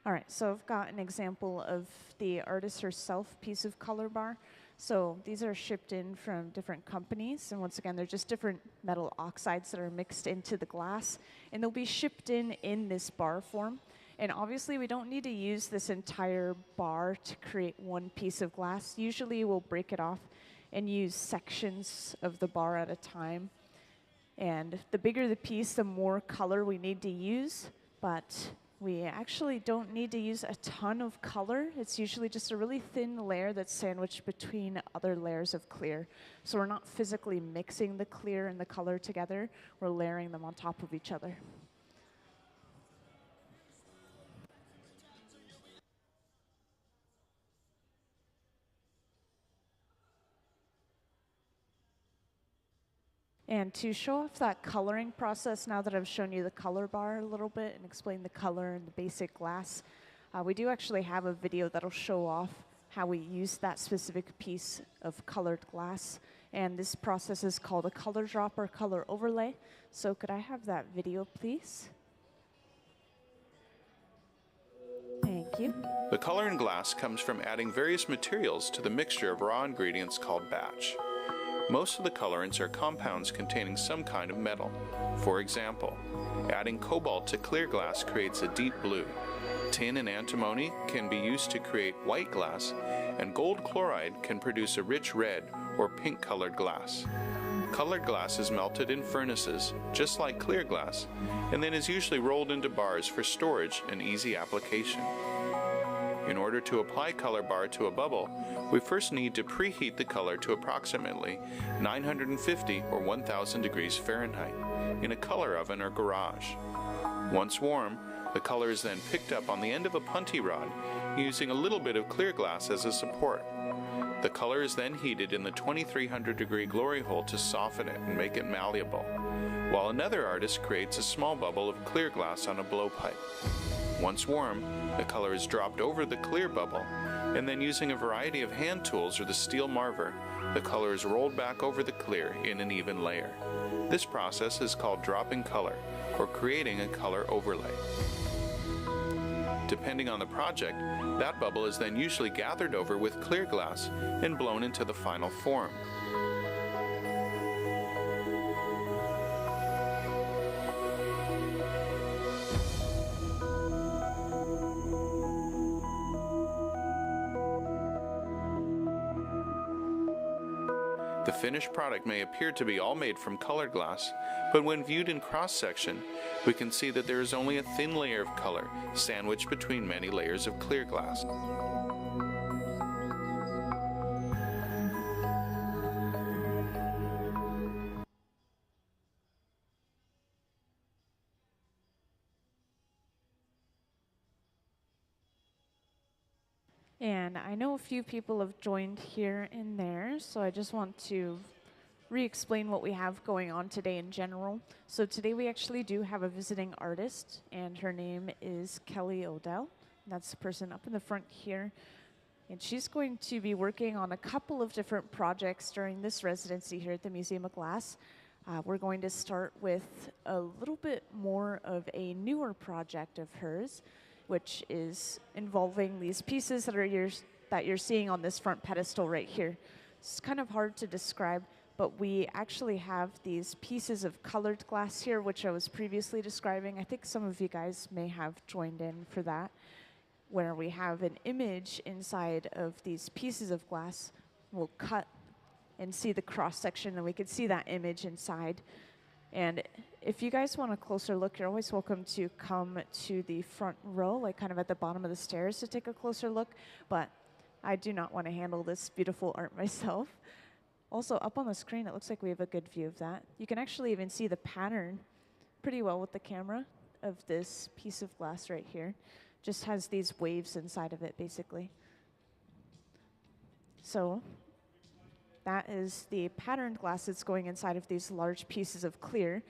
All right, so I've got an example of the artist herself piece of color bar. So these are shipped in from different companies, and once again, they're just different metal oxides that are mixed into the glass, and they'll be shipped in this bar form. And obviously, we don't need to use this entire bar to create one piece of glass. Usually, we'll break it off and use sections of the bar at a time. And the bigger the piece, the more color we need to use, but we actually don't need to use a ton of color. It's usually just a really thin layer that's sandwiched between other layers of clear. So we're not physically mixing the clear and the color together, we're layering them on top of each other. And to show off that coloring process, now that I've shown you the color bar a little bit and explained the color and the basic glass, we do actually have a video that'll show off how we use that specific piece of colored glass. And this process is called a color drop or color overlay. So could I have that video, please? Thank you. The color in glass comes from adding various materials to the mixture of raw ingredients called batch. Most of the colorants are compounds containing some kind of metal. For example, adding cobalt to clear glass creates a deep blue. Tin and antimony can be used to create white glass, and gold chloride can produce a rich red or pink colored glass. Colored glass is melted in furnaces, just like clear glass, and then is usually rolled into bars for storage and easy application. In order to apply color bar to a bubble, we first need to preheat the color to approximately 950 or 1000 degrees Fahrenheit in a color oven or garage. Once warm, the color is then picked up on the end of a punty rod using a little bit of clear glass as a support. The color is then heated in the 2300 degree glory hole to soften it and make it malleable, while another artist creates a small bubble of clear glass on a blowpipe. Once warm, the color is dropped over the clear bubble, and then using a variety of hand tools or the steel marver, the color is rolled back over the clear in an even layer. This process is called dropping color, or creating a color overlay. Depending on the project, that bubble is then usually gathered over with clear glass and blown into the final form. The finished product may appear to be all made from colored glass, but when viewed in cross-section, we can see that there is only a thin layer of color sandwiched between many layers of clear glass. And I know a few people have joined here and there, so I just want to re-explain what we have going on today in general. So today we actually do have a visiting artist, and her name is Kelly Odell. That's the person up in the front here. And she's going to be working on a couple of different projects during this residency here at the Museum of Glass. We're going to start with a little bit more of a newer project of hers, which is involving these pieces that you're seeing on this front pedestal right here. It's kind of hard to describe, but we actually have these pieces of colored glass here, which I was previously describing. I think some of you guys may have joined in for that, where we have an image inside of these pieces of glass. We'll cut and see the cross-section, and we can see that image inside. And if you guys want a closer look, you're always welcome to come to the front row, like kind of at the bottom of the stairs to take a closer look. But I do not want to handle this beautiful art myself. Also, up on the screen, it looks like we have a good view of that. You can actually even see the pattern pretty well with the camera of this piece of glass right here. Just has these waves inside of it, basically. So that is the patterned glass that's going inside of these large pieces of clear.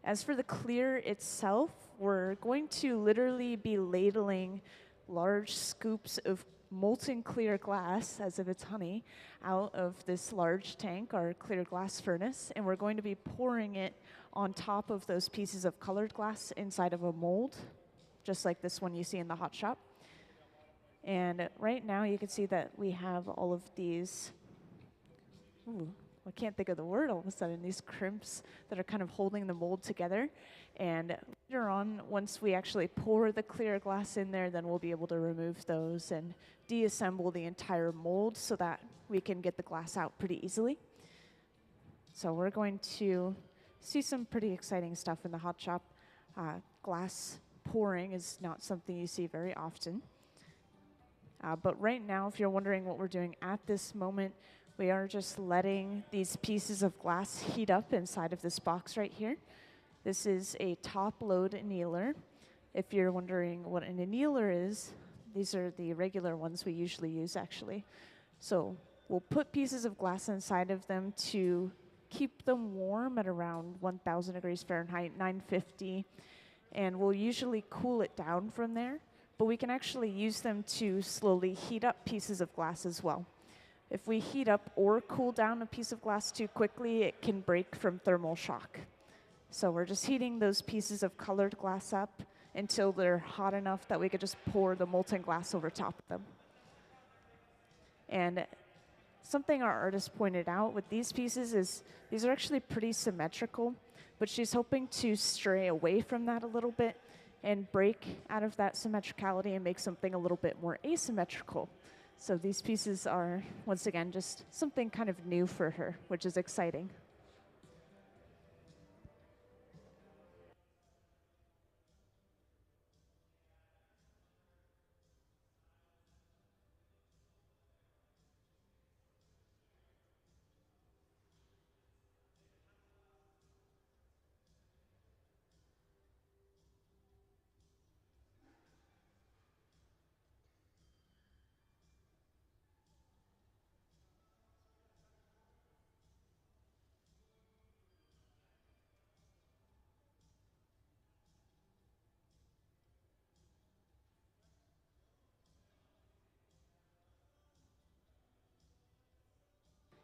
As for the clear itself, we're going to literally be ladling large scoops of molten clear glass, as if it's honey, out of this large tank, our clear glass furnace, and we're going to be pouring it on top of those pieces of colored glass inside of a mold, just like this one you see in the hot shop. And right now you can see that we have all of these, ooh, I can't think of the word all of a sudden, these crimps that are kind of holding the mold together. And later on, once we actually pour the clear glass in there, then we'll be able to remove those and deassemble the entire mold so that we can get the glass out pretty easily. So we're going to see some pretty exciting stuff in the hot shop. Glass pouring is not something you see very often. But right now, if you're wondering what we're doing at this moment, we are just letting these pieces of glass heat up inside of this box right here. This is a top load annealer. If you're wondering what an annealer is, these are the regular ones we usually use actually. So we'll put pieces of glass inside of them to keep them warm at around 1,000 degrees Fahrenheit, 950, and we'll usually cool it down from there, but we can actually use them to slowly heat up pieces of glass as well. If we heat up or cool down a piece of glass too quickly, it can break from thermal shock. So we're just heating those pieces of colored glass up until they're hot enough that we could just pour the molten glass over top of them. And something our artist pointed out with these pieces is these are actually pretty symmetrical, but she's hoping to stray away from that a little bit and break out of that symmetricality and make something a little bit more asymmetrical. So these pieces are, once again, just something kind of new for her, which is exciting.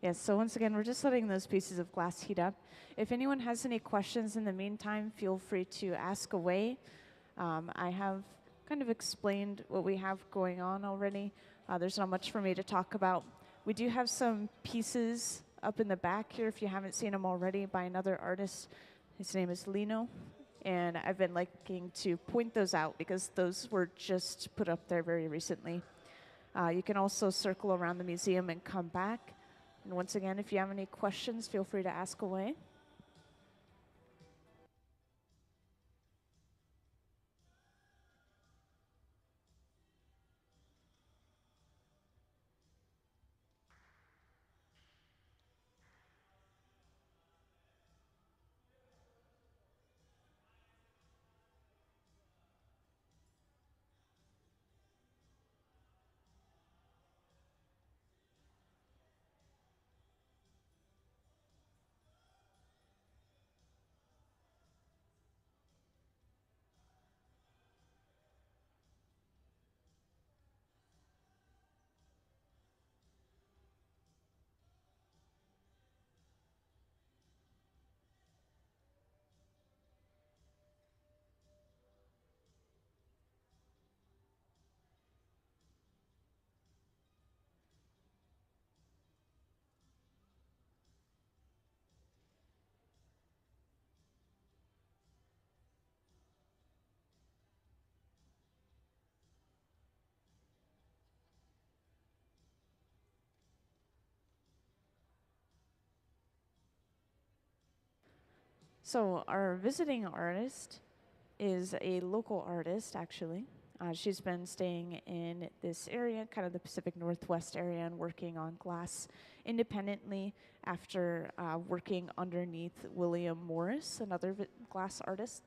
Yes, so once again, we're just letting those pieces of glass heat up. If anyone has any questions in the meantime, feel free to ask away. I have kind of explained what we have going on already. There's not much for me to talk about. We do have some pieces up in the back here, if you haven't seen them already, by another artist. His name is Lino, and I've been liking to point those out because those were just put up there very recently. You can also circle around the museum and come back. And once again, if you have any questions, feel free to ask away. So our visiting artist is a local artist, actually. She's been staying in this area, kind of the Pacific Northwest area, and working on glass independently after working underneath William Morris, another glass artist.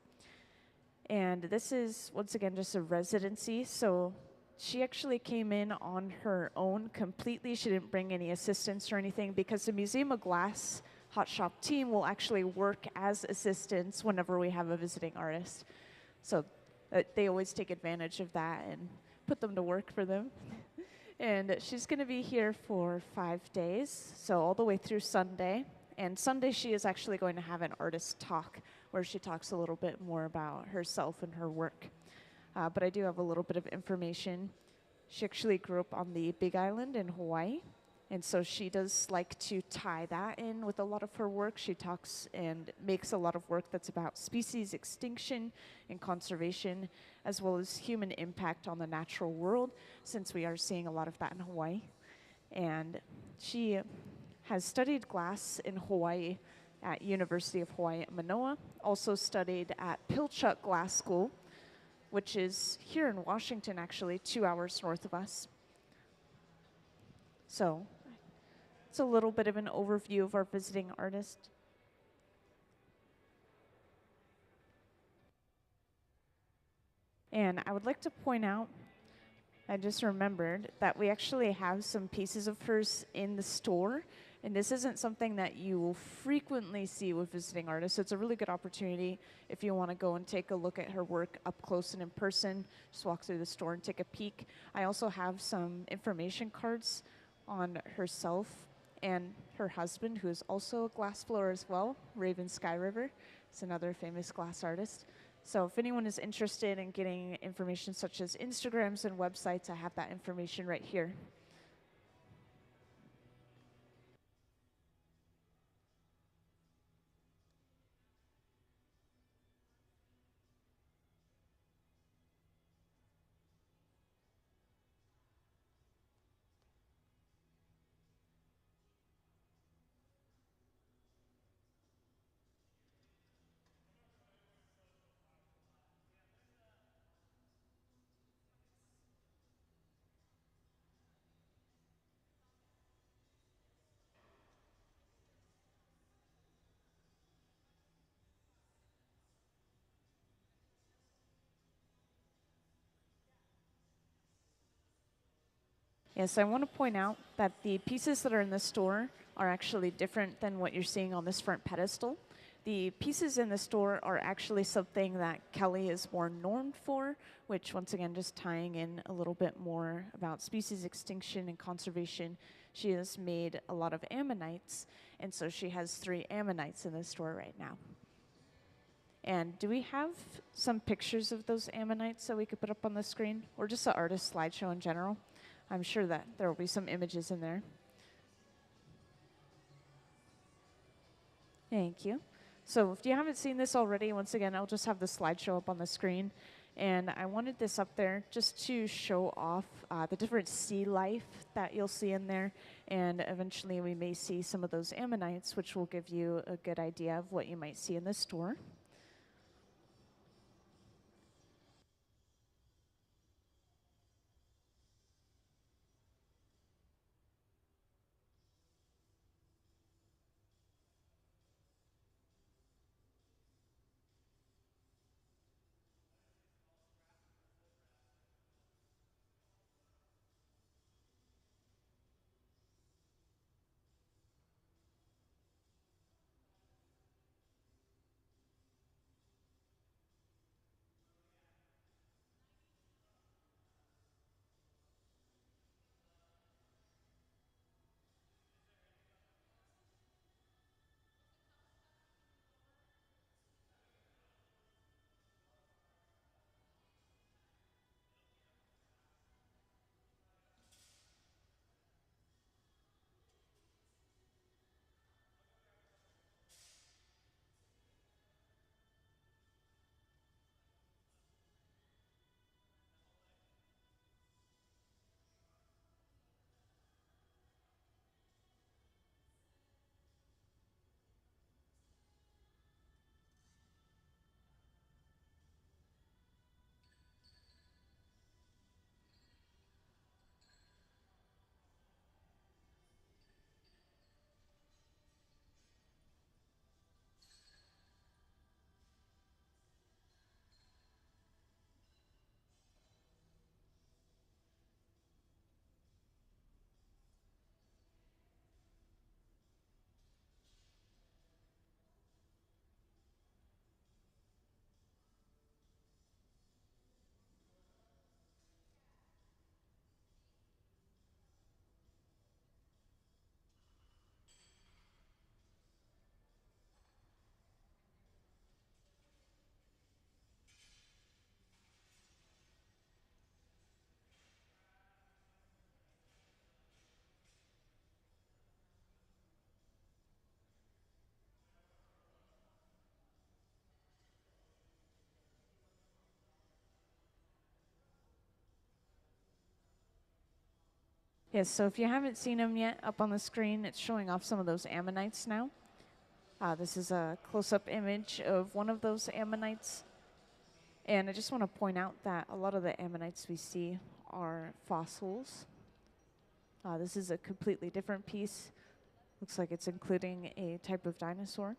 And this is, once again, just a residency. So she actually came in on her own completely. She didn't bring any assistants or anything because the Museum of Glass Hot Shop team will actually work as assistants whenever we have a visiting artist. So they always take advantage of that and put them to work for them. And she's going to be here for 5 days, so all the way through Sunday. And Sunday she is actually going to have an artist talk where she talks a little bit more about herself and her work. But I do have a little bit of information She actually grew up on the Big Island in Hawaii. And so she does like to tie that in with a lot of her work. She talks and makes a lot of work that's about species extinction and conservation, as well as human impact on the natural world, since we are seeing a lot of that in Hawaii. And she has studied glass in Hawaii at University of Hawaii at Manoa, also studied at Pilchuck Glass School, which is here in Washington, actually, 2 hours north of us. So it's a little bit of an overview of our visiting artist. And I would like to point out, I just remembered that we actually have some pieces of hers in the store. And this isn't something that you will frequently see with visiting artists. So it's a really good opportunity if you want to go and take a look at her work up close and in person. Just walk through the store and take a peek. I also have some information cards on herself and her husband, who is also a glass blower as well, Raven Sky River. It's another famous glass artist. So if anyone is interested in getting information such as Instagrams and websites, I have that information right here. Yes, I want to point out that the pieces that are in the store are actually different than what you're seeing on this front pedestal. The pieces in the store are actually something that Kelly is more known for, which once again, just tying in a little bit more about species extinction and conservation. She has made a lot of ammonites, and so she has 3 ammonites in the store right now. And do we have some pictures of those ammonites that we could put up on the screen, or just the artist slideshow in general? I'm sure that there will be some images in there. Thank you. So if you haven't seen this already, once again, I'll just have the slideshow up on the screen. And I wanted this up there just to show off the different sea life that you'll see in there. And eventually we may see some of those ammonites, which will give you a good idea of what you might see in the store. Yes, so if you haven't seen them yet, up on the screen, it's showing off some of those ammonites now. This is a close-up image of one of those ammonites. And I just want to point out that a lot of the ammonites we see are fossils. This is a completely different piece. Looks like it's including a type of dinosaur.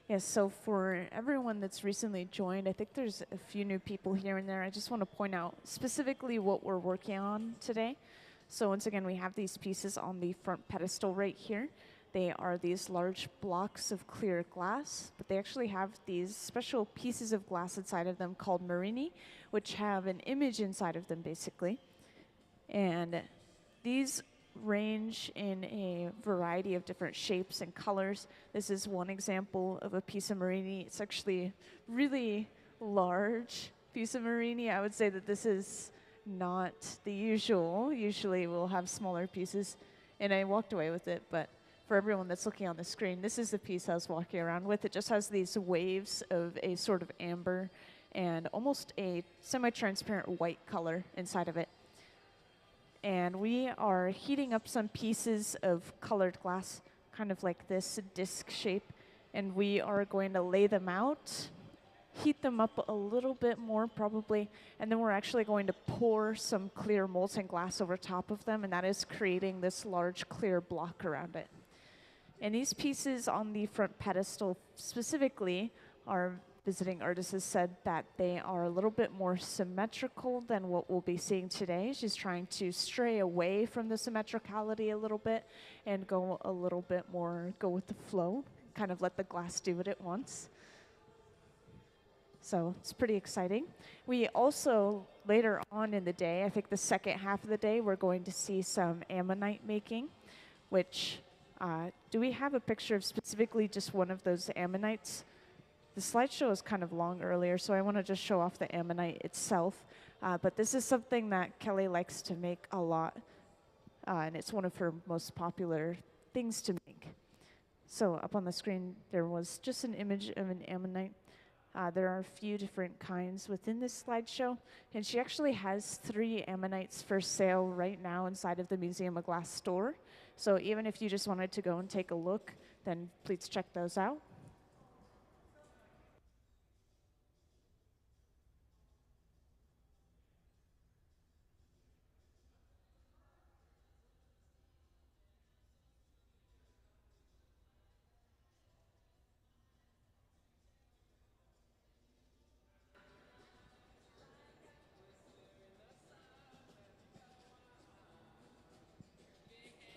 Yes, so for everyone that's recently joined, I think there's a few new people here and there. I just want to point out specifically what we're working on today. So once again, we have these pieces on the front pedestal right here. They are these large blocks of clear glass, but they actually have these special pieces of glass inside of them called marini, which have an image inside of them basically. And these range in a variety of different shapes and colors. This is one example of a piece of marini. It's actually really large piece of marini. I would say that this is not the usual. Usually we'll have smaller pieces, and I walked away with it, but for everyone that's looking on the screen, this is the piece I was walking around with. It just has these waves of a sort of amber and almost a semi-transparent white color inside of it. And we are heating up some pieces of colored glass, kind of like this disc shape, and we are going to lay them out, heat them up a little bit more probably, and then we're actually going to pour some clear molten glass over top of them, and that is creating this large clear block around it. And these pieces on the front pedestal specifically, our visiting artist has said that they are a little bit more symmetrical than what we'll be seeing today. She's trying to stray away from the symmetricality a little bit and go a little bit more, go with the flow, kind of let the glass do what it wants. So it's pretty exciting. We also, later on in the day, I think the second half of the day, we're going to see some ammonite making, which, do we have a picture of specifically just one of those ammonites? The slideshow is kind of long earlier, so I want to just show off the ammonite itself. But this is something that Kelly likes to make a lot, and it's one of her most popular things to make. So up on the screen, there was just an image of an ammonite. There are a few different kinds within this slideshow, and she actually has 3 ammonites for sale right now inside of the Museum of Glass store. So even if you just wanted to go and take a look, then please check those out.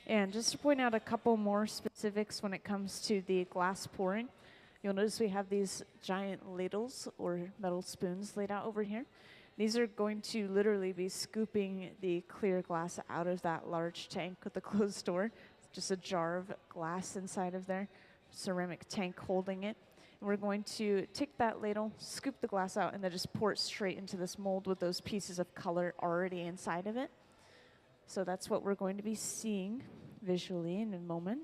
And just to point out a couple more specifics when it comes to the glass pouring, you'll notice we have these giant ladles or metal spoons laid out over here. These are going to literally be scooping the clear glass out of that large tank with the closed door. Just a jar of glass inside of there, ceramic tank holding it. And we're going to take that ladle, scoop the glass out, and then just pour it straight into this mold with those pieces of color already inside of it. So that's what we're going to be seeing visually in a moment.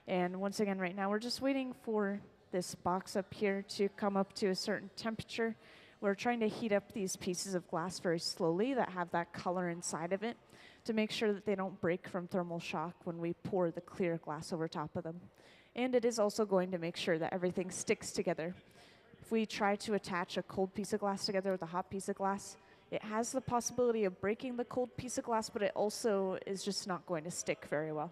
And once again, right now, we're just waiting for this box up here to come up to a certain temperature. We're trying to heat up these pieces of glass very slowly that have that color inside of it to make sure that they don't break from thermal shock when we pour the clear glass over top of them. And it is also going to make sure that everything sticks together. If we try to attach a cold piece of glass together with a hot piece of glass, it has the possibility of breaking the cold piece of glass, but it also is just not going to stick very well.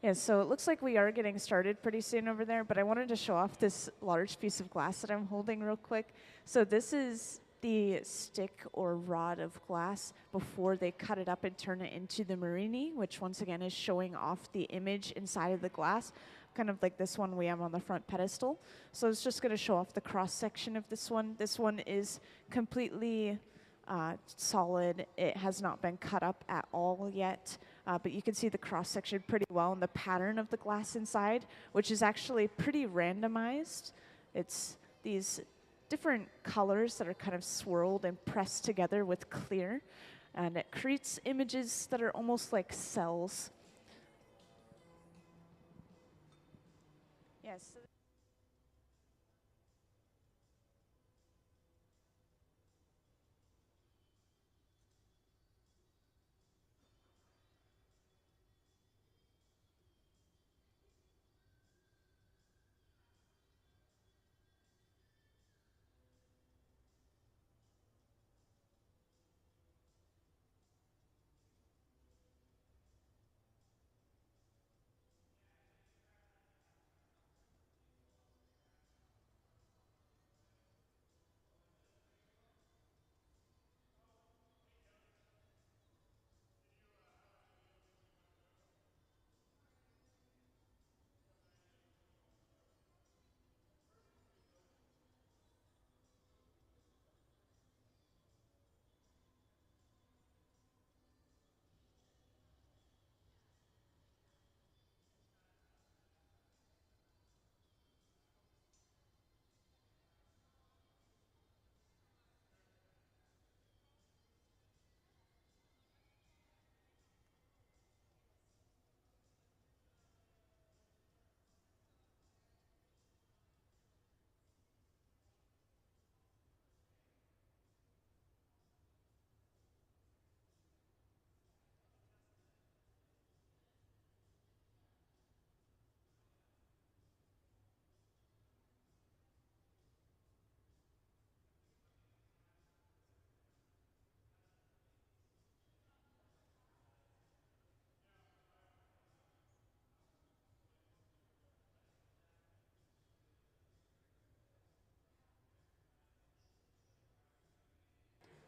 Yeah, so it looks like we are getting started pretty soon over there, but I wanted to show off this large piece of glass that I'm holding real quick. So this is the stick or rod of glass before they cut it up and turn it into the Marini, which once again is showing off the image inside of the glass, kind of like this one we have on the front pedestal. So it's just going to show off the cross section of this one. This one is completely solid. It has not been cut up at all yet, but you can see the cross section pretty well and the pattern of the glass inside, which is actually pretty randomized. It's these different colors that are kind of swirled and pressed together with clear, and it creates images that are almost like cells. Yes.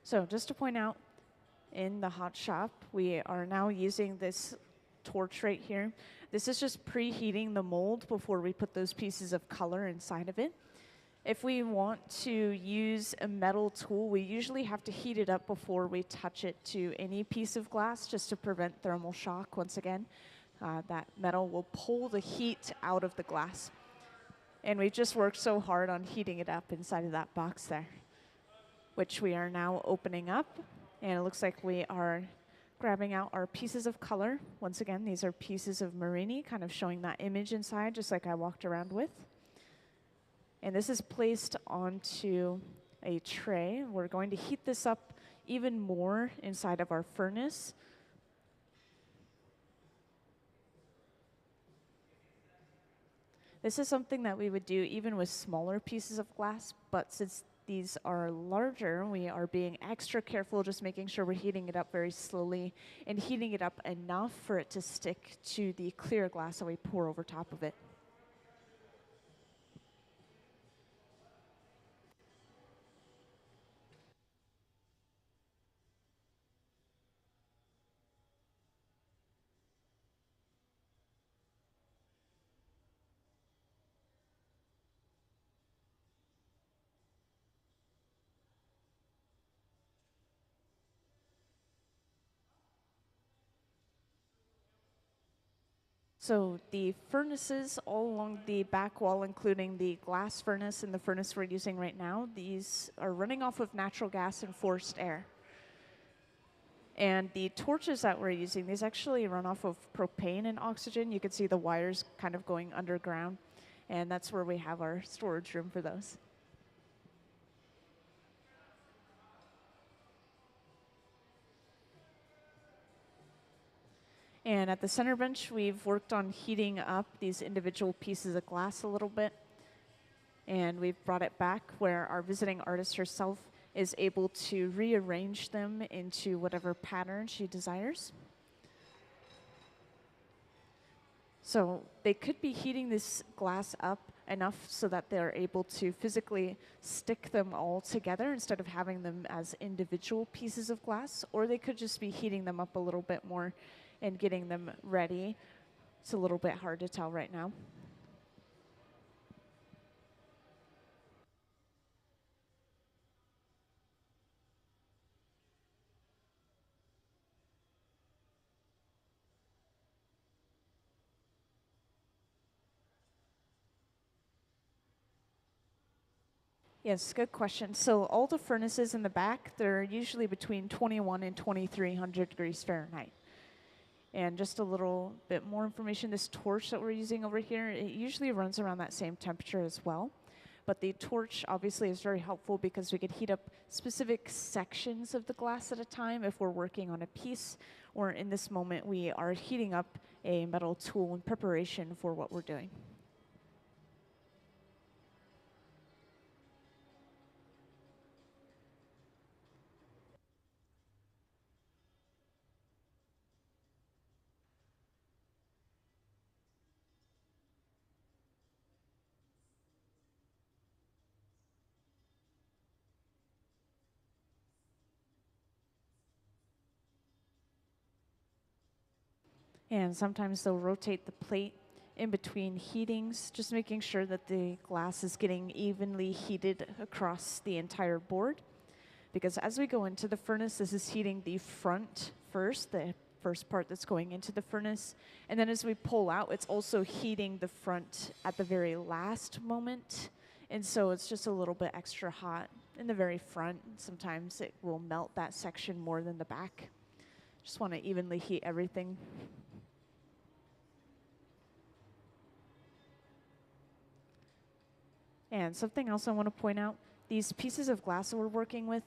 So just to point out, in the hot shop, we are now using this torch right here. This is just preheating the mold before we put those pieces of color inside of it. If we want to use a metal tool, we usually have to heat it up before we touch it to any piece of glass just to prevent thermal shock. Once again, that metal will pull the heat out of the glass. And we've just worked so hard on heating it up inside of that box there, which we are now opening up. And it looks like we are grabbing out our pieces of color. Once again, these are pieces of Marini, kind of showing that image inside, just like I walked around with. And this is placed onto a tray. We're going to heat this up even more inside of our furnace. This is something that we would do even with smaller pieces of glass, but since these are larger, we are being extra careful, just making sure we're heating it up very slowly and heating it up enough for it to stick to the clear glass that we pour over top of it. So the furnaces all along the back wall, including the glass furnace and the furnace we're using right now, these are running off of natural gas and forced air. And the torches that we're using, these actually run off of propane and oxygen. You can see the wires kind of going underground, and that's where we have our storage room for those. And at the center bench, we've worked on heating up these individual pieces of glass a little bit. And we've brought it back where our visiting artist herself is able to rearrange them into whatever pattern she desires. So they could be heating this glass up enough so that they're able to physically stick them all together instead of having them as individual pieces of glass, or they could just be heating them up a little bit more and getting them ready. It's a little bit hard to tell right now. Yes, good question. So all the furnaces in the back, they're usually between 21 and 2300 degrees Fahrenheit. And just a little bit more information, this torch that we're using over here, it usually runs around that same temperature as well. But the torch obviously is very helpful because we could heat up specific sections of the glass at a time if we're working on a piece, or in this moment we are heating up a metal tool in preparation for what we're doing. And sometimes they'll rotate the plate in between heatings, just making sure that the glass is getting evenly heated across the entire board. Because as we go into the furnace, this is heating the front first, the first part that's going into the furnace. And then as we pull out, it's also heating the front at the very last moment. And so it's just a little bit extra hot in the very front. Sometimes it will melt that section more than the back. Just want to evenly heat everything. And something else I want to point out, these pieces of glass that we're working with,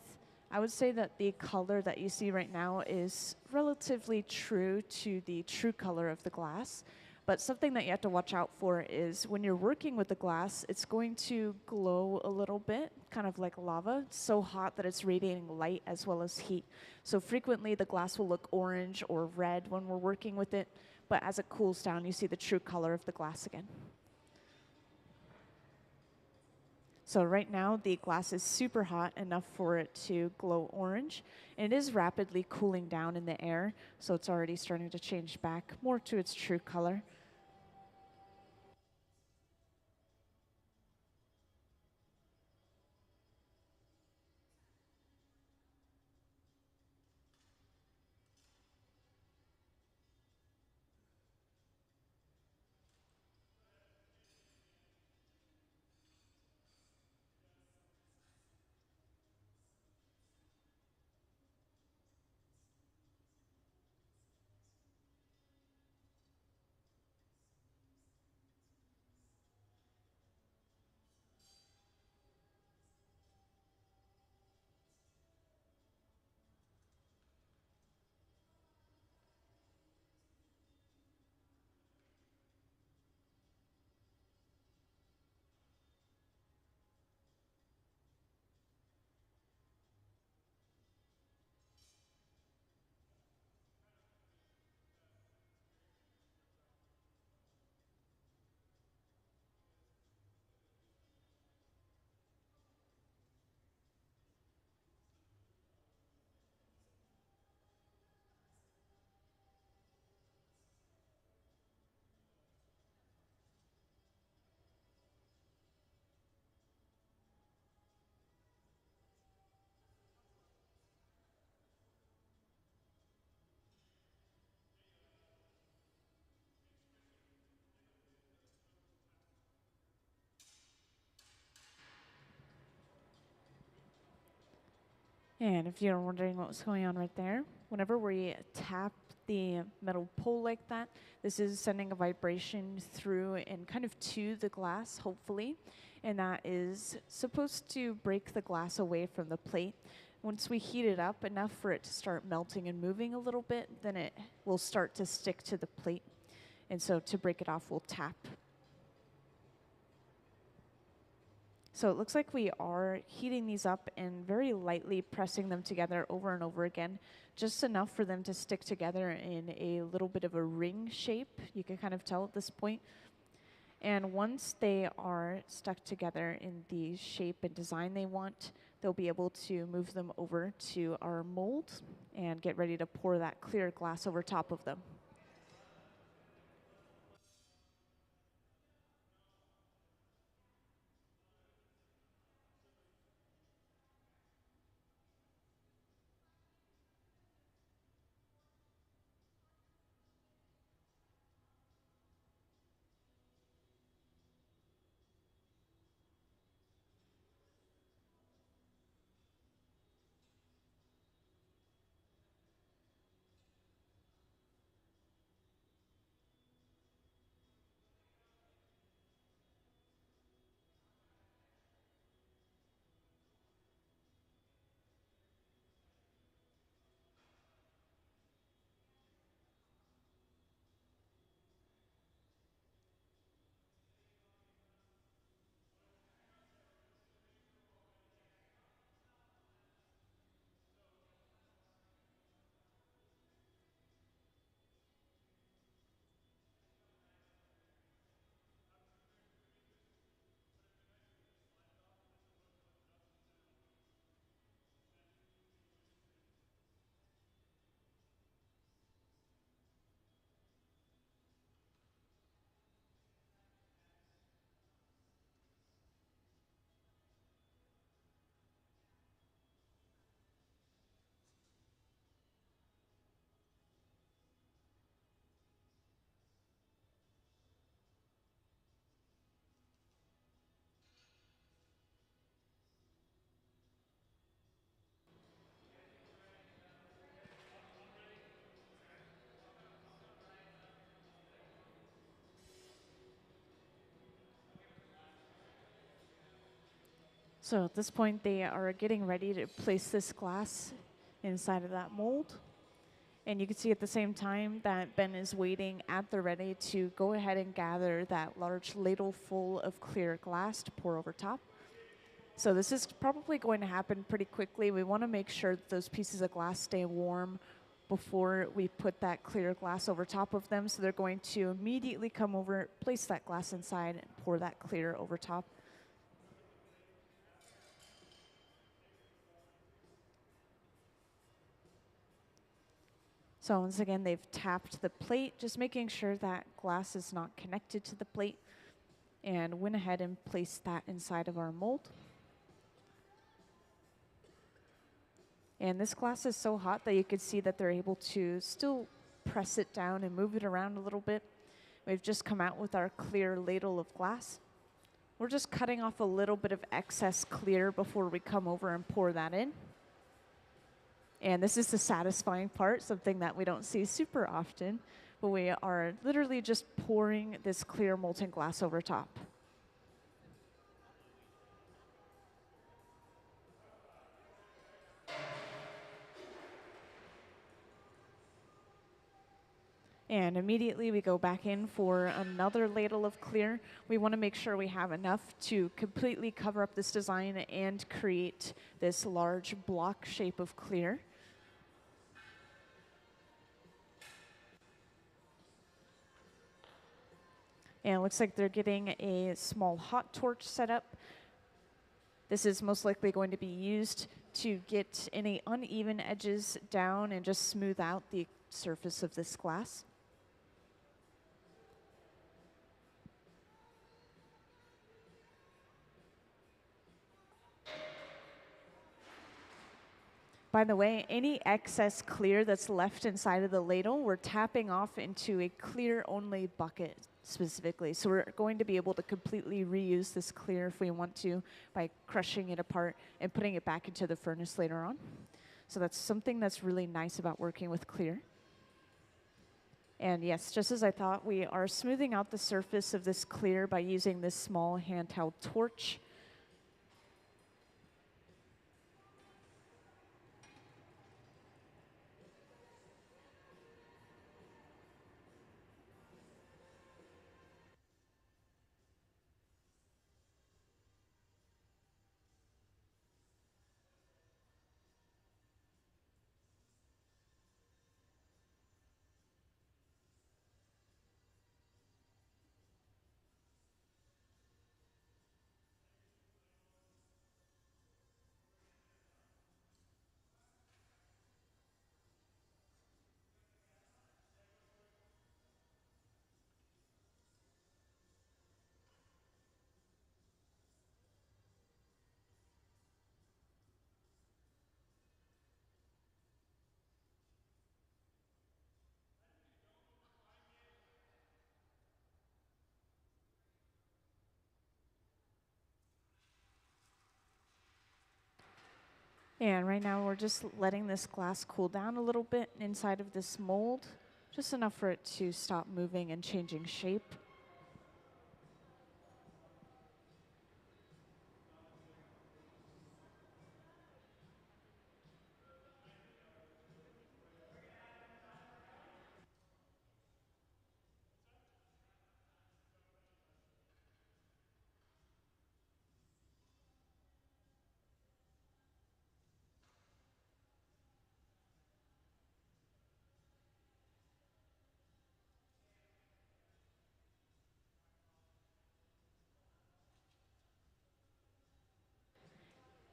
I would say that the color that you see right now is relatively true to the true color of the glass. But something that you have to watch out for is when you're working with the glass, it's going to glow a little bit, kind of like lava. It's so hot that it's radiating light as well as heat. So frequently the glass will look orange or red when we're working with it, but as it cools down, you see the true color of the glass again. So right now the glass is super hot, enough for it to glow orange, and it is rapidly cooling down in the air, so it's already starting to change back more to its true color. And if you're wondering what was going on right there, whenever we tap the metal pole like that, this is sending a vibration through and kind of to the glass, hopefully, and that is supposed to break the glass away from the plate. Once we heat it up enough for it to start melting and moving a little bit, then it will start to stick to the plate. And so to break it off, we'll tap. So it looks like we are heating these up and very lightly pressing them together over and over again, just enough for them to stick together in a little bit of a ring shape. You can kind of tell at this point. And once they are stuck together in the shape and design they want, they'll be able to move them over to our mold and get ready to pour that clear glass over top of them. So at this point, they are getting ready to place this glass inside of that mold. And you can see at the same time that Ben is waiting at the ready to go ahead and gather that large ladle full of clear glass to pour over top. So this is probably going to happen pretty quickly. We want to make sure that those pieces of glass stay warm before we put that clear glass over top of them. So they're going to immediately come over, place that glass inside, and pour that clear over top. So once again, they've tapped the plate, just making sure that glass is not connected to the plate, and went ahead and placed that inside of our mold. And this glass is so hot that you can see that they're able to still press it down and move it around a little bit. We've just come out with our clear ladle of glass. We're just cutting off a little bit of excess clear before we come over and pour that in. And this is the satisfying part, something that we don't see super often, but we are literally just pouring this clear molten glass over top. And immediately we go back in for another ladle of clear. We want to make sure we have enough to completely cover up this design and create this large block shape of clear. And it looks like they're getting a small hot torch set up. This is most likely going to be used to get any uneven edges down and just smooth out the surface of this glass. By the way, any excess clear that's left inside of the ladle, we're tapping off into a clear-only bucket specifically. So we're going to be able to completely reuse this clear if we want to by crushing it apart and putting it back into the furnace later on. So that's something that's really nice about working with clear. And yes, just as I thought, we are smoothing out the surface of this clear by using this small handheld torch. And right now we're just letting this glass cool down a little bit inside of this mold, just enough for it to stop moving and changing shape.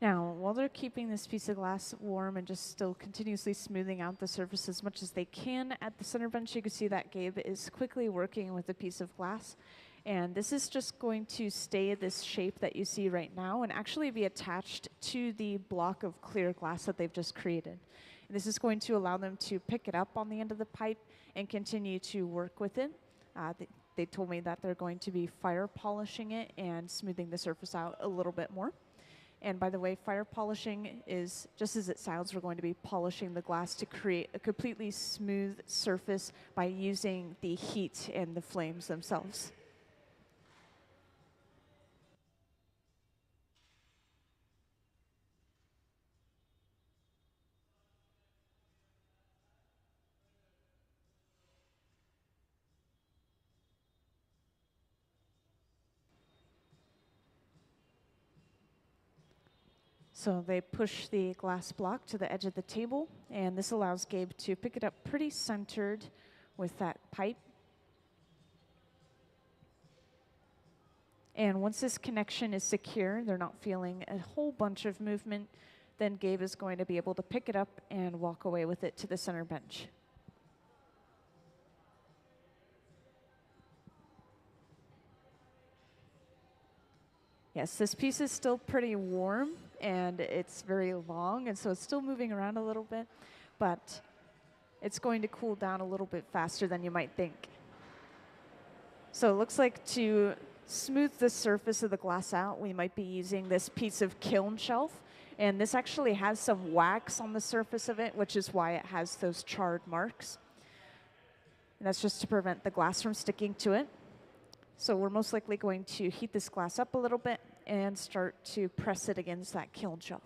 Now, while they're keeping this piece of glass warm and just still continuously smoothing out the surface as much as they can at the center bench, you can see that Gabe is quickly working with a piece of glass. And this is just going to stay this shape that you see right now and actually be attached to the block of clear glass that they've just created. And this is going to allow them to pick it up on the end of the pipe and continue to work with it. They told me that they're going to be fire polishing it and smoothing the surface out a little bit more. And by the way, fire polishing is, just as it sounds, we're going to be polishing the glass to create a completely smooth surface by using the heat and the flames themselves. So they push the glass block to the edge of the table, and this allows Gabe to pick it up pretty centered with that pipe. And once this connection is secure, they're not feeling a whole bunch of movement, then Gabe is going to be able to pick it up and walk away with it to the center bench. Yes, this piece is still pretty warm and it's very long, and so it's still moving around a little bit, but it's going to cool down a little bit faster than you might think. So it looks like to smooth the surface of the glass out, we might be using this piece of kiln shelf. And this actually has some wax on the surface of it, which is why it has those charred marks. And that's just to prevent the glass from sticking to it. So we're most likely going to heat this glass up a little bit and start to press it against that kiln shelf.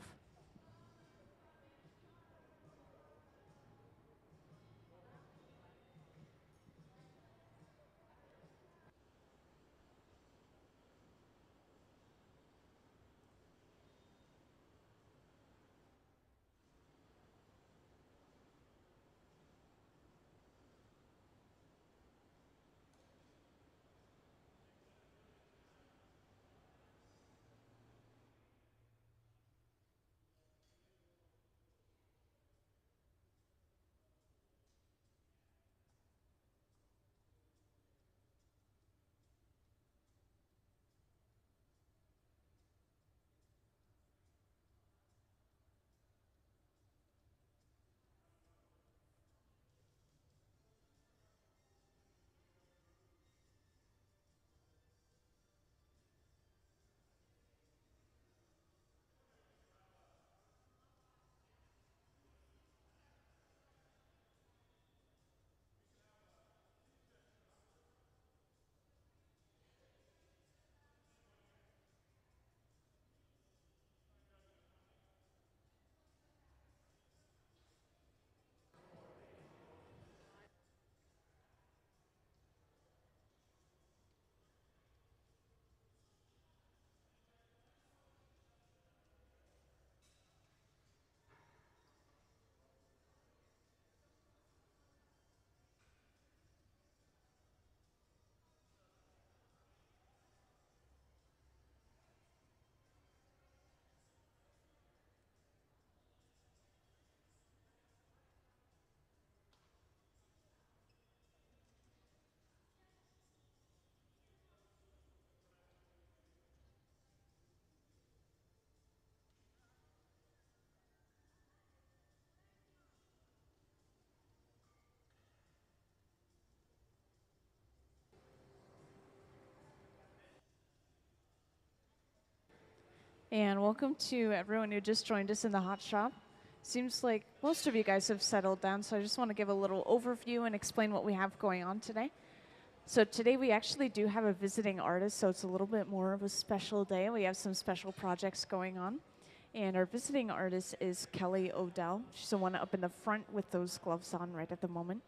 And welcome to everyone who just joined us in the hot shop. Seems like most of you guys have settled down, so I just want to give a little overview and explain what we have going on today. So today we actually do have a visiting artist, so it's a little bit more of a special day. We have some special projects going on. And our visiting artist is Kelly Odell. She's the one up in the front with those gloves on right at the moment.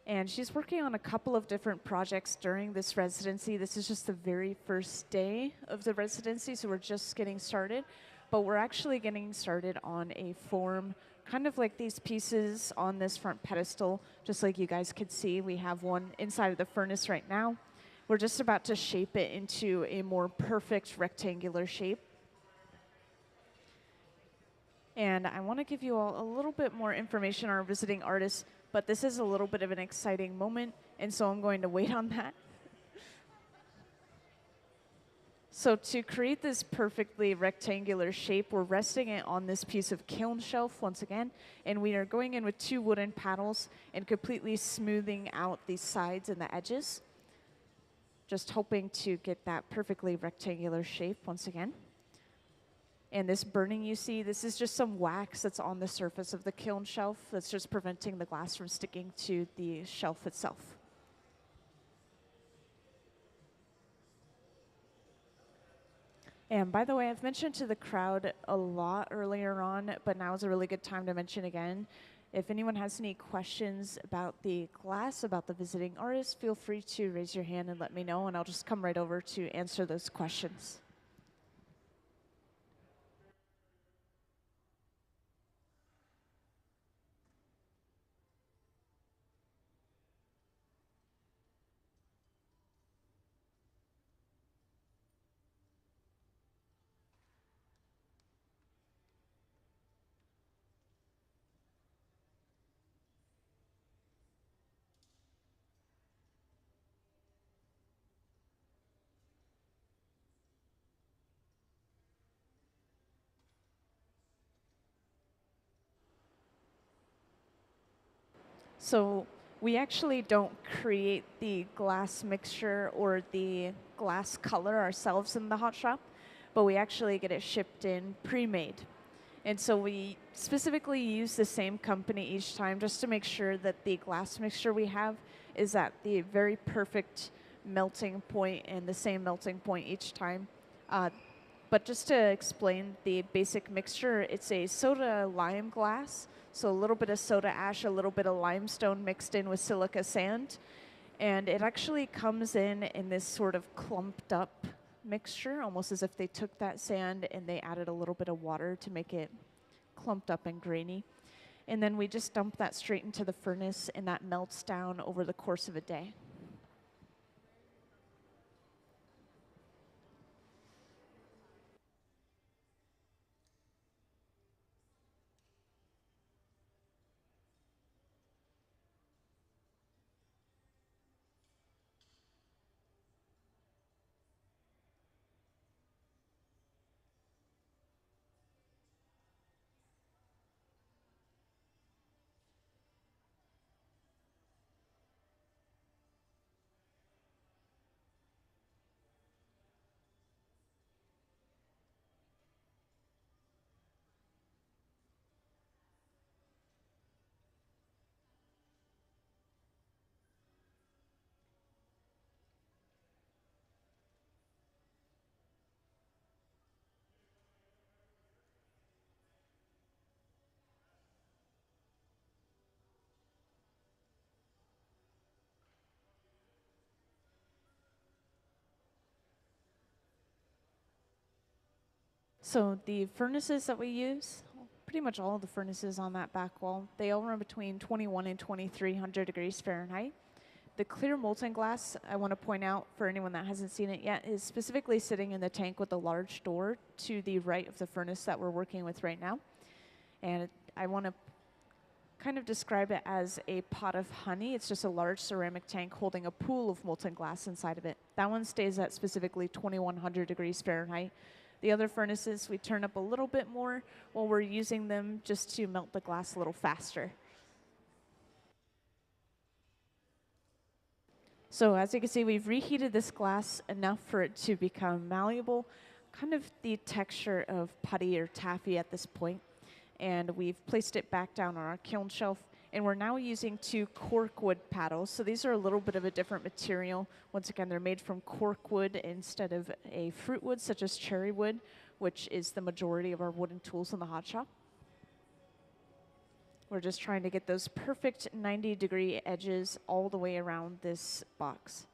And she's working on a couple of different projects during this residency. This is just the very first day of the residency, so we're just getting started. But we're actually getting started on a form, kind of like these pieces on this front pedestal, just like you guys could see. We have one inside of the furnace right now. We're just about to shape it into a more perfect rectangular shape. And I want to give you all a little bit more information on our visiting artist, but this is a little bit of an exciting moment, and so I'm going to wait on that. So to create this perfectly rectangular shape, we're resting it on this piece of kiln shelf once again, and we are going in with 2 wooden paddles and completely smoothing out the sides and the edges. Just hoping to get that perfectly rectangular shape once again. And this burning you see, this is just some wax that's on the surface of the kiln shelf that's just preventing the glass from sticking to the shelf itself. And by the way, I've mentioned to the crowd a lot earlier on, but now is a really good time to mention again. If anyone has any questions about the glass, about the visiting artist, feel free to raise your hand and let me know, and I'll just come right over to answer those questions. So we actually don't create the glass mixture or the glass color ourselves in the hot shop, but we actually get it shipped in pre-made. And so we specifically use the same company each time just to make sure that the glass mixture we have is at the very perfect melting point and the same melting point each time. But just to explain the basic mixture, it's a soda lime glass. So a little bit of soda ash, a little bit of limestone mixed in with silica sand. And it actually comes in this sort of clumped up mixture, almost as if they took that sand and they added a little bit of water to make it clumped up and grainy. And then we just dump that straight into the furnace, and that melts down over the course of a day. So the furnaces that we use, pretty much all of the furnaces on that back wall, they all run between 21 and 2300 degrees Fahrenheit. The clear molten glass, I want to point out for anyone that hasn't seen it yet, is specifically sitting in the tank with a large door to the right of the furnace that we're working with right now. And I want to kind of describe it as a pot of honey. It's just a large ceramic tank holding a pool of molten glass inside of it. That one stays at specifically 2100 degrees Fahrenheit. The other furnaces, we turn up a little bit more while we're using them just to melt the glass a little faster. So as you can see, we've reheated this glass enough for it to become malleable, kind of the texture of putty or taffy at this point. And we've placed it back down on our kiln shelf, and we're now using 2 corkwood paddles. So these are a little bit of a different material. Once again, they're made from corkwood instead of a fruit wood such as cherry wood, which is the majority of our wooden tools in the hot shop. We're just trying to get those perfect 90-degree edges all the way around this box.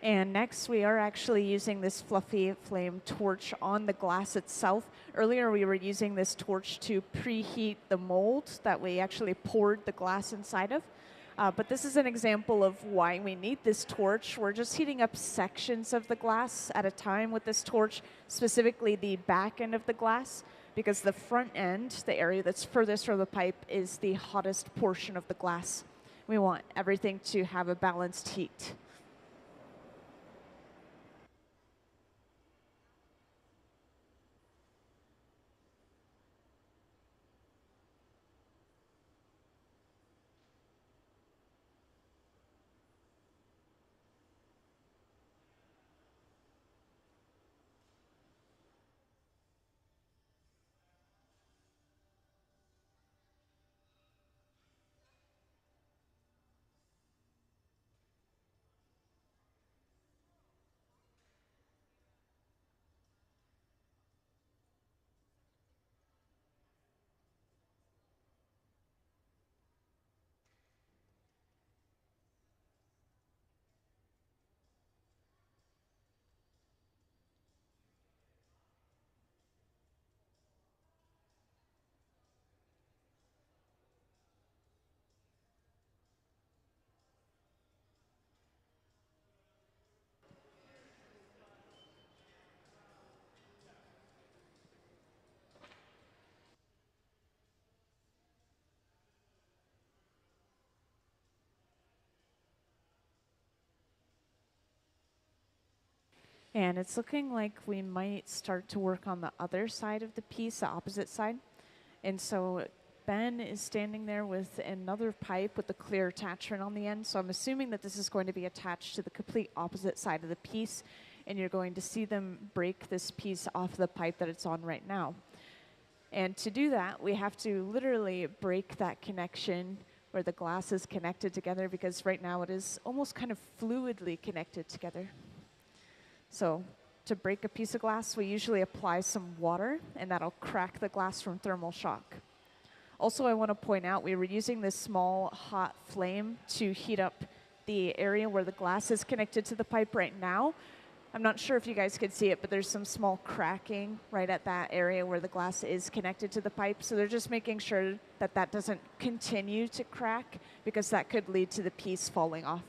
And next, we are actually using this fluffy flame torch on the glass itself. Earlier, we were using this torch to preheat the mold that we actually poured the glass inside of. But this is an example of why we need this torch. We're just heating up sections of the glass at a time with this torch, specifically the back end of the glass, because the front end, the area that's furthest from the pipe, is the hottest portion of the glass. We want everything to have a balanced heat. And it's looking like we might start to work on the other side of the piece, the opposite side. And so Ben is standing there with another pipe with a clear attachment on the end. So I'm assuming that this is going to be attached to the complete opposite side of the piece. And you're going to see them break this piece off the pipe that it's on right now. And to do that, we have to literally break that connection where the glass is connected together, because right now it is almost kind of fluidly connected together. So to break a piece of glass, we usually apply some water, and that'll crack the glass from thermal shock. Also, I want to point out we were using this small hot flame to heat up the area where the glass is connected to the pipe right now. I'm not sure if you guys could see it, but there's some small cracking right at that area where the glass is connected to the pipe. So they're just making sure that that doesn't continue to crack, because that could lead to the piece falling off.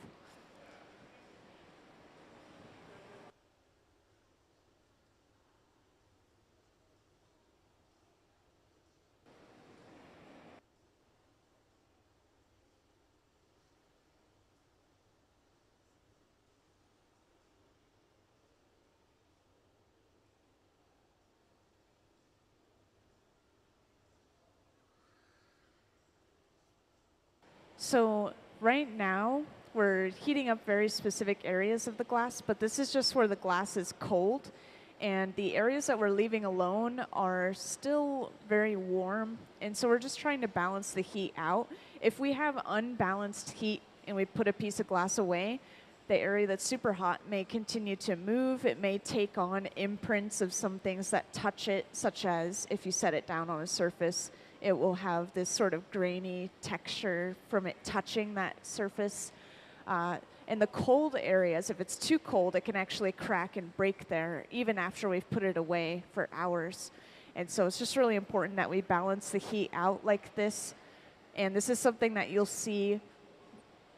So right now, we're heating up very specific areas of the glass, but this is just where the glass is cold. And the areas that we're leaving alone are still very warm. And so we're just trying to balance the heat out. If we have unbalanced heat and we put a piece of glass away, the area that's super hot may continue to move. It may take on imprints of some things that touch it, such as if you set it down on a surface, it will have this sort of grainy texture from it touching that surface. In the cold areas, if it's too cold, it can actually crack and break there, even after we've put it away for hours. And so it's just really important that we balance the heat out like this. And this is something that you'll see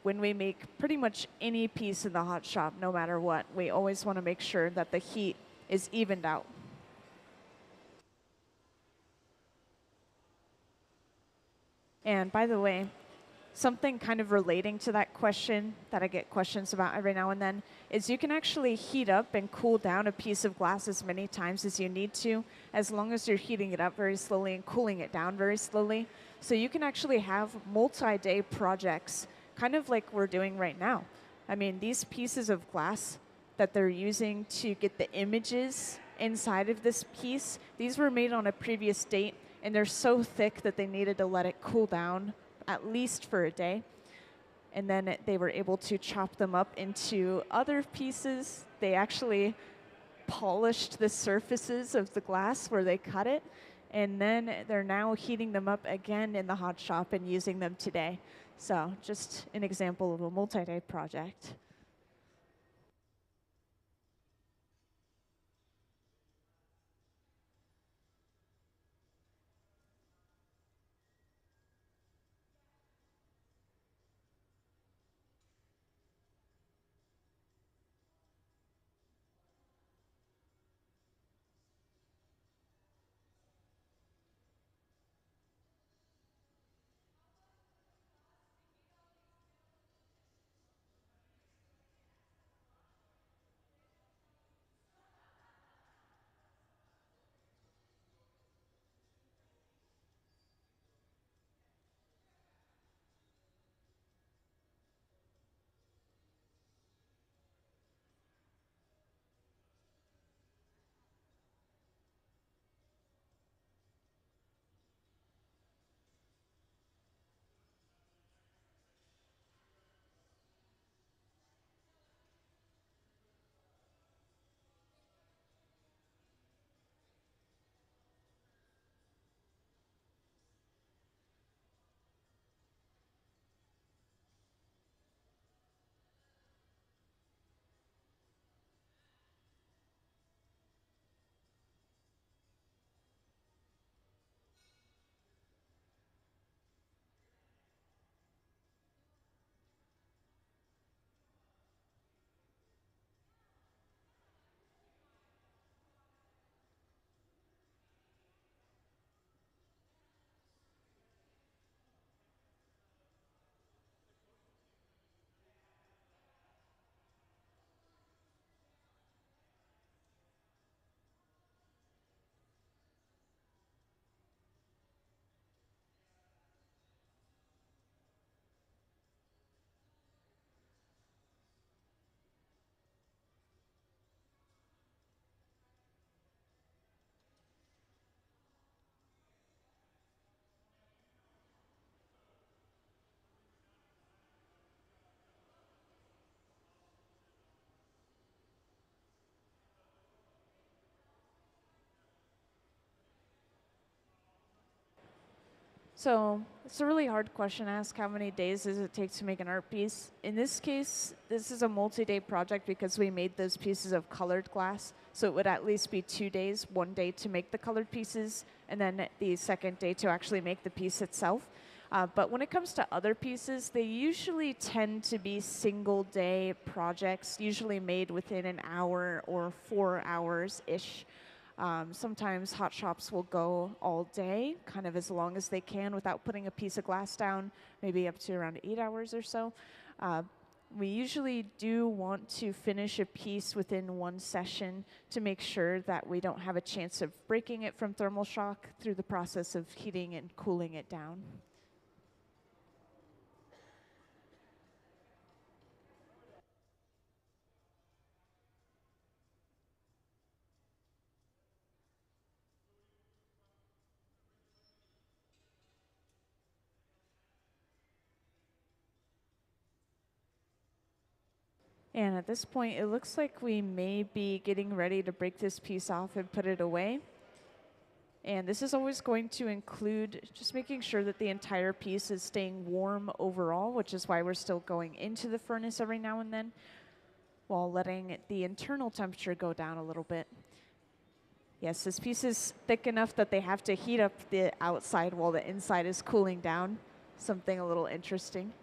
when we make pretty much any piece in the hot shop, no matter what. We always want to make sure that the heat is evened out. And by the way, something kind of relating to that question that I get questions about every now and then is you can actually heat up and cool down a piece of glass as many times as you need to, as long as you're heating it up very slowly and cooling it down very slowly. So you can actually have multi-day projects, kind of like we're doing right now. I mean, these pieces of glass that they're using to get the images inside of this piece, these were made on a previous date, and they're so thick that they needed to let it cool down at least for a day. And then they were able to chop them up into other pieces. They actually polished the surfaces of the glass where they cut it, and then they're now heating them up again in the hot shop and using them today. So just an example of a multi-day project. So it's a really hard question to ask. How many days does it take to make an art piece? In this case, this is a multi-day project because we made those pieces of colored glass. So it would at least be 2 days, 1 day to make the colored pieces, and then the second day to actually make the piece itself. But when it comes to other pieces, they usually tend to be single-day projects, usually made within an hour or 4 hours-ish. Sometimes hot shops will go all day, kind of as long as they can without putting a piece of glass down, maybe up to around 8 hours or so. We usually do want to finish a piece within one session to make sure that we don't have a chance of breaking it from thermal shock through the process of heating and cooling it down. And at this point, it looks like we may be getting ready to break this piece off and put it away. And this is always going to include just making sure that the entire piece is staying warm overall, which is why we're still going into the furnace every now and then, while letting the internal temperature go down a little bit. Yes, this piece is thick enough that they have to heat up the outside while the inside is cooling down. Something a little interesting.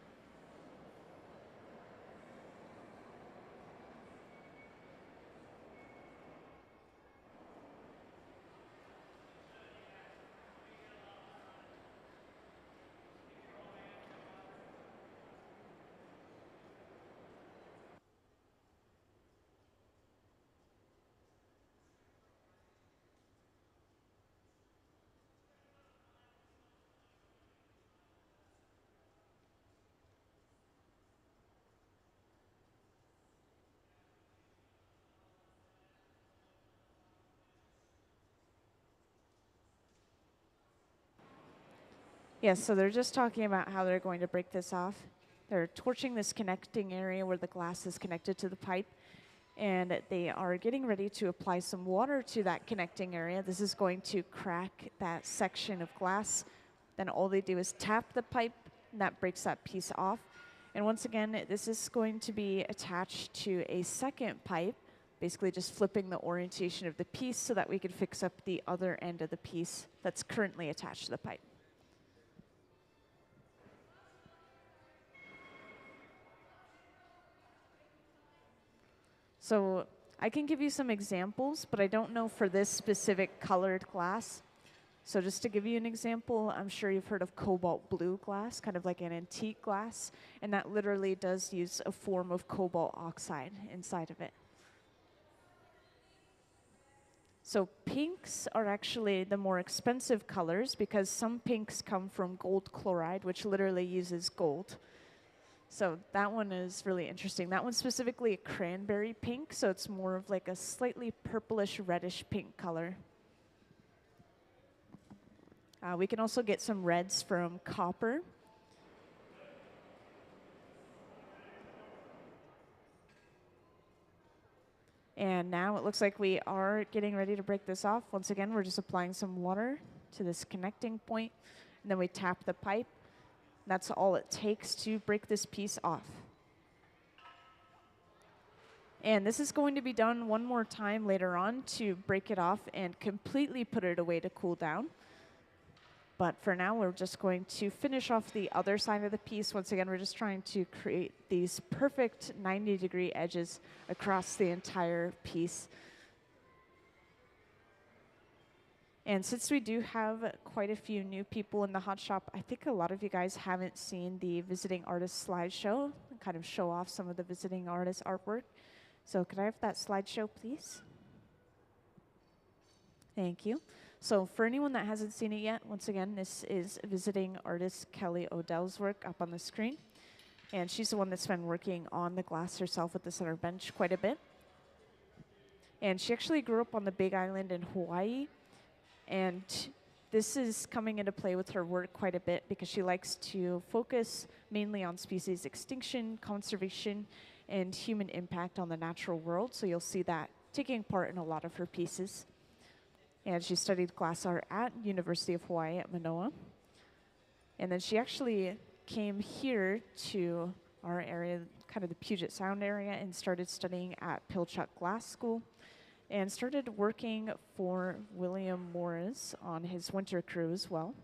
Yes, so they're just talking about how they're going to break this off. They're torching this connecting area where the glass is connected to the pipe, and they are getting ready to apply some water to that connecting area. This is going to crack that section of glass. Then all they do is tap the pipe, and that breaks that piece off. And once again, this is going to be attached to a second pipe, basically just flipping the orientation of the piece so that we can fix up the other end of the piece that's currently attached to the pipe. So I can give you some examples, but I don't know for this specific colored glass. So just to give you an example, I'm sure you've heard of cobalt blue glass, kind of like an antique glass, and that literally does use a form of cobalt oxide inside of it. So pinks are actually the more expensive colors because some pinks come from gold chloride, which literally uses gold. So that one is really interesting. That one's specifically a cranberry pink, so it's more of like a slightly purplish reddish pink color. We can also get some reds from copper. And now it looks like we are getting ready to break this off. Once again, we're just applying some water to this connecting point, and then we tap the pipe. That's all it takes to break this piece off. And this is going to be done one more time later on to break it off and completely put it away to cool down. But for now, we're just going to finish off the other side of the piece. Once again, we're just trying to create these perfect 90-degree edges across the entire piece. And since we do have quite a few new people in the hot shop, I think a lot of you guys haven't seen the visiting artist slideshow, kind of show off some of the visiting artist artwork. So could I have that slideshow, please? Thank you. So for anyone that hasn't seen it yet, once again, this is visiting artist Kelly Odell's work up on the screen. And she's the one that's been working on the glass herself at the center bench quite a bit. And she actually grew up on the Big Island in Hawaii. And this is coming into play with her work quite a bit because she likes to focus mainly on species extinction, conservation, and human impact on the natural world. So you'll see that taking part in a lot of her pieces. And she studied glass art at University of Hawaii at Manoa. And then she actually came here to our area, kind of the Puget Sound area, and started studying at Pilchuck Glass School and started working for William Morris on his winter crew as well.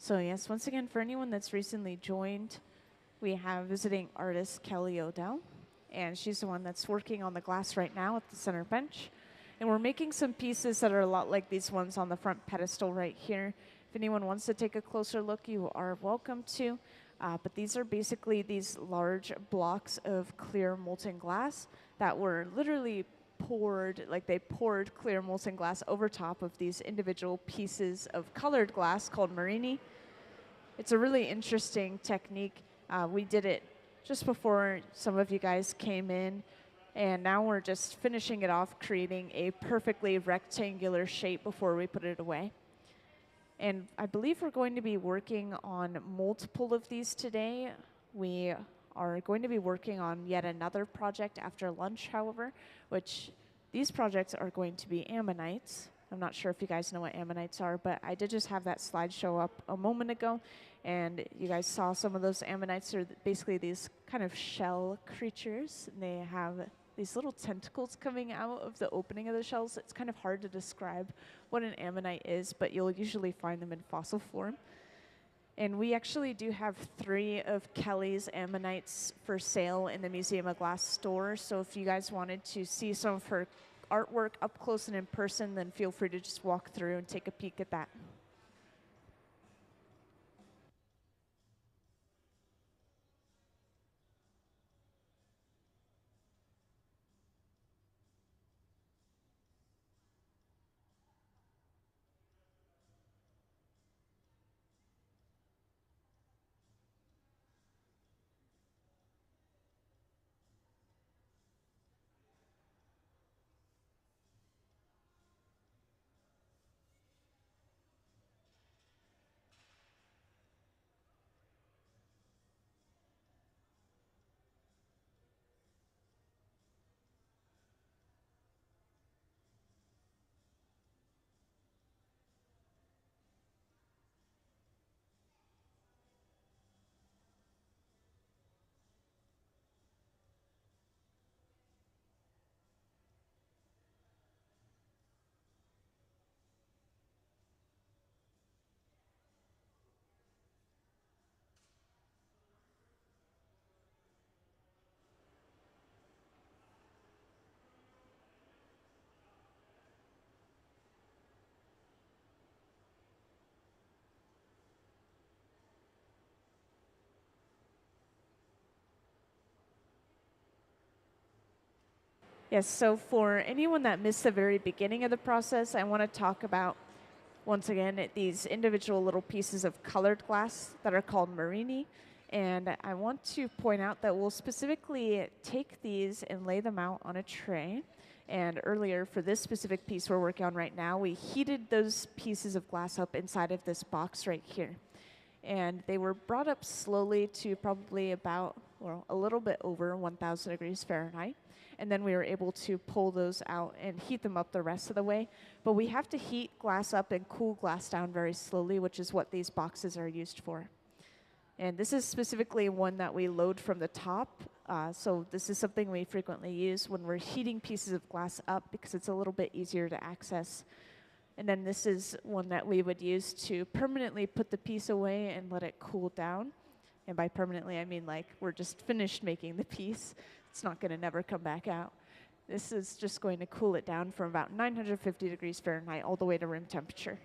So yes, once again, for anyone that's recently joined, we have visiting artist Kelly Odell, and she's the one that's working on the glass right now at the center bench. And we're making some pieces that are a lot like these ones on the front pedestal right here. If anyone wants to take a closer look, you are welcome to. But these are basically these large blocks of clear molten glass that were literally poured, like they poured clear molten glass over top of these individual pieces of colored glass called Marini. It's a really interesting technique. We did it just before some of you guys came in, and now we're just finishing it off, creating a perfectly rectangular shape before we put it away. And I believe we're going to be working on multiple of these today. We are going to be working on yet another project after lunch, however, which these projects are going to be ammonites. I'm not sure if you guys know what ammonites are, but I did just have that slide show up a moment ago, and you guys saw some of those ammonites are basically these kind of shell creatures. And they have these little tentacles coming out of the opening of the shells. It's kind of hard to describe what an ammonite is, but you'll usually find them in fossil form. And we actually do have 3 of Kelly's ammonites for sale in the Museum of Glass store. So if you guys wanted to see some of her artwork up close and in person, then feel free to just walk through and take a peek at that. Yes, so for anyone that missed the very beginning of the process, I want to talk about, once again, these individual little pieces of colored glass that are called Marini. And I want to point out that we'll specifically take these and lay them out on a tray. And earlier, for this specific piece we're working on right now, we heated those pieces of glass up inside of this box right here. And they were brought up slowly to probably about, well, a little bit over 1,000 degrees Fahrenheit. And then we were able to pull those out and heat them up the rest of the way. But we have to heat glass up and cool glass down very slowly, which is what these boxes are used for. And this is specifically one that we load from the top. So this is something we frequently use when we're heating pieces of glass up because it's a little bit easier to access. And then this is one that we would use to permanently put the piece away and let it cool down. And by permanently, I mean like we're just finished making the piece. It's not going to never come back out. This is just going to cool it down from about 950 degrees Fahrenheit all the way to room temperature.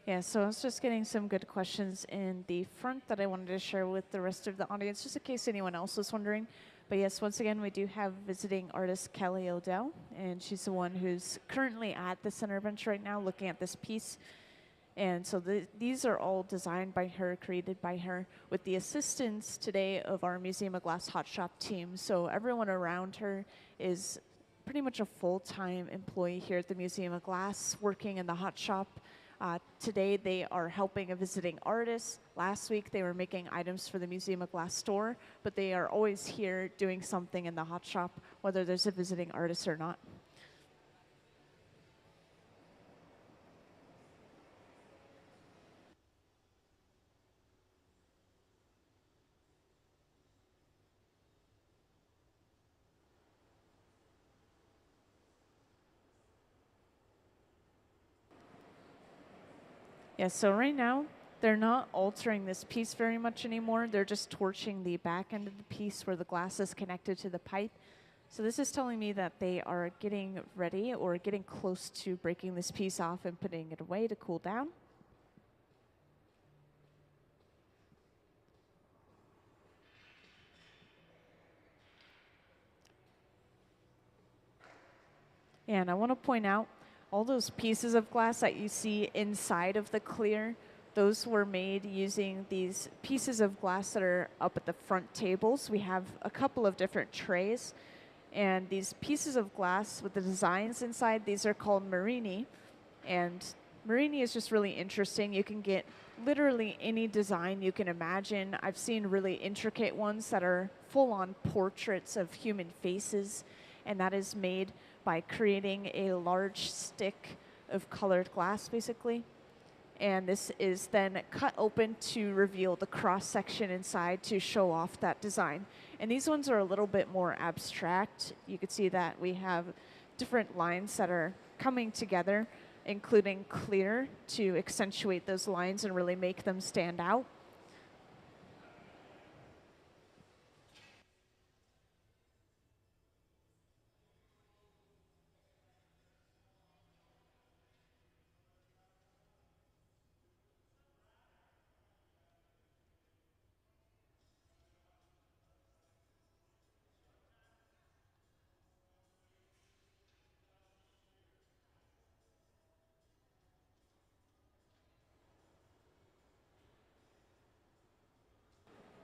Yeah, so I was just getting some good questions in the front that I wanted to share with the rest of the audience, just in case anyone else was wondering. But yes, once again, we do have visiting artist Kelly Odell, and she's the one who's currently at the center bench right now looking at this piece. And so these are all designed by her, created by her, with the assistance today of our Museum of Glass Hot Shop team. So everyone around her is pretty much a full-time employee here at the Museum of Glass, working in the hot shop. Today they are helping a visiting artist. Last week they were making items for the Museum of Glass store, but they are always here doing something in the hot shop, whether there's a visiting artist or not. Yeah, so right now, they're not altering this piece very much anymore. They're just torching the back end of the piece where the glass is connected to the pipe. So this is telling me that they are getting ready or getting close to breaking this piece off and putting it away to cool down. And I want to point out all those pieces of glass that you see inside of the clear, those were made using these pieces of glass that are up at the front tables. We have a couple of different trays, and these pieces of glass with the designs inside, these are called Marini. And Marini is just really interesting. You can get literally any design you can imagine. I've seen really intricate ones that are full-on portraits of human faces, and that is made by creating a large stick of colored glass, basically. And this is then cut open to reveal the cross section inside to show off that design. And these ones are a little bit more abstract. You can see that we have different lines that are coming together, including clear to accentuate those lines and really make them stand out.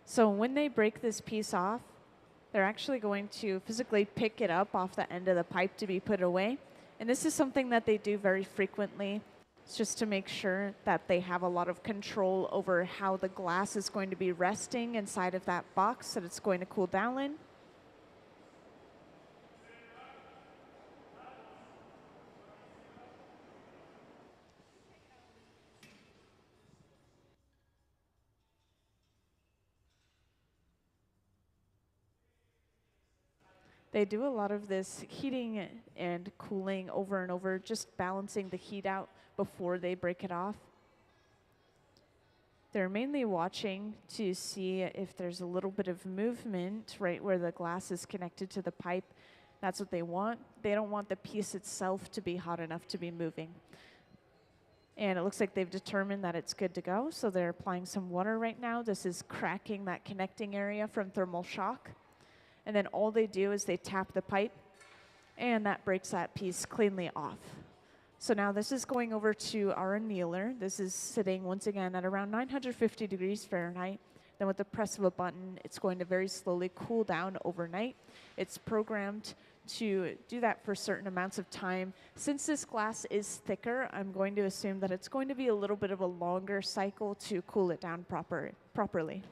So when they break this piece off, they're actually going to physically pick it up off the end of the pipe to be put away. And this is something that they do very frequently. It's just to make sure that they have a lot of control over how the glass is going to be resting inside of that box that it's going to cool down in. They do a lot of this heating and cooling over and over, just balancing the heat out before they break it off. They're mainly watching to see if there's a little bit of movement right where the glass is connected to the pipe. That's what they want. They don't want the piece itself to be hot enough to be moving. And it looks like they've determined that it's good to go, so they're applying some water right now. This is cracking that connecting area from thermal shock. And then all they do is they tap the pipe, and that breaks that piece cleanly off. So now this is going over to our annealer. This is sitting once again at around 950 degrees Fahrenheit. Then with the press of a button, it's going to very slowly cool down overnight. It's programmed to do that for certain amounts of time. Since this glass is thicker, I'm going to assume that it's going to be a little bit of a longer cycle to cool it down properly.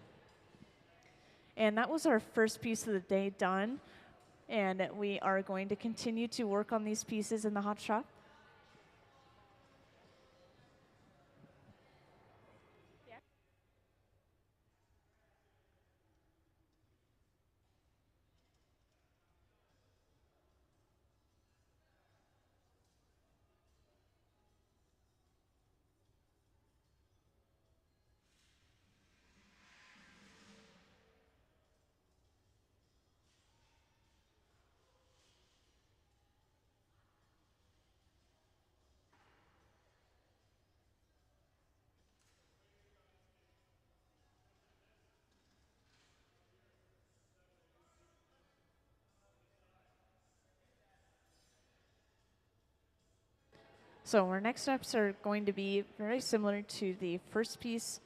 And that was our first piece of the day done. And we are going to continue to work on these pieces in the hot shop. So our next steps are going to be very similar to the first piece.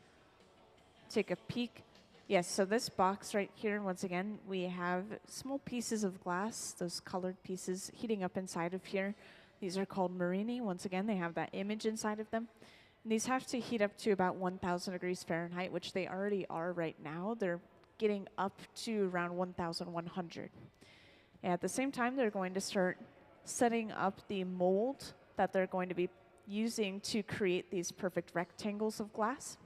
Take a peek. Yes, so this box right here, once again, we have small pieces of glass, those colored pieces heating up inside of here. These are called Marini. Once again, they have that image inside of them. And these have to heat up to about 1,000 degrees Fahrenheit, which they already are right now. They're getting up to around 1,100. And at the same time, they're going to start setting up the mold that they're going to be using to create these perfect rectangles of glass.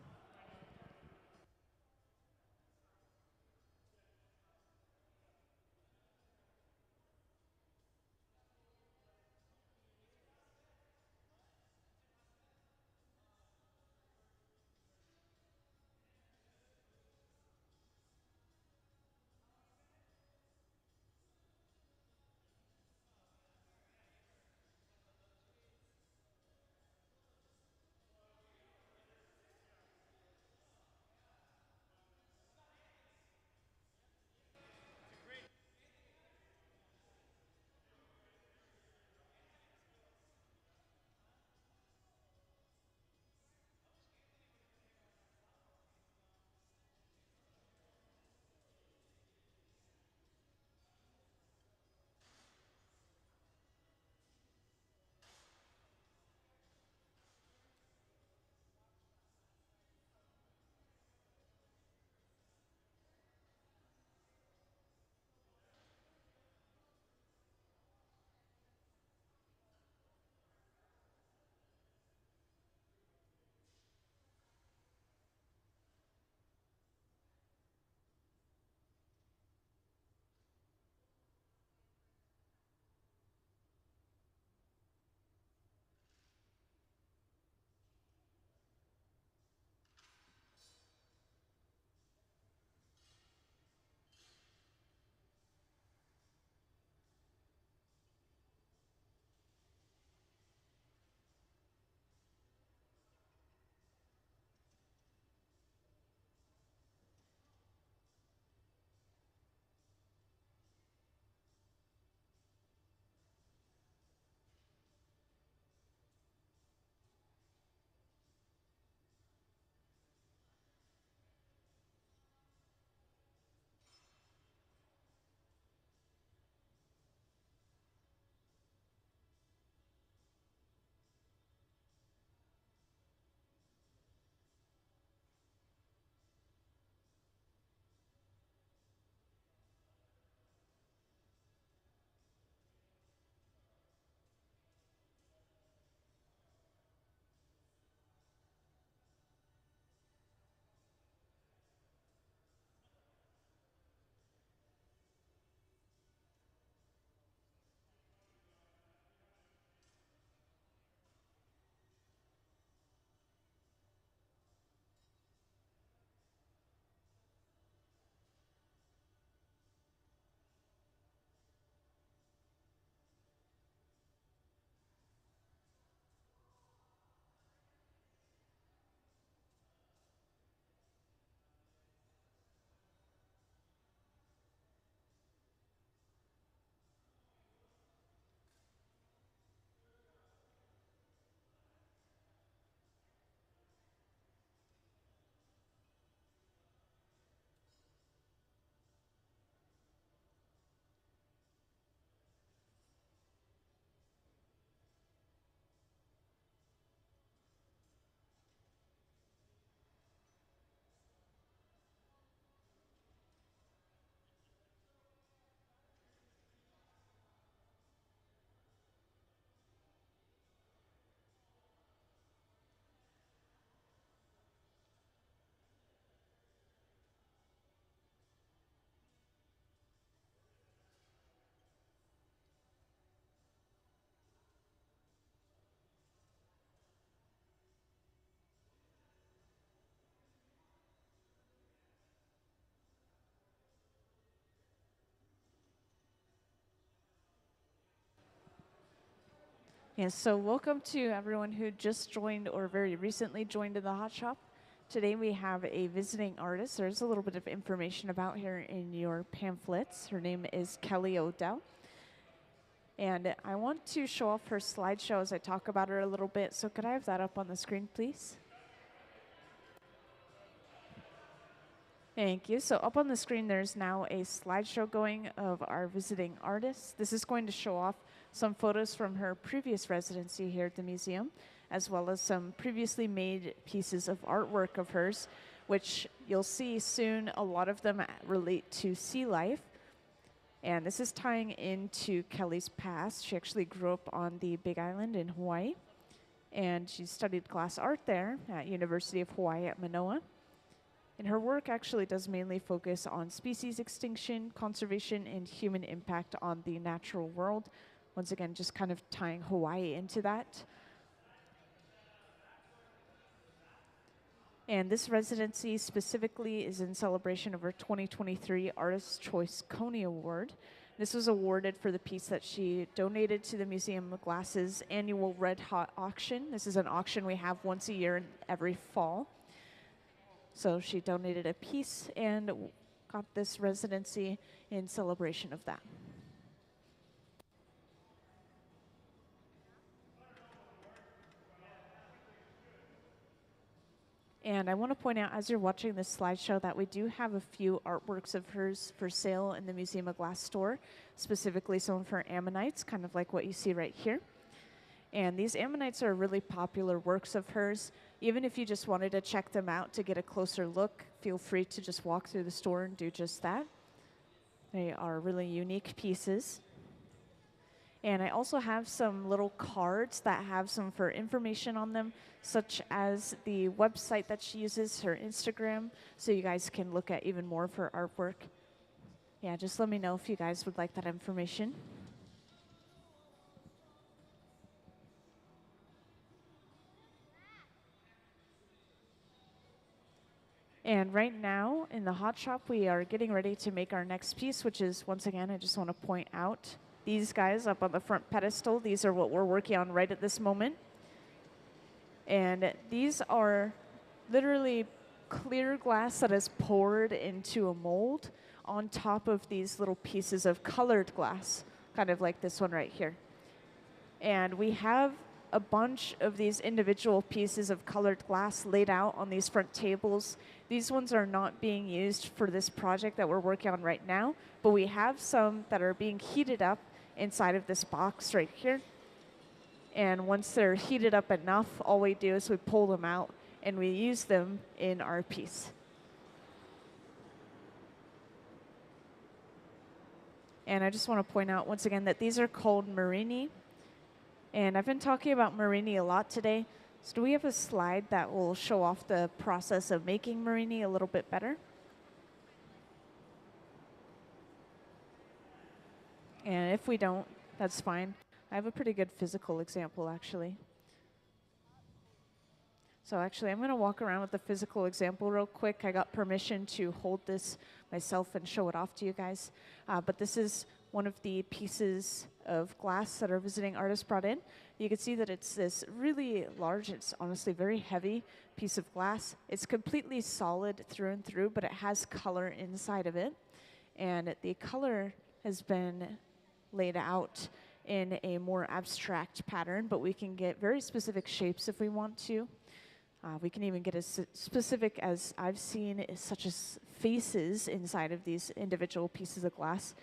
Yes, so welcome to everyone who just joined or very recently joined in the Hot Shop. Today we have a visiting artist. There's a little bit of information about her in your pamphlets. Her name is Kelly Odell. And I want to show off her slideshow as I talk about her a little bit. So could I have that up on the screen, please? Thank you. So up on the screen, there's now a slideshow going of our visiting artists. This is going to show off some photos from her previous residency here at the museum, as well as some previously made pieces of artwork of hers, which you'll see soon a lot of them relate to sea life. And this is tying into Kelly's past. She actually grew up on the Big Island in Hawaii, and she studied glass art there at University of Hawaii at Manoa. And her work actually does mainly focus on species extinction, conservation, and human impact on the natural world. Once again, just kind of tying Hawaii into that. And this residency specifically is in celebration of her 2023 Artist's Choice Coney Award. This was awarded for the piece that she donated to the Museum of Glass's annual Red Hot auction. This is an auction we have once a year every fall. So she donated a piece and got this residency in celebration of that. And I want to point out, as you're watching this slideshow, that we do have a few artworks of hers for sale in the Museum of Glass store, specifically some of her ammonites, kind of like what you see right here. And these ammonites are really popular works of hers. Even if you just wanted to check them out to get a closer look, feel free to just walk through the store and do just that. They are really unique pieces. And I also have some little cards that have some of her information on them, such as the website that she uses, her Instagram, so you guys can look at even more of her artwork. Yeah, just let me know if you guys would like that information. And right now in the hot shop, we are getting ready to make our next piece, which is, once again, I just want to point out these guys up on the front pedestal. These are what we're working on right at this moment. And these are literally clear glass that is poured into a mold on top of these little pieces of colored glass, kind of like this one right here. And we have a bunch of these individual pieces of colored glass laid out on these front tables. These ones are not being used for this project that we're working on right now, but we have some that are being heated up inside of this box right here. And once they're heated up enough, all we do is we pull them out and we use them in our piece. And I just want to point out once again that these are called Marini. And I've been talking about Marini a lot today. So do we have a slide that will show off the process of making Marini a little bit better? And if we don't, that's fine. I have a pretty good physical example, actually. So actually, I'm going to walk around with the physical example real quick. I got permission to hold this myself and show it off to you guys. But this is one of the pieces of glass that our visiting artist brought in. You can see that it's this really large, it's honestly very heavy piece of glass. It's completely solid through and through, but it has color inside of it. And the color has been laid out in a more abstract pattern, but we can get very specific shapes if we want to. We can even get as specific as I've seen, such as faces inside of these individual pieces of glass.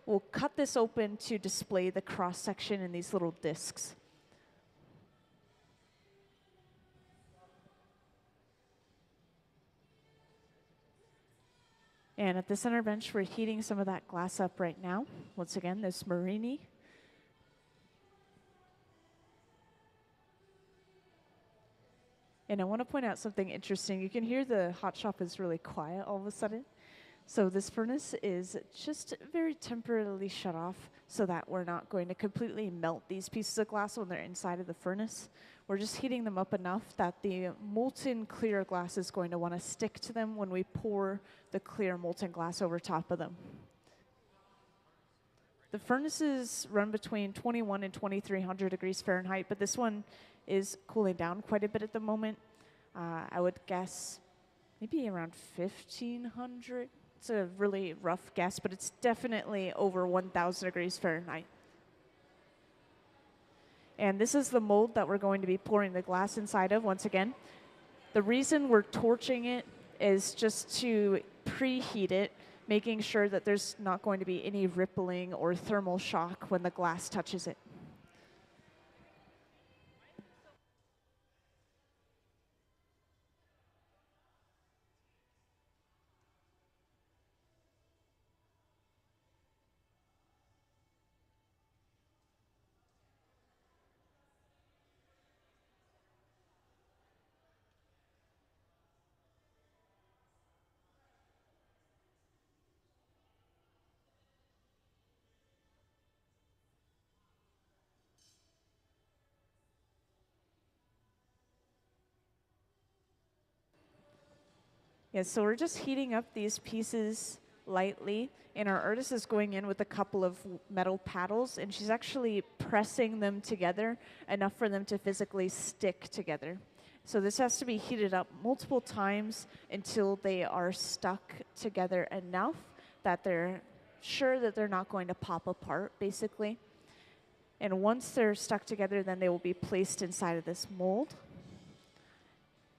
We'll cut this open to display the cross-section in these little discs. And at the center bench, we're heating some of that glass up right now. Once again, this Marini. And I want to point out something interesting. You can hear the hot shop is really quiet all of a sudden. So this furnace is just very temporarily shut off so that we're not going to completely melt these pieces of glass when they're inside of the furnace. We're just heating them up enough that the molten clear glass is going to want to stick to them when we pour the clear molten glass over top of them. The furnaces run between 21 and 2300 degrees Fahrenheit, but this one is cooling down quite a bit at the moment. I would guess maybe around 1500. It's a really rough guess, but it's definitely over 1000 degrees Fahrenheit. And this is the mold that we're going to be pouring the glass inside of once again. The reason we're torching it is just to preheat it, making sure that there's not going to be any rippling or thermal shock when the glass touches it. Yeah, so we're just heating up these pieces lightly, and our artist is going in with a couple of metal paddles, and she's actually pressing them together enough for them to physically stick together. So this has to be heated up multiple times until they are stuck together enough that they're sure that they're not going to pop apart, basically. And once they're stuck together, then they will be placed inside of this mold.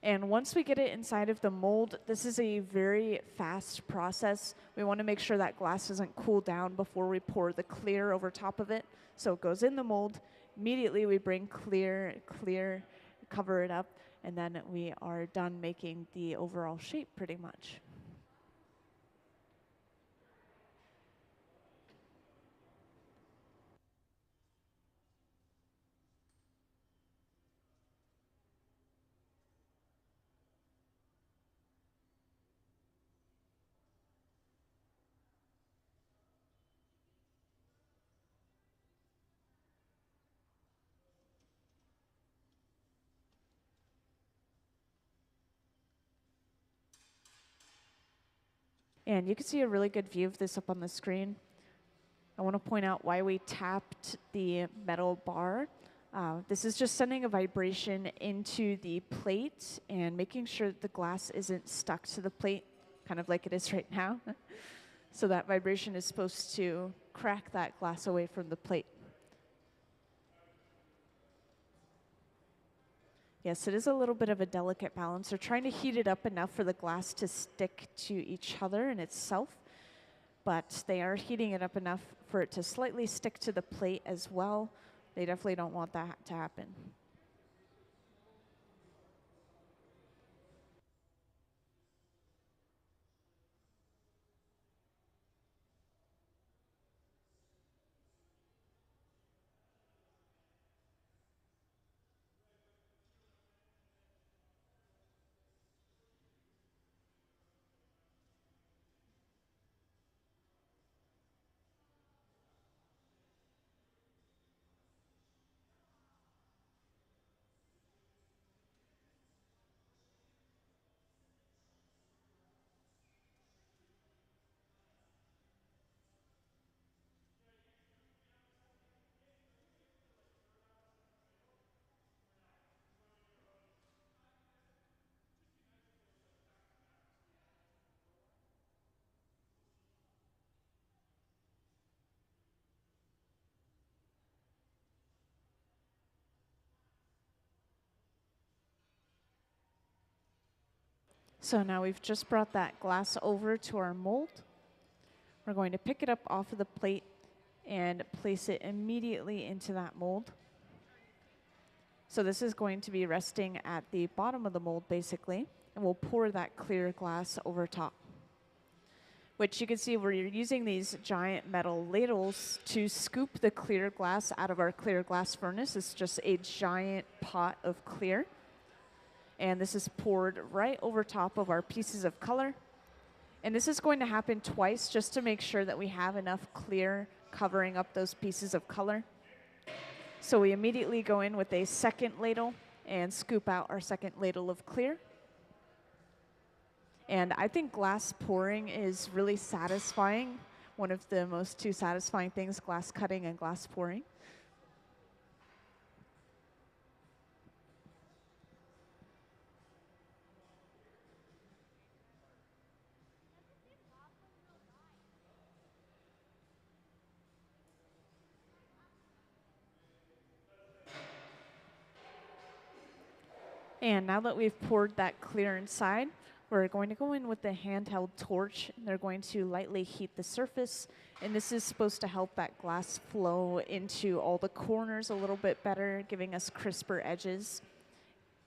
And once we get it inside of the mold, this is a very fast process. We want to make sure that glass doesn't cool down before we pour the clear over top of it. So it goes in the mold. Immediately we bring clear, cover it up, and then we are done making the overall shape pretty much. And you can see a really good view of this up on the screen. I want to point out why we tapped the metal bar. This is just sending a vibration into the plate and making sure that the glass isn't stuck to the plate, kind of like it is right now. So that vibration is supposed to crack that glass away from the plate. Yes, it is a little bit of a delicate balance. They're trying to heat it up enough for the glass to stick to each other in itself, but they are heating it up enough for it to slightly stick to the plate as well. They definitely don't want that to happen. So now we've just brought that glass over to our mold. We're going to pick it up off of the plate and place it immediately into that mold. So this is going to be resting at the bottom of the mold, basically, and we'll pour that clear glass over top. Which you can see we're using these giant metal ladles to scoop the clear glass out of our clear glass furnace. It's just a giant pot of clear. And this is poured right over top of our pieces of color. And this is going to happen twice just to make sure that we have enough clear covering up those pieces of color. So we immediately go in with a second ladle and scoop out our second ladle of clear. And I think glass pouring is really satisfying. One of the most two satisfying things, glass cutting and glass pouring. And now that we've poured that clear inside, we're going to go in with the handheld torch. And they're going to lightly heat the surface. And this is supposed to help that glass flow into all the corners a little bit better, giving us crisper edges.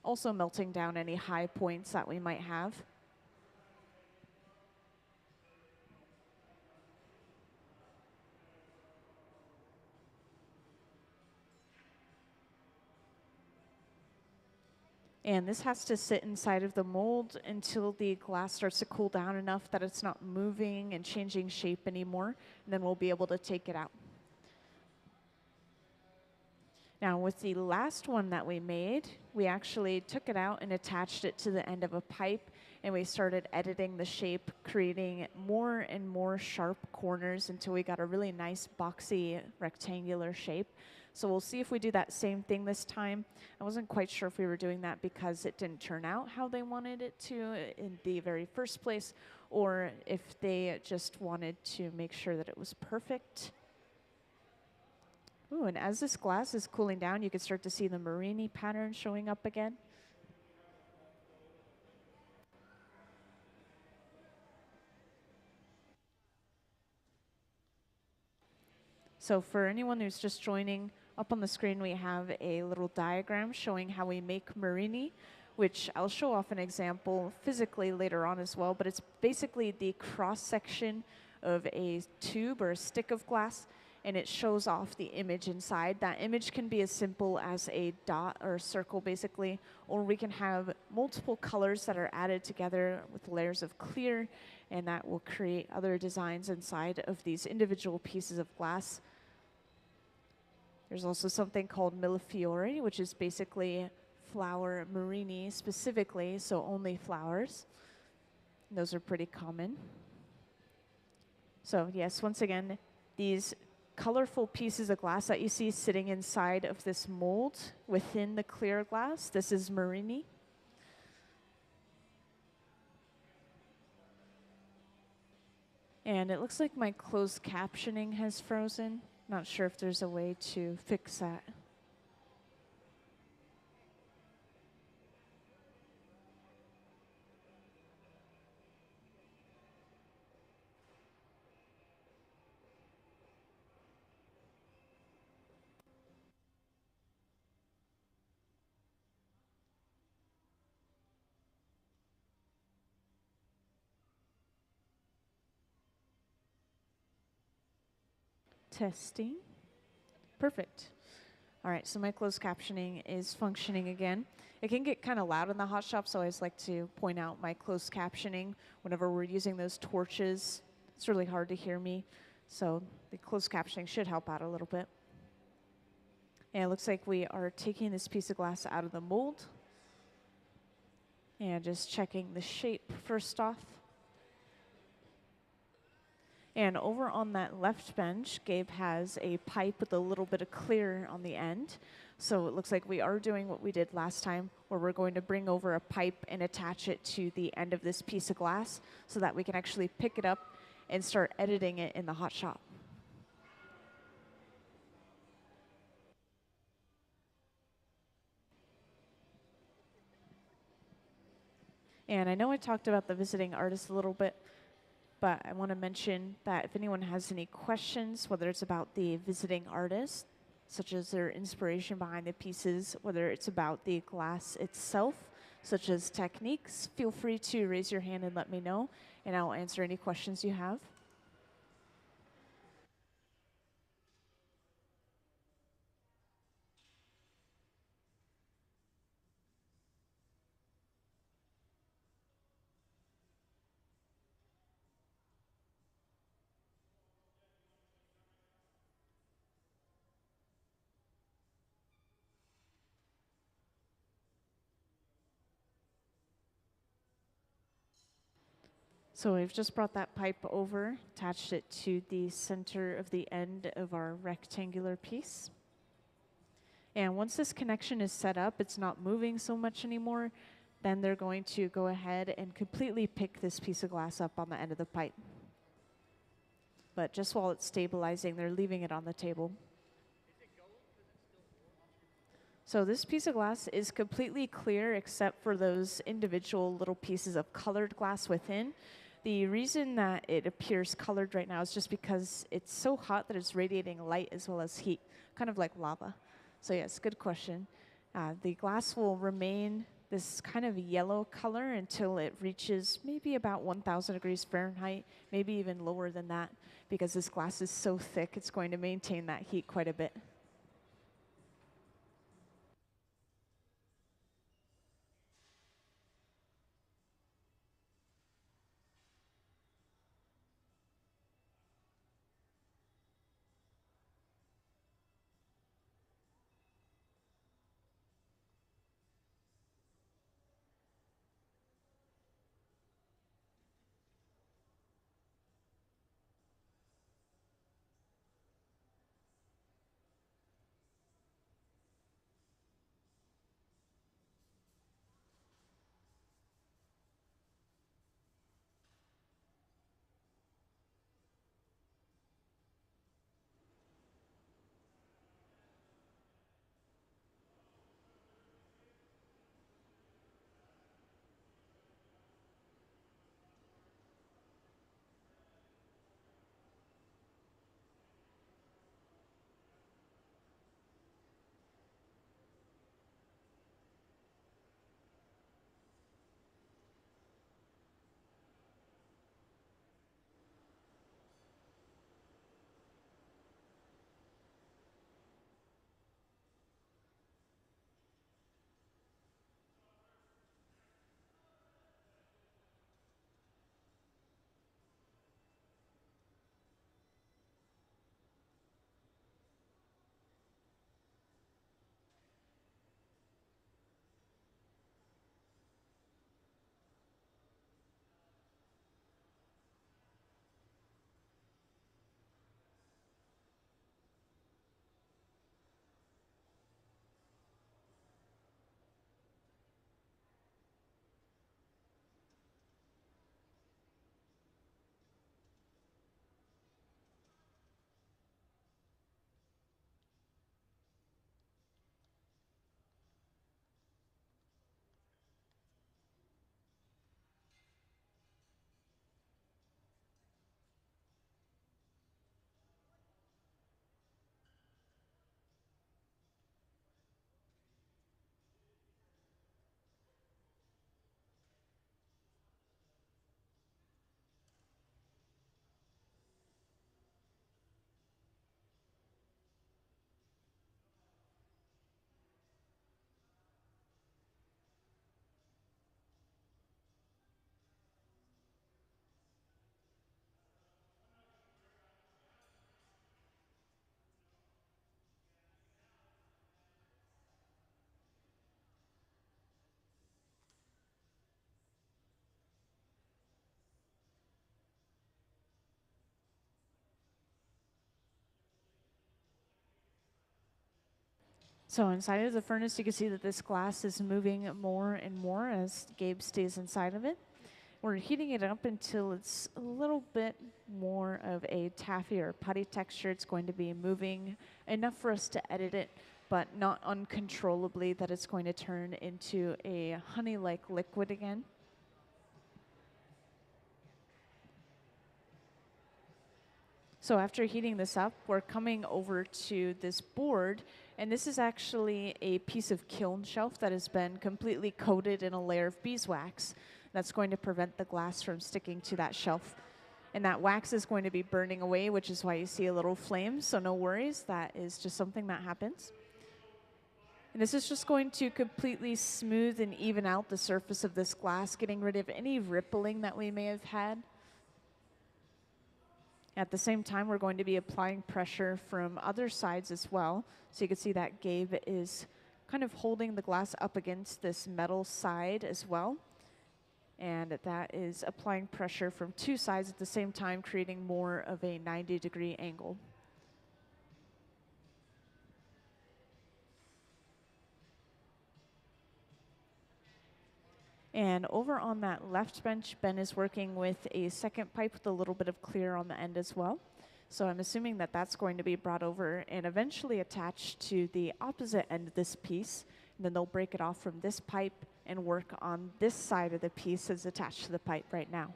Also melting down any high points that we might have. And this has to sit inside of the mold until the glass starts to cool down enough that it's not moving and changing shape anymore. And then we'll be able to take it out. Now with the last one that we made, we actually took it out and attached it to the end of a pipe, and we started editing the shape, creating more and more sharp corners until we got a really nice boxy rectangular shape. So we'll see if we do that same thing this time. I wasn't quite sure if we were doing that because it didn't turn out how they wanted it to in the very first place, or if they just wanted to make sure that it was perfect. Ooh, and as this glass is cooling down, you can start to see the Marini pattern showing up again. So for anyone who's just joining, up on the screen we have a little diagram showing how we make Marini, which I'll show off an example physically later on as well, but it's basically the cross-section of a tube or a stick of glass, and it shows off the image inside. That image can be as simple as a dot or a circle basically, or we can have multiple colors that are added together with layers of clear, and that will create other designs inside of these individual pieces of glass. There's also something called millefiori, which is basically flower Marini specifically, so only flowers. Those are pretty common. So yes, once again, these colorful pieces of glass that you see sitting inside of this mold within the clear glass, this is Marini. And it looks like my closed captioning has frozen. Not sure if there's a way to fix that. Testing. Perfect. All right, so my closed captioning is functioning again. It can get kind of loud in the hot shop, so I always like to point out my closed captioning whenever we're using those torches. It's really hard to hear me, so the closed captioning should help out a little bit. And it looks like we are taking this piece of glass out of the mold and just checking the shape first off. And over on that left bench, Gabe has a pipe with a little bit of clear on the end. So it looks like we are doing what we did last time, where we're going to bring over a pipe and attach it to the end of this piece of glass so that we can actually pick it up and start editing it in the hot shop. And I know I talked about the visiting artist a little bit, but I want to mention that if anyone has any questions, whether it's about the visiting artist, such as their inspiration behind the pieces, whether it's about the glass itself, such as techniques, feel free to raise your hand and let me know, and I'll answer any questions you have. So we've just brought that pipe over, attached it to the center of the end of our rectangular piece. And once this connection is set up, it's not moving so much anymore, then they're going to go ahead and completely pick this piece of glass up on the end of the pipe. But just while it's stabilizing, they're leaving it on the table. So this piece of glass is completely clear except for those individual little pieces of colored glass within. The reason that it appears colored right now is just because it's so hot that it's radiating light as well as heat, kind of like lava. So yes, good question. The glass will remain this kind of yellow color until it reaches maybe about 1,000 degrees Fahrenheit, maybe even lower than that, because this glass is so thick, it's going to maintain that heat quite a bit. So inside of the furnace, you can see that this glass is moving more and more as Gabe stays inside of it. We're heating it up until it's a little bit more of a taffy or putty texture. It's going to be moving enough for us to edit it, but not uncontrollably that it's going to turn into a honey-like liquid again. So after heating this up, we're coming over to this board, and this is actually a piece of kiln shelf that has been completely coated in a layer of beeswax. That's going to prevent the glass from sticking to that shelf. And that wax is going to be burning away, which is why you see a little flame, so no worries, that is just something that happens. And this is just going to completely smooth and even out the surface of this glass, getting rid of any rippling that we may have had. At the same time, we're going to be applying pressure from other sides as well. So you can see that Gabe is kind of holding the glass up against this metal side as well. And that is applying pressure from two sides at the same time, creating more of a 90-degree angle. And over on that left bench, Ben is working with a second pipe with a little bit of clear on the end as well. So I'm assuming that that's going to be brought over and eventually attached to the opposite end of this piece. And then they'll break it off from this pipe and work on this side of the piece that's attached to the pipe right now.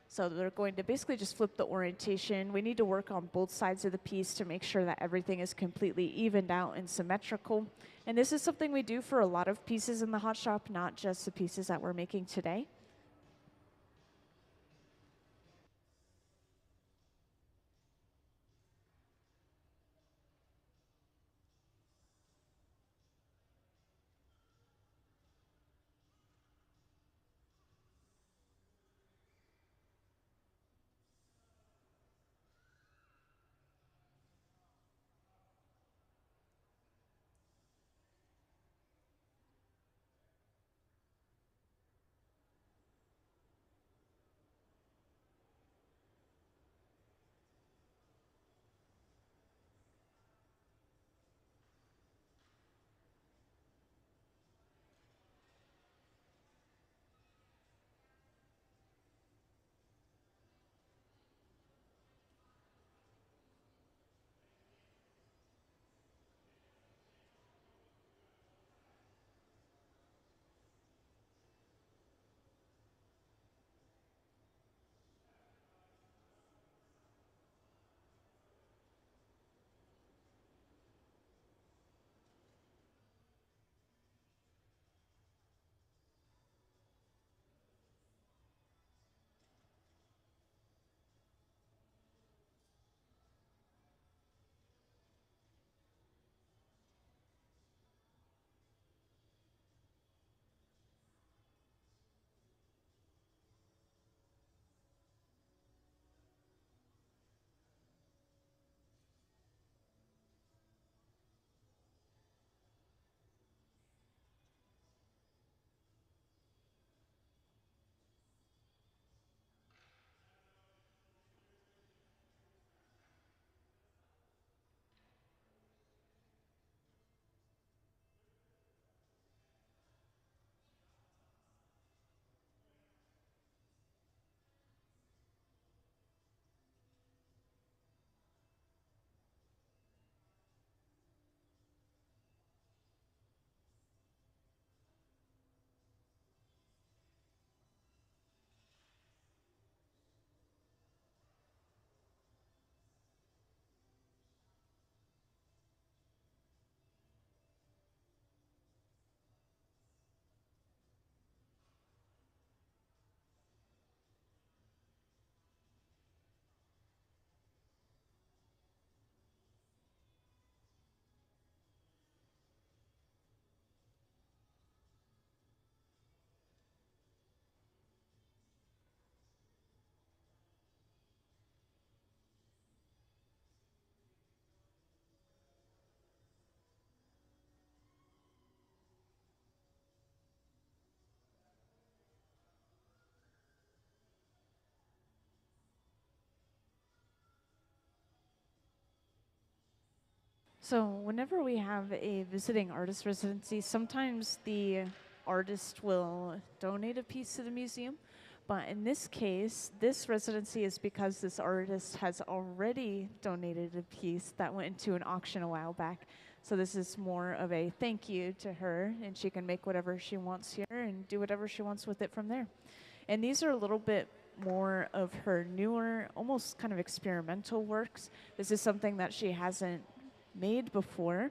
So they're going to basically just flip the orientation. We need to work on both sides of the piece to make sure that everything is completely evened out and symmetrical. And this is something we do for a lot of pieces in the hot shop, not just the pieces that we're making today. So whenever we have a visiting artist residency, sometimes the artist will donate a piece to the museum. But in this case, this residency is because this artist has already donated a piece that went into an auction a while back. So this is more of a thank you to her, and she can make whatever she wants here and do whatever she wants with it from there. And these are a little bit more of her newer, almost kind of experimental works. This is something that she hasn't made before.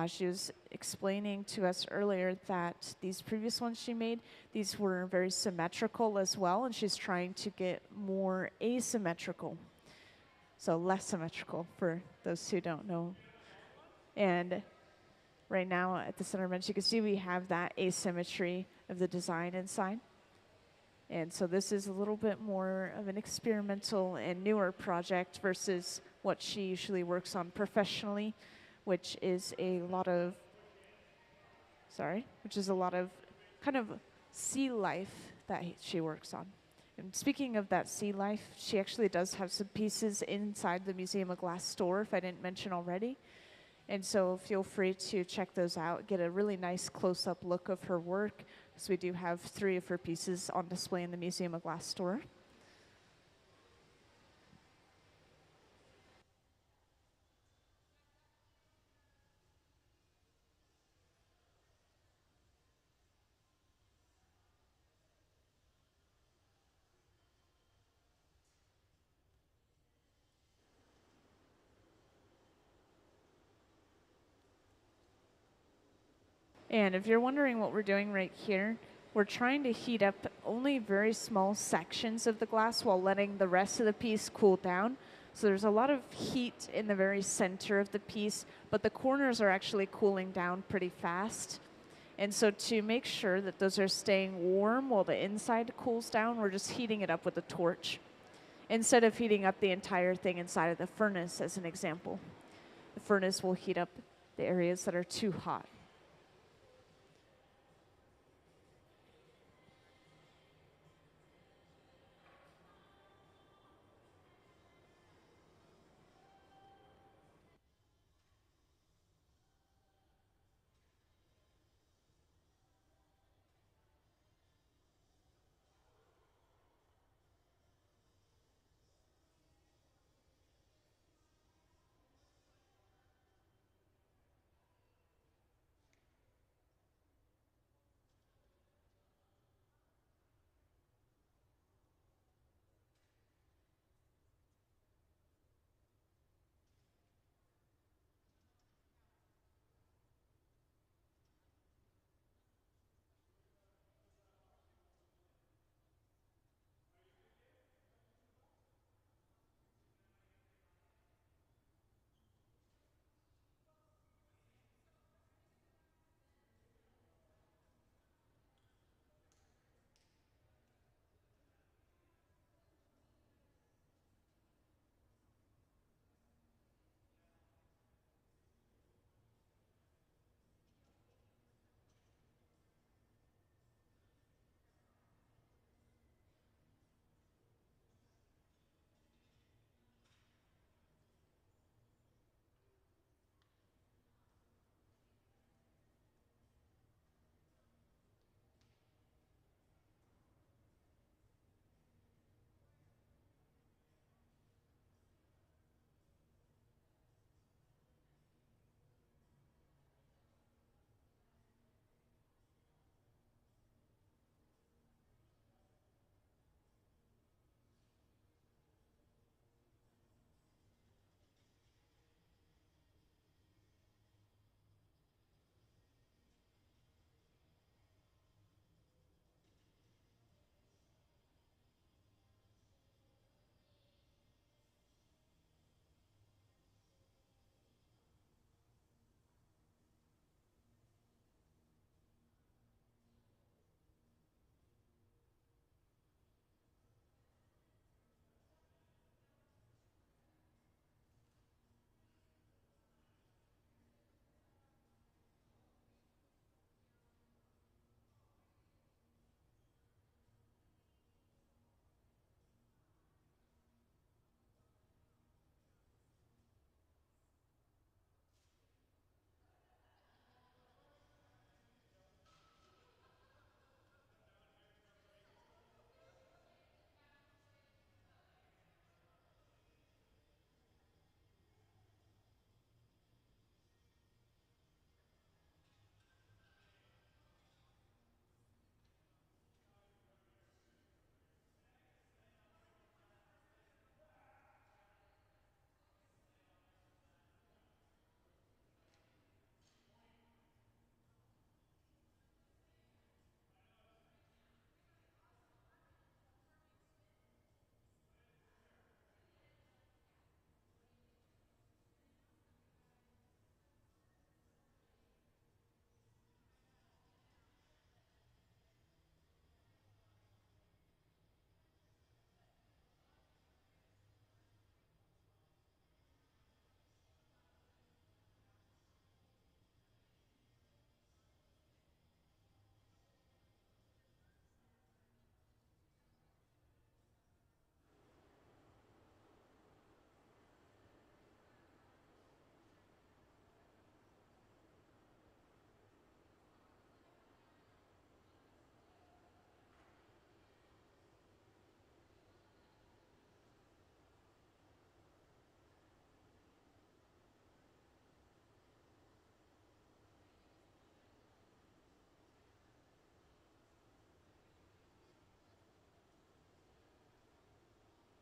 She was explaining to us earlier that these previous ones she made, these were very symmetrical as well, and she's trying to get more asymmetrical. So less symmetrical for those who don't know. And right now at the center bench, you can see we have that asymmetry of the design inside. And so this is a little bit more of an experimental and newer project versus what she usually works on professionally, which is a lot of kind of sea life that she works on. And speaking of that sea life, she actually does have some pieces inside the Museum of Glass store, if I didn't mention already. And so feel free to check those out, get a really nice close-up look of her work. So we do have 3 of her pieces on display in the Museum of Glass store. And if you're wondering what we're doing right here, we're trying to heat up only very small sections of the glass while letting the rest of the piece cool down. So there's a lot of heat in the very center of the piece, but the corners are actually cooling down pretty fast. And so to make sure that those are staying warm while the inside cools down, we're just heating it up with a torch instead of heating up the entire thing inside of the furnace, as an example. The furnace will heat up the areas that are too hot.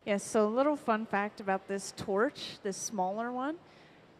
Yes, so a little fun fact about this torch, this smaller one,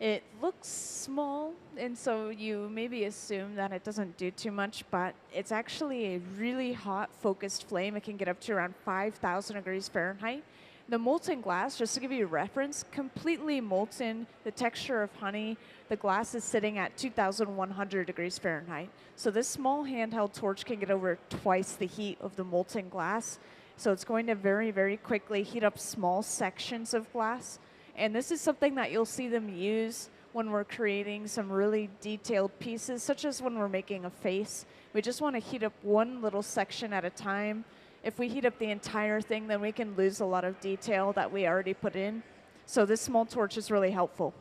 It looks small, and so you maybe assume that it doesn't do too much, but it's actually a really hot focused flame. It can get up to around 5,000 degrees Fahrenheit. The molten glass, just to give you a reference, completely molten, the texture of honey. The glass is sitting at 2,100 degrees Fahrenheit. So this small handheld torch can get over twice the heat of the molten glass. So it's going to very, very quickly heat up small sections of glass. And this is something that you'll see them use when we're creating some really detailed pieces, such as when we're making a face. We just want to heat up one little section at a time. If we heat up the entire thing, then we can lose a lot of detail that we already put in. So this small torch is really helpful.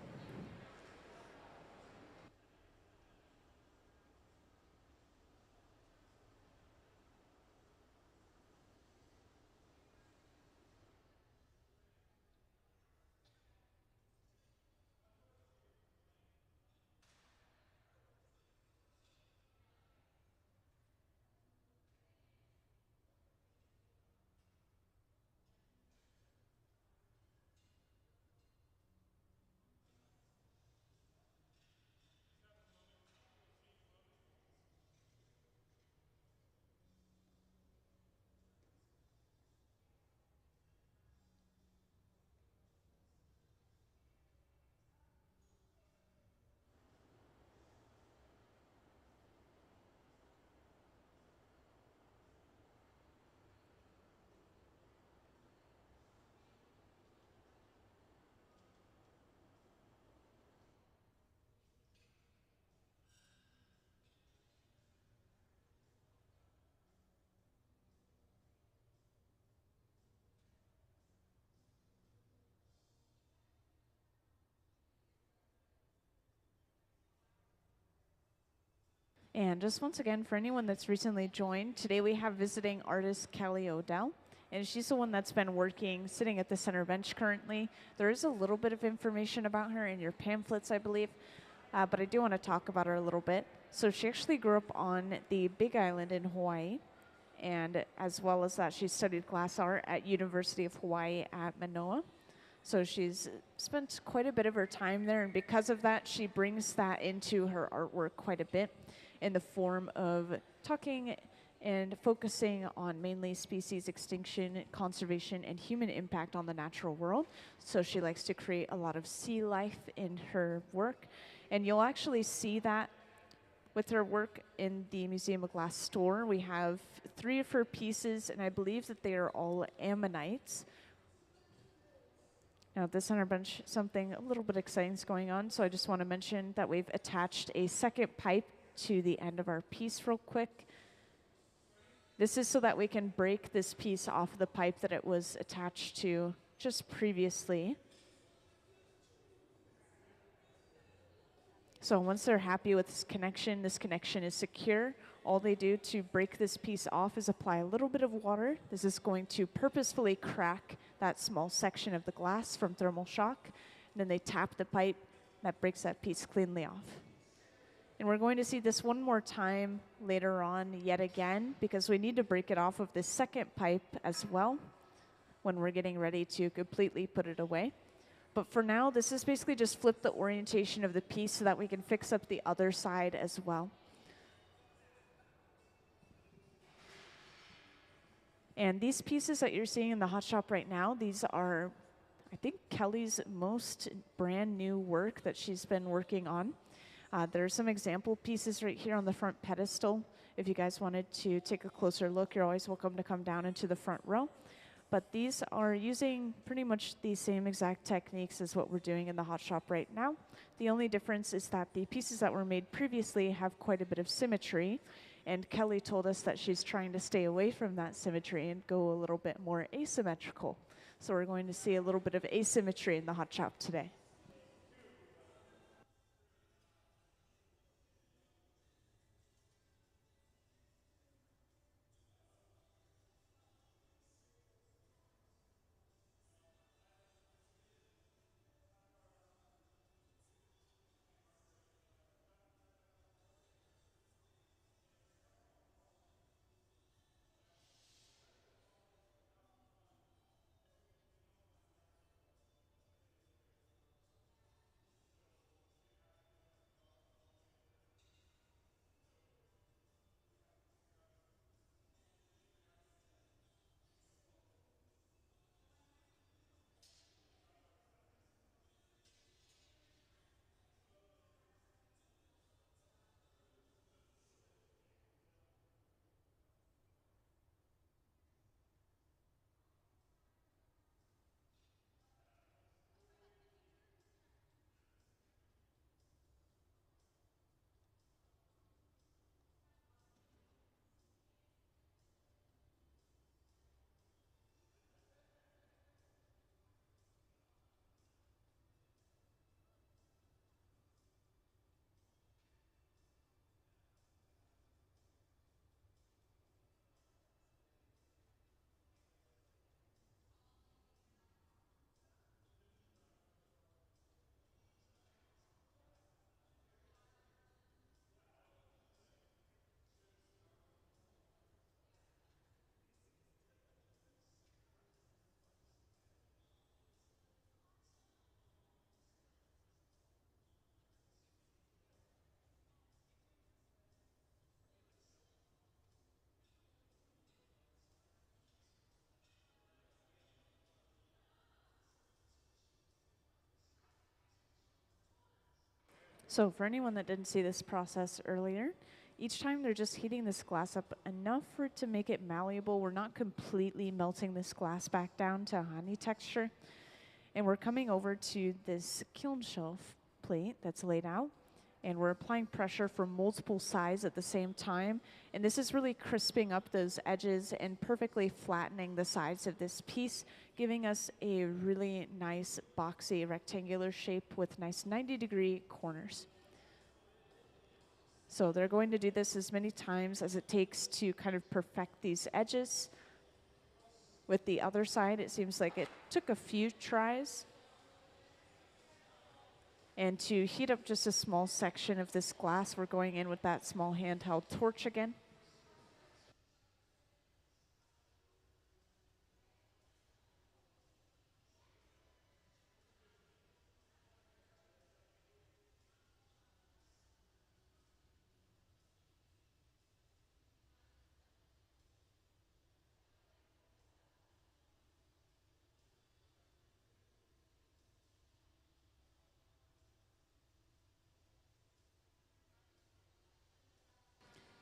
And just once again, for anyone that's recently joined, today we have visiting artist Kelly Odell. And she's the one that's been working, sitting at the center bench currently. There is a little bit of information about her in your pamphlets, I believe, but I do want to talk about her a little bit. So she actually grew up on the Big Island in Hawaii, and as well as that, she studied glass art at University of Hawaii at Manoa. So she's spent quite a bit of her time there, and because of that, she brings that into her artwork quite a bit in the form of talking and focusing on mainly species extinction, conservation, and human impact on the natural world. So she likes to create a lot of sea life in her work, and you'll actually see that with her work in the Museum of Glass store. We have 3 of her pieces, and I believe that they are all ammonites. Now, at the center bench, something a little bit exciting is going on, so I just want to mention that we've attached a second pipe to the end of our piece real quick. This is so that we can break this piece off the pipe that it was attached to just previously. So once they're happy with this connection is secure. All they do to break this piece off is apply a little bit of water. This is going to purposefully crack that small section of the glass from thermal shock. And then they tap the pipe, that breaks that piece cleanly off. And we're going to see this one more time later on yet again, because we need to break it off of this second pipe as well when we're getting ready to completely put it away. But for now, this is basically just flip the orientation of the piece so that we can fix up the other side as well. And these pieces that you're seeing in the hot shop right now, these are, I think, Kelly's most brand new work that she's been working on. There are some example pieces right here on the front pedestal. If you guys wanted to take a closer look, you're always welcome to come down into the front row. But these are using pretty much the same exact techniques as what we're doing in the hot shop right now. The only difference is that the pieces that were made previously have quite a bit of symmetry, and Kelly told us that she's trying to stay away from that symmetry and go a little bit more asymmetrical. So we're going to see a little bit of asymmetry in the hot shop today. So for anyone that didn't see this process earlier, each time they're just heating this glass up enough for it to make it malleable. We're not completely melting this glass back down to a honey texture. And we're coming over to this kiln shelf plate that's laid out, and we're applying pressure from multiple sides at the same time. And this is really crisping up those edges and perfectly flattening the sides of this piece, giving us a really nice boxy rectangular shape with nice 90-degree corners. So they're going to do this as many times as it takes to kind of perfect these edges. With the other side, it seems like it took a few tries. And to heat up just a small section of this glass, we're going in with that small handheld torch again.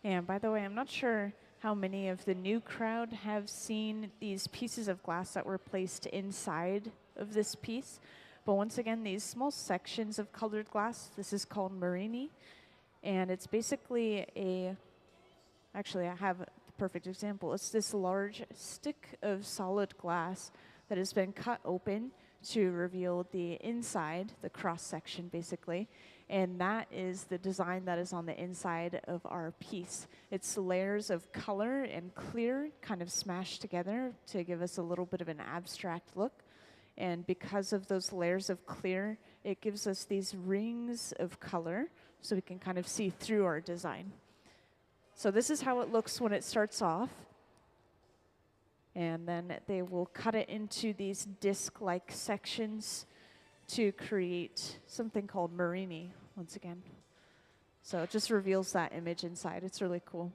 And by the way, I'm not sure how many of the new crowd have seen these pieces of glass that were placed inside of this piece. But once again, these small sections of colored glass, this is called Marini. And it's basically actually I have the perfect example. It's this large stick of solid glass that has been cut open to reveal the inside, the cross section basically. And that is the design that is on the inside of our piece. It's layers of color and clear kind of smashed together to give us a little bit of an abstract look. And because of those layers of clear, it gives us these rings of color so we can kind of see through our design. So this is how it looks when it starts off. And then they will cut it into these disc-like sections to create something called Marini, once again. So it just reveals that image inside. It's really cool.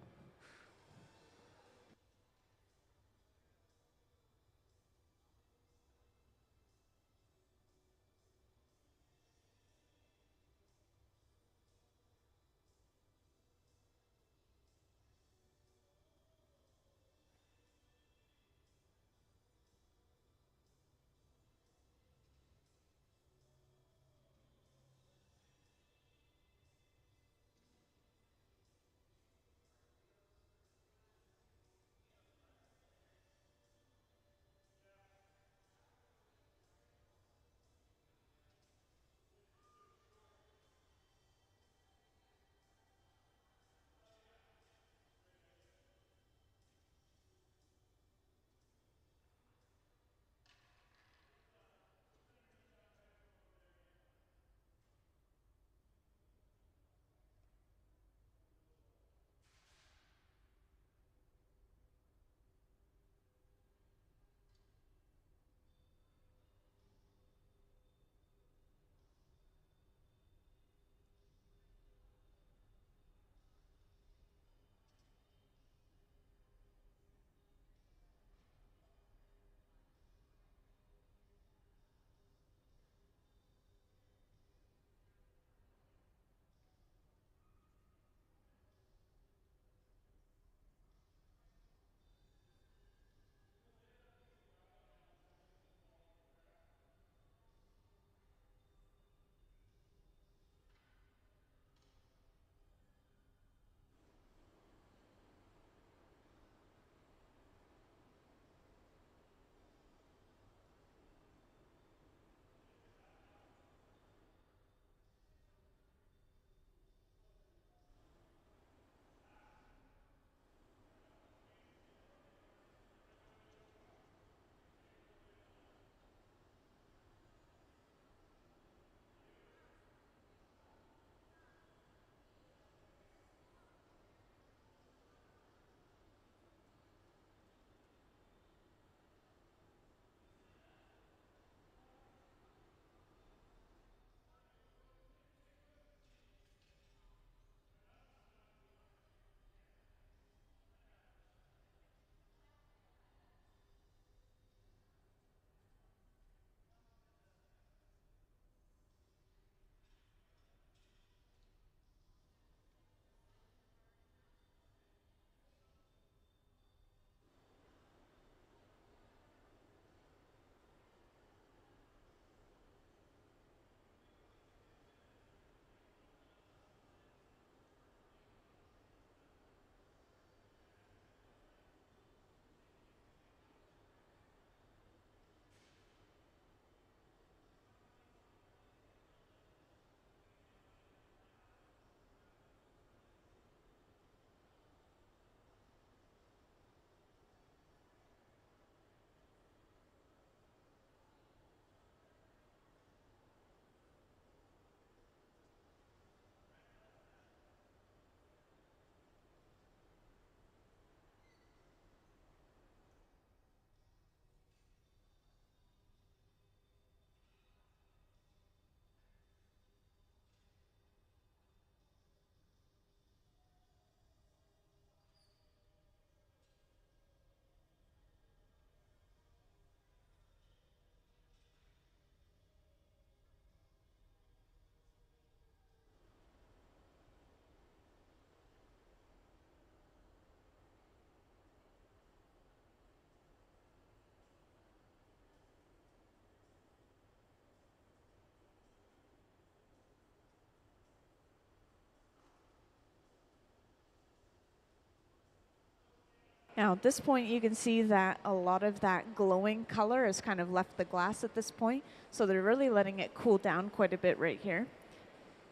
Now at this point you can see that a lot of that glowing color has kind of left the glass at this point, so they're really letting it cool down quite a bit right here.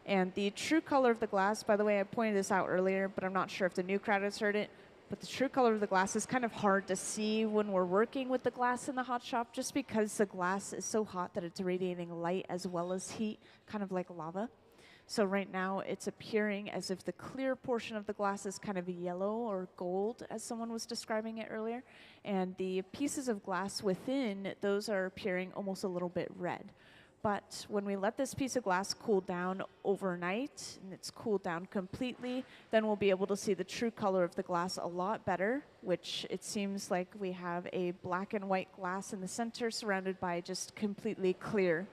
And the true color of the glass, by the way, I pointed this out earlier, but I'm not sure if the new crowd has heard it, but the true color of the glass is kind of hard to see when we're working with the glass in the hot shop, just because the glass is so hot that it's radiating light as well as heat, kind of like lava. So right now it's appearing as if the clear portion of the glass is kind of yellow or gold, as someone was describing it earlier, and the pieces of glass within, those are appearing almost a little bit red. But when we let this piece of glass cool down overnight, and it's cooled down completely, then we'll be able to see the true color of the glass a lot better, which it seems like we have a black and white glass in the center surrounded by just completely clear.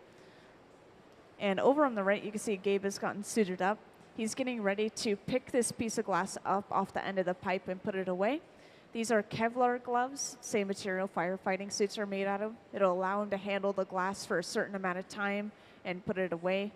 And over on the right, you can see Gabe has gotten suited up. He's getting ready to pick this piece of glass up off the end of the pipe and put it away. These are Kevlar gloves, same material firefighting suits are made out of. It'll allow him to handle the glass for a certain amount of time and put it away.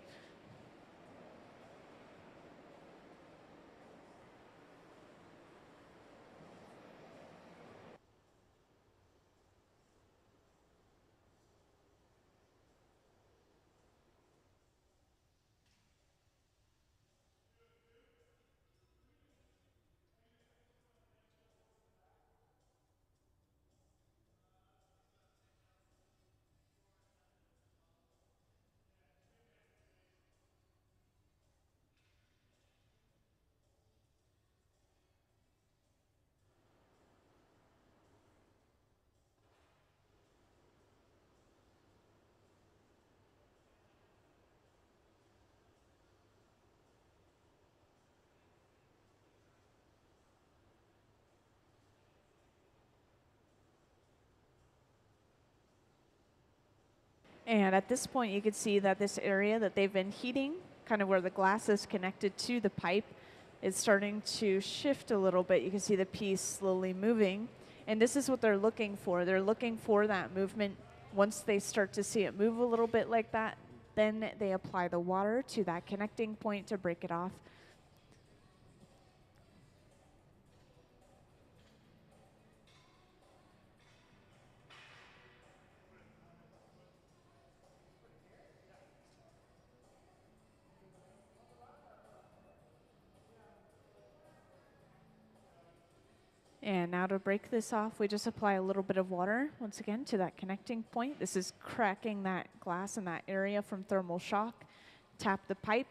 And at this point, you can see that this area that they've been heating, kind of where the glass is connected to the pipe, is starting to shift a little bit. You can see the piece slowly moving. And this is what they're looking for. They're looking for that movement. Once they start to see it move a little bit like that, then they apply the water to that connecting point to break it off. And now to break this off, we just apply a little bit of water, once again, to that connecting point. This is cracking that glass in that area from thermal shock. Tap the pipe,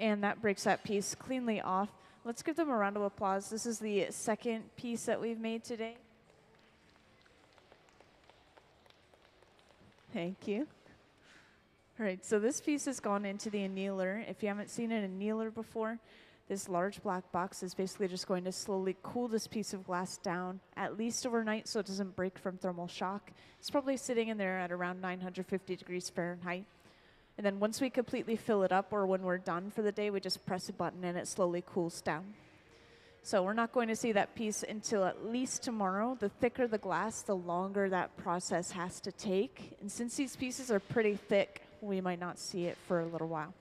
and that breaks that piece cleanly off. Let's give them a round of applause. This is the second piece that we've made today. Thank you. All right, so this piece has gone into the annealer. If you haven't seen an annealer before, this large black box is basically just going to slowly cool this piece of glass down, at least overnight, so it doesn't break from thermal shock. It's probably sitting in there at around 950 degrees Fahrenheit. And then once we completely fill it up, or when we're done for the day, we just press a button and it slowly cools down. So we're not going to see that piece until at least tomorrow. The thicker the glass, the longer that process has to take. And since these pieces are pretty thick, we might not see it for a little while.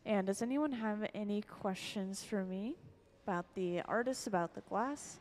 And does anyone have any questions for me about the artist, about the glass?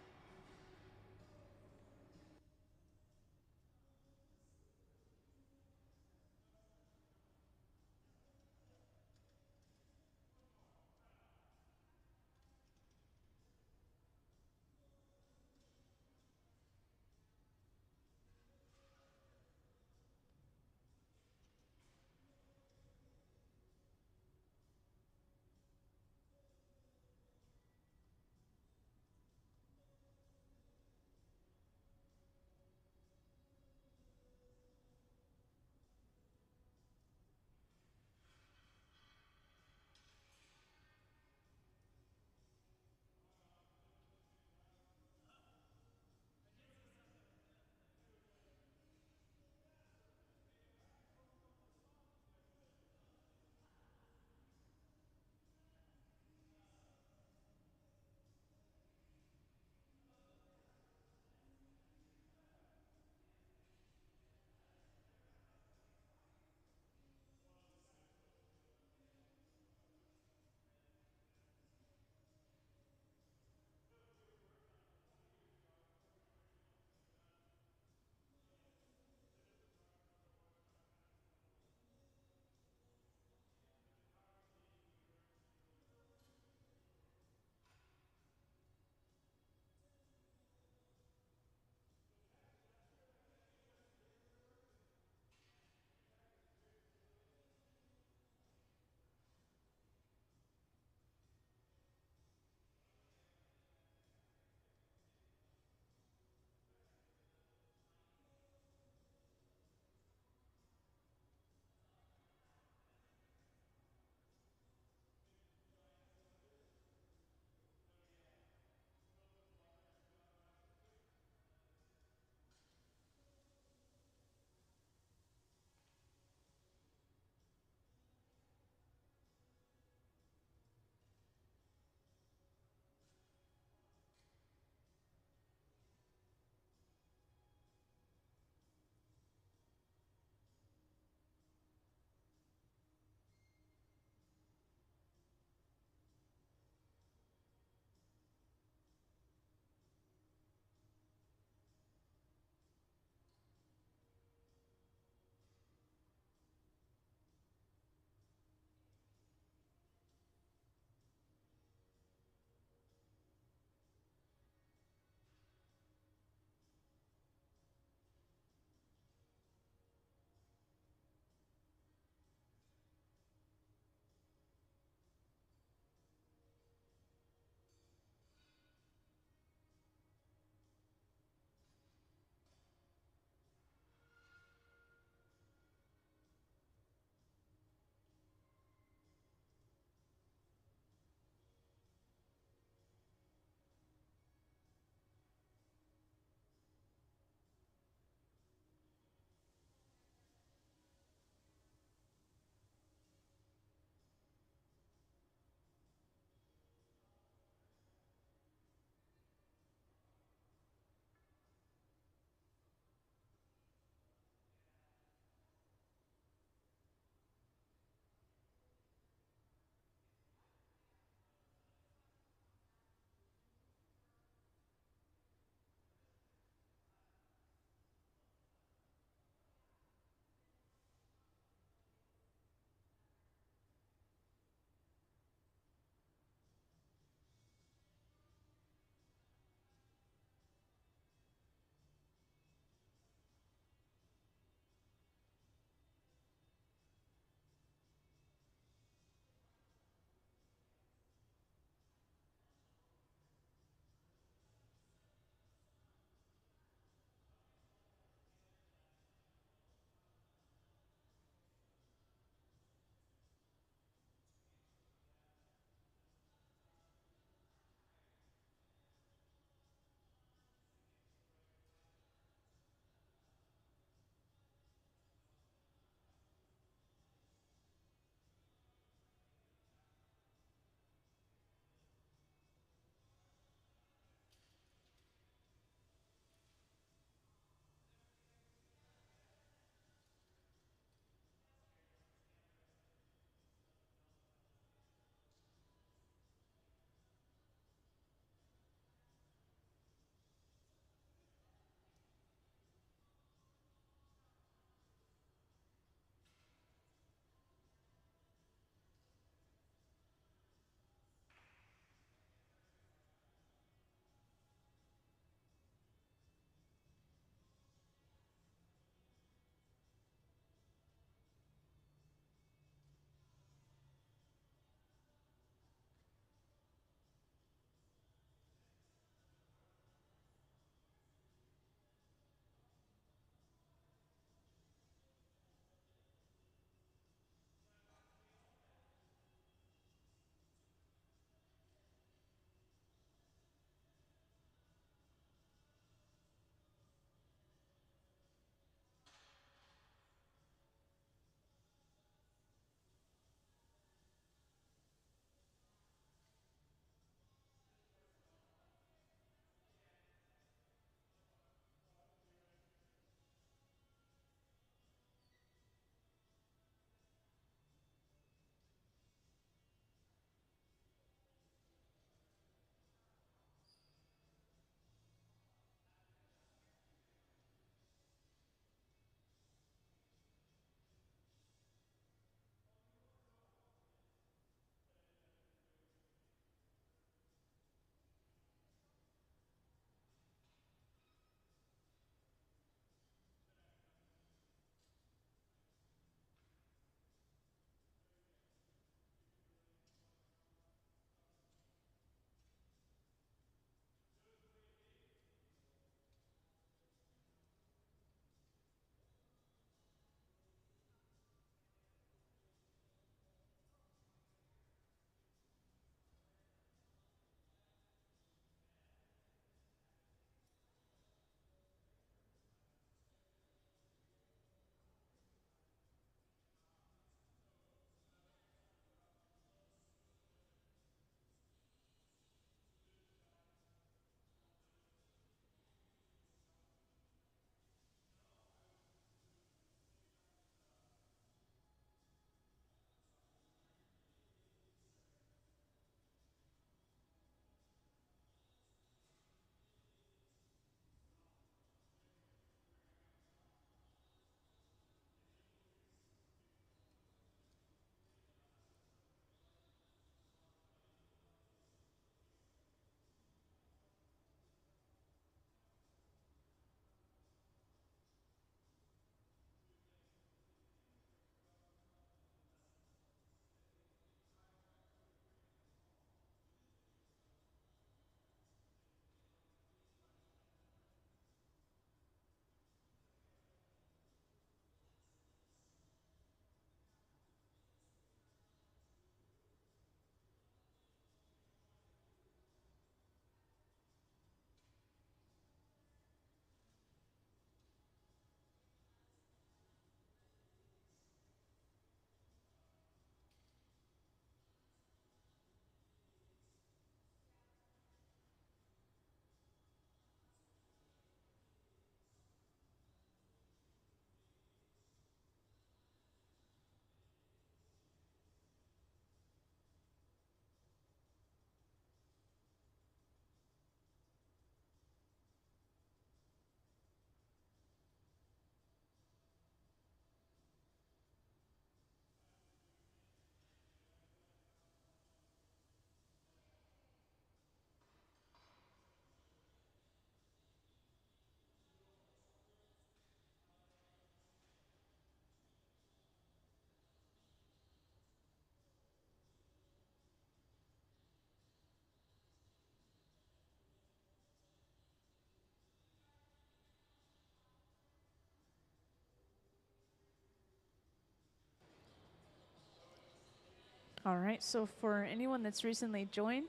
All right, so for anyone that's recently joined,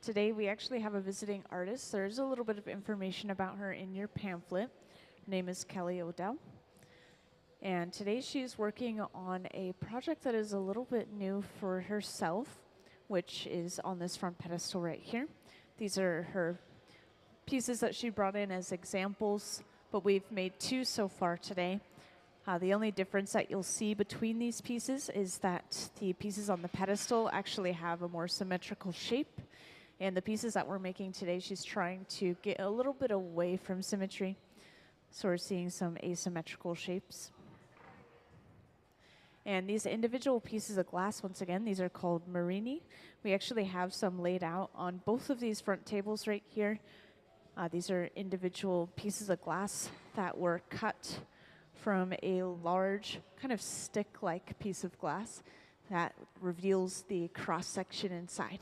today we actually have a visiting artist. There's a little bit of information about her in your pamphlet. Her name is Kelly Odell. And today she's working on a project that is a little bit new for herself, which is on this front pedestal right here. These are her pieces that she brought in as examples, but we've made 2 so far today. The only difference that you'll see between these pieces is that the pieces on the pedestal actually have a more symmetrical shape, and the pieces that we're making today, she's trying to get a little bit away from symmetry. So we're seeing some asymmetrical shapes. And these individual pieces of glass, once again, these are called Marini. We actually have some laid out on both of these front tables right here. These are individual pieces of glass that were cut from a large kind of stick-like piece of glass that reveals the cross-section inside.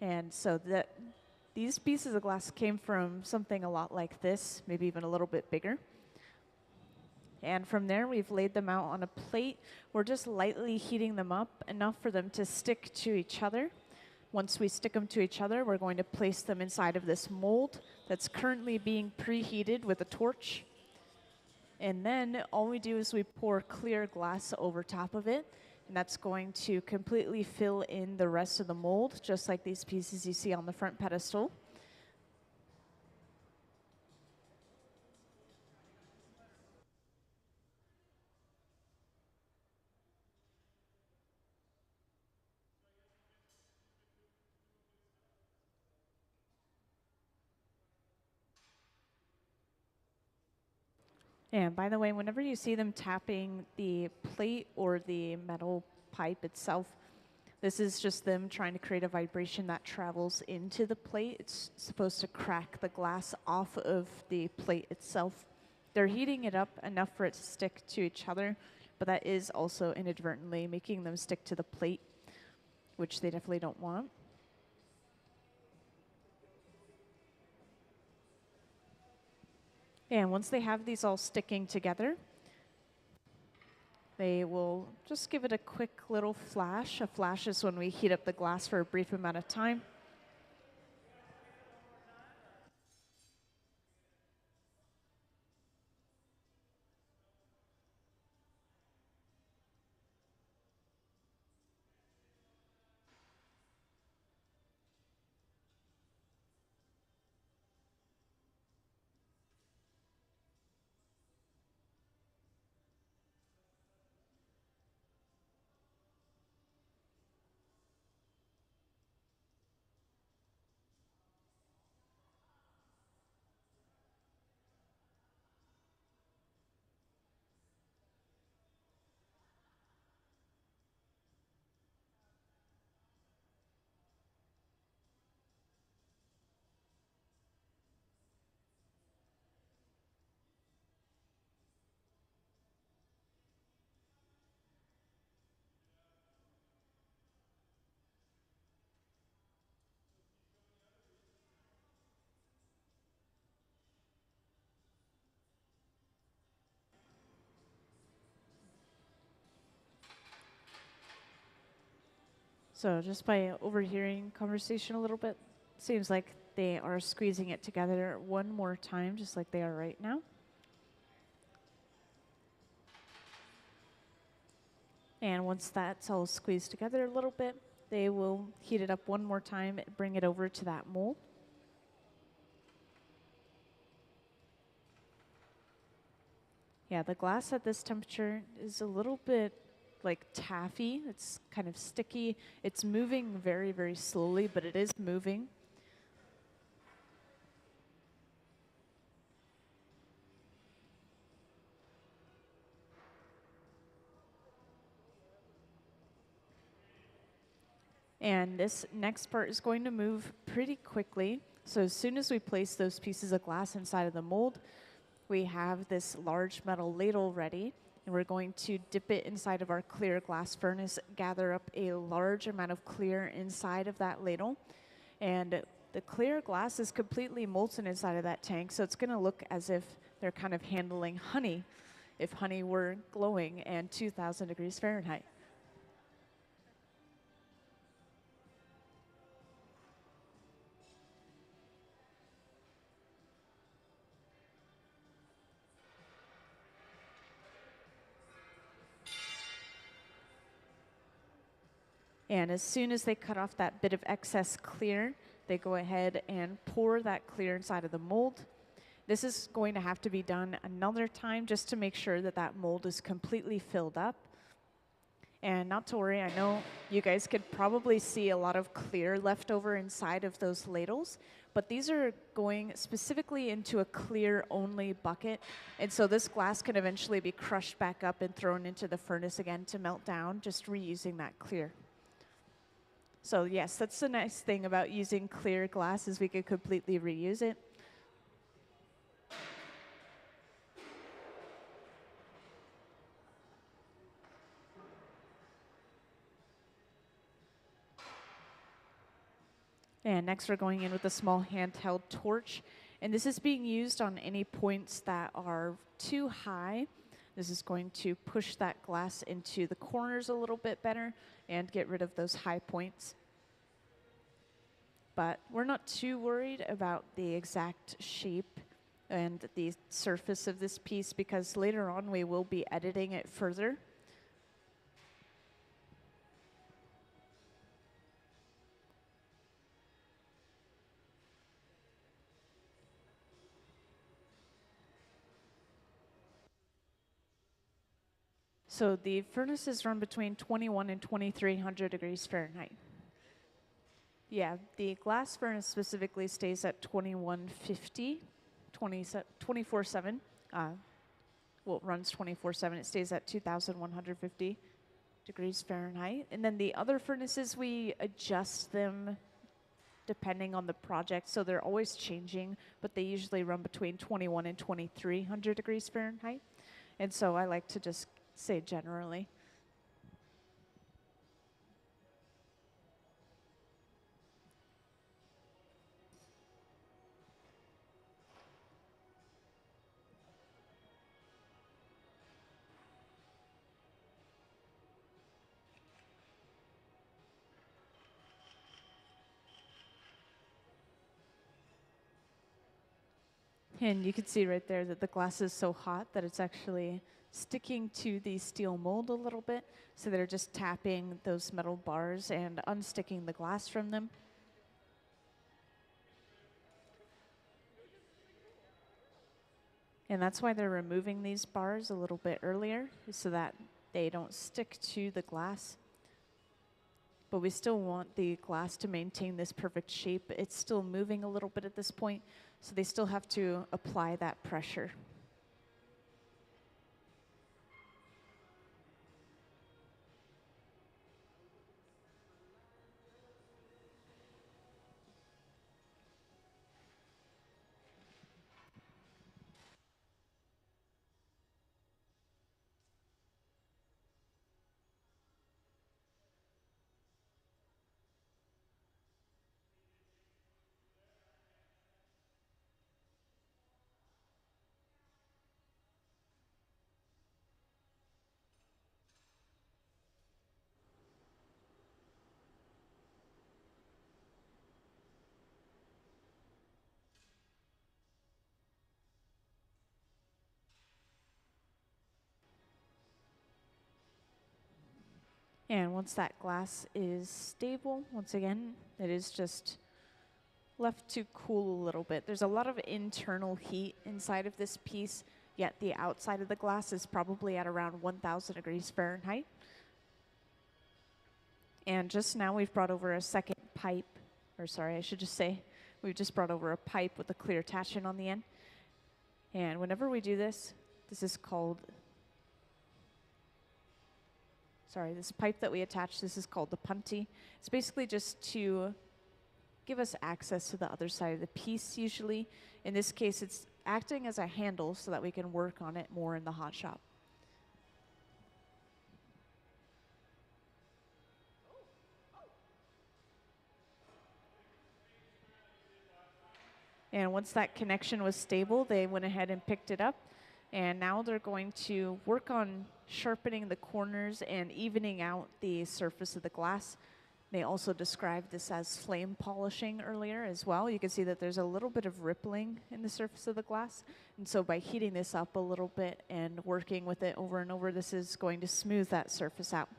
And so these pieces of glass came from something a lot like this, maybe even a little bit bigger. And from there, we've laid them out on a plate. We're just lightly heating them up, enough for them to stick to each other. Once we stick them to each other, we're going to place them inside of this mold that's currently being preheated with a torch. And then all we do is we pour clear glass over top of it, and that's going to completely fill in the rest of the mold, just like these pieces you see on the front pedestal. And by the way, whenever you see them tapping the plate or the metal pipe itself, this is just them trying to create a vibration that travels into the plate. It's supposed to crack the glass off of the plate itself. They're heating it up enough for it to stick to each other, but that is also inadvertently making them stick to the plate, which they definitely don't want. And once they have these all sticking together, they will just give it a quick little flash. A flash is when we heat up the glass for a brief amount of time. So just by overhearing conversation a little bit, seems like they are squeezing it together one more time, just like they are right now. And once that's all squeezed together a little bit, they will heat it up one more time, bring it over to that mold. Yeah, the glass at this temperature is a little bit like taffy. It's kind of sticky. It's moving very, very slowly, but it is moving. And this next part is going to move pretty quickly. So as soon as we place those pieces of glass inside of the mold, we have this large metal ladle ready, and we're going to dip it inside of our clear glass furnace, gather up a large amount of clear inside of that ladle. And the clear glass is completely molten inside of that tank, so it's going to look as if they're kind of handling honey, if honey were glowing and 2,000 degrees Fahrenheit. And as soon as they cut off that bit of excess clear, they go ahead and pour that clear inside of the mold. This is going to have to be done another time just to make sure that that mold is completely filled up. And not to worry, I know you guys could probably see a lot of clear left over inside of those ladles, but these are going specifically into a clear-only bucket. And so this glass can eventually be crushed back up and thrown into the furnace again to melt down, just reusing that clear. So yes, that's the nice thing about using clear glass is we could completely reuse it. And next we're going in with a small handheld torch. And this is being used on any points that are too high. This is going to push that glass into the corners a little bit better and get rid of those high points. But we're not too worried about the exact shape and the surface of this piece because later on we will be editing it further. So the furnaces run between 21 and 2300 degrees Fahrenheit. Yeah, the glass furnace specifically stays at 2150, 24/7. Well, it runs 24/7. It stays at 2150 degrees Fahrenheit. And then the other furnaces, we adjust them depending on the project. So they're always changing, but they usually run between 21 and 2300 degrees Fahrenheit. And so I like to just say generally. And you can see right there that the glass is so hot that it's actually sticking to the steel mold a little bit. So they're just tapping those metal bars and unsticking the glass from them. And that's why they're removing these bars a little bit earlier, so that they don't stick to the glass. But we still want the glass to maintain this perfect shape. It's still moving a little bit at this point, so they still have to apply that pressure. And once that glass is stable, once again, it is just left to cool a little bit. There's a lot of internal heat inside of this piece, yet the outside of the glass is probably at around 1000 degrees Fahrenheit. And just now we've brought over a second pipe, or sorry, I should just say, we've just brought over a pipe with a clear attachment on the end. And whenever we do this, this is called, this pipe that we attach, this is called the punty. It's basically just to give us access to the other side of the piece usually. In this case, it's acting as a handle so that we can work on it more in the hot shop. And once that connection was stable, they went ahead and picked it up. And now they're going to work on sharpening the corners and evening out the surface of the glass. They also described this as flame polishing earlier as well. You can see that there's a little bit of rippling in the surface of the glass. And so by heating this up a little bit and working with it over and over, this is going to smooth that surface out.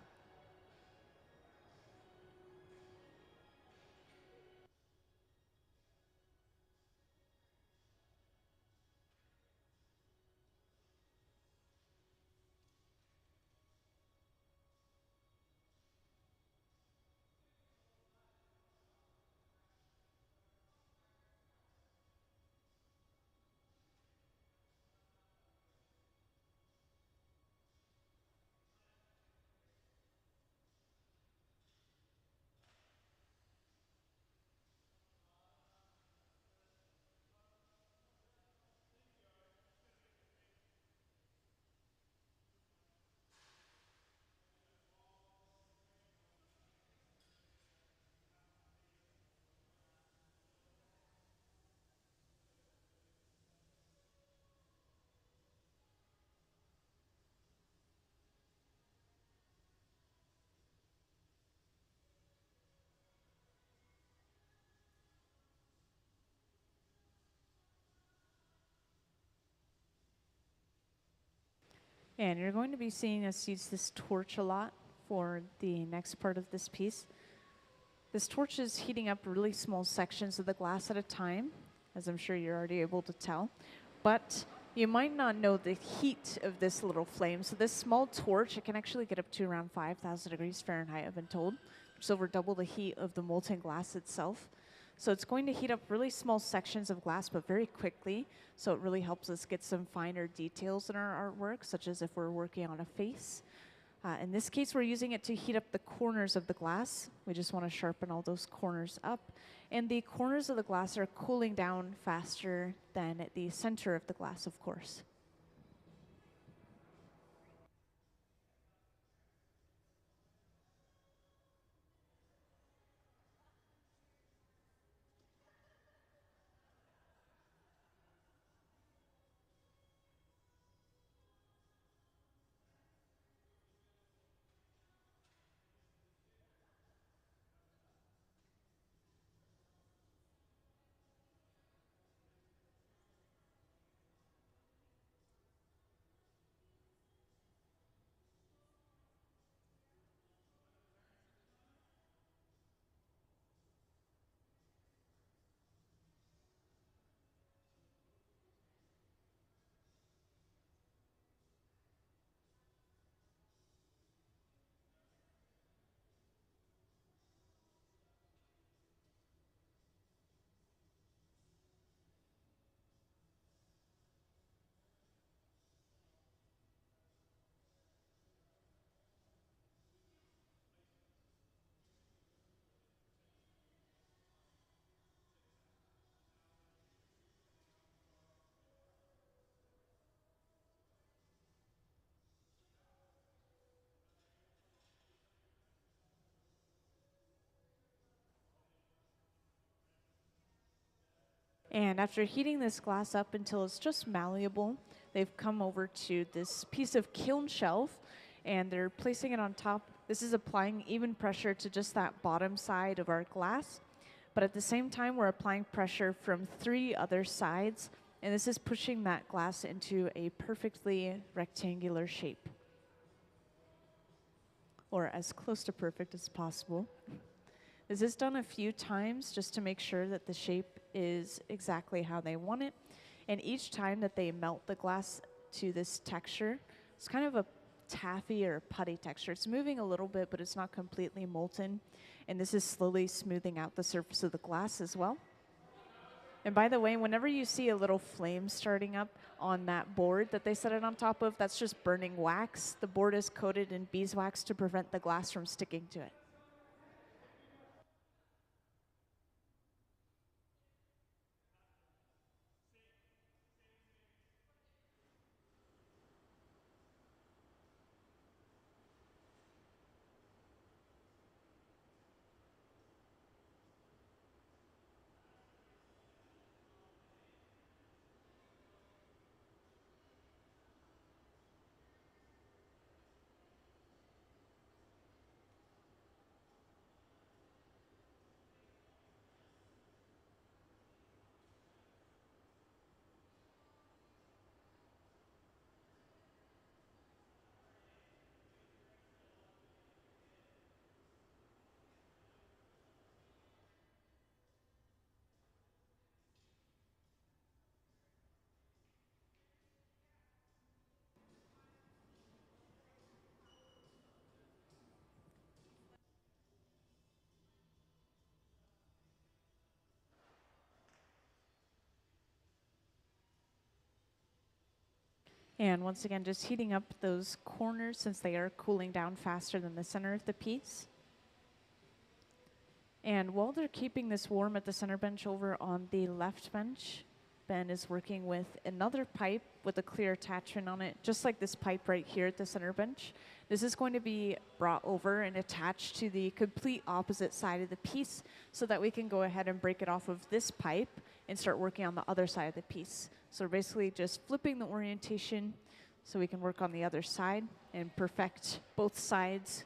And you're going to be seeing us use this torch a lot for the next part of this piece. This torch is heating up really small sections of the glass at a time, as I'm sure you're already able to tell. But you might not know the heat of this little flame. So this small torch, it can actually get up to around 5,000 degrees Fahrenheit, I've been told, which is over double the heat of the molten glass itself. So it's going to heat up really small sections of glass, but very quickly. So it really helps us get some finer details in our artwork, such as if we're working on a face. In this case, we're using it to heat up the corners of the glass. We just want to sharpen all those corners up. And the corners of the glass are cooling down faster than the center of the glass, of course. And after heating this glass up until it's just malleable, they've come over to this piece of kiln shelf and they're placing it on top. This is applying even pressure to just that bottom side of our glass. But at the same time, we're applying pressure from 3 other sides, and this is pushing that glass into a perfectly rectangular shape, or as close to perfect as possible. This is done a few times just to make sure that the shape is exactly how they want it. And each time that they melt the glass to this texture, it's kind of a taffy or putty texture. It's moving a little bit, but it's not completely molten. And this is slowly smoothing out the surface of the glass as well. And by the way, whenever you see a little flame starting up on that board that they set it on top of, that's just burning wax. The board is coated in beeswax to prevent the glass from sticking to it. And once again, just heating up those corners since they are cooling down faster than the center of the piece. And while they're keeping this warm at the center bench, over on the left bench, Ben is working with another pipe with a clear attachment on it, just like this pipe right here at the center bench. This is going to be brought over and attached to the complete opposite side of the piece so that we can go ahead and break it off of this pipe and start working on the other side of the piece. So we're basically just flipping the orientation so we can work on the other side and perfect both sides.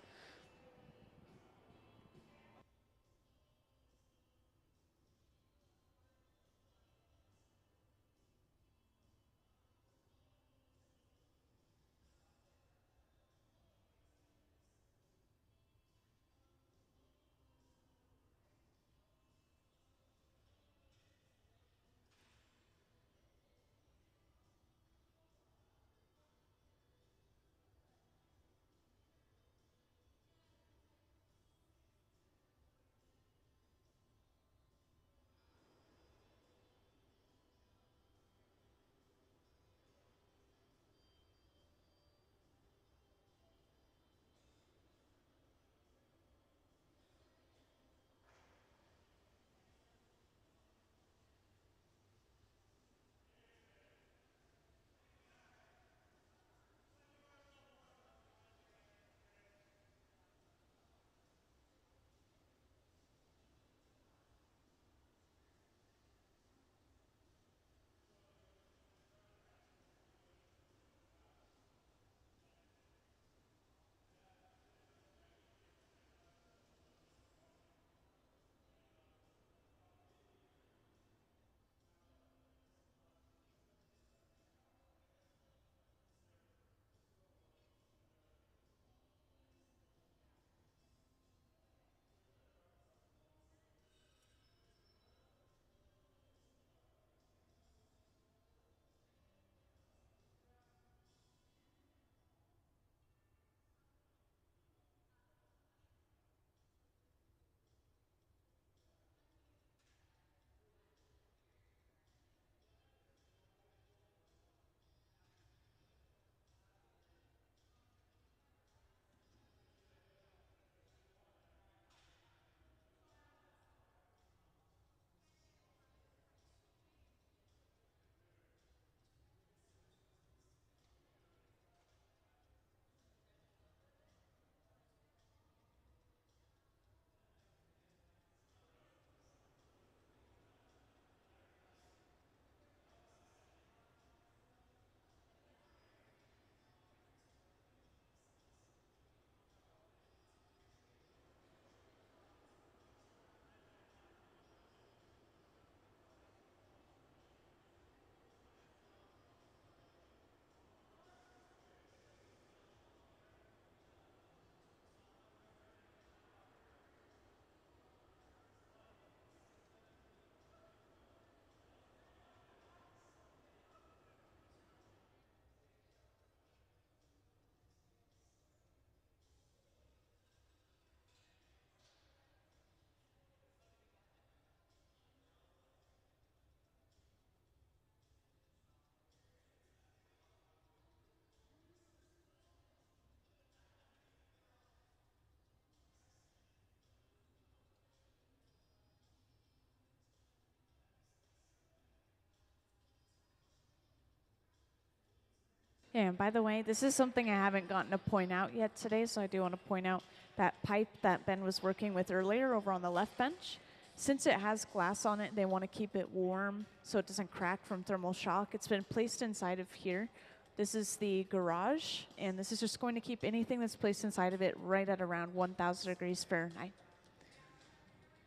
Yeah, and by the way, this is something I haven't gotten to point out yet today, so I do want to point out that pipe that Ben was working with earlier over on the left bench. Since it has glass on it, they want to keep it warm so it doesn't crack from thermal shock. It's been placed inside of here. This is the garage, and this is just going to keep anything that's placed inside of it right at around 1,000 degrees Fahrenheit.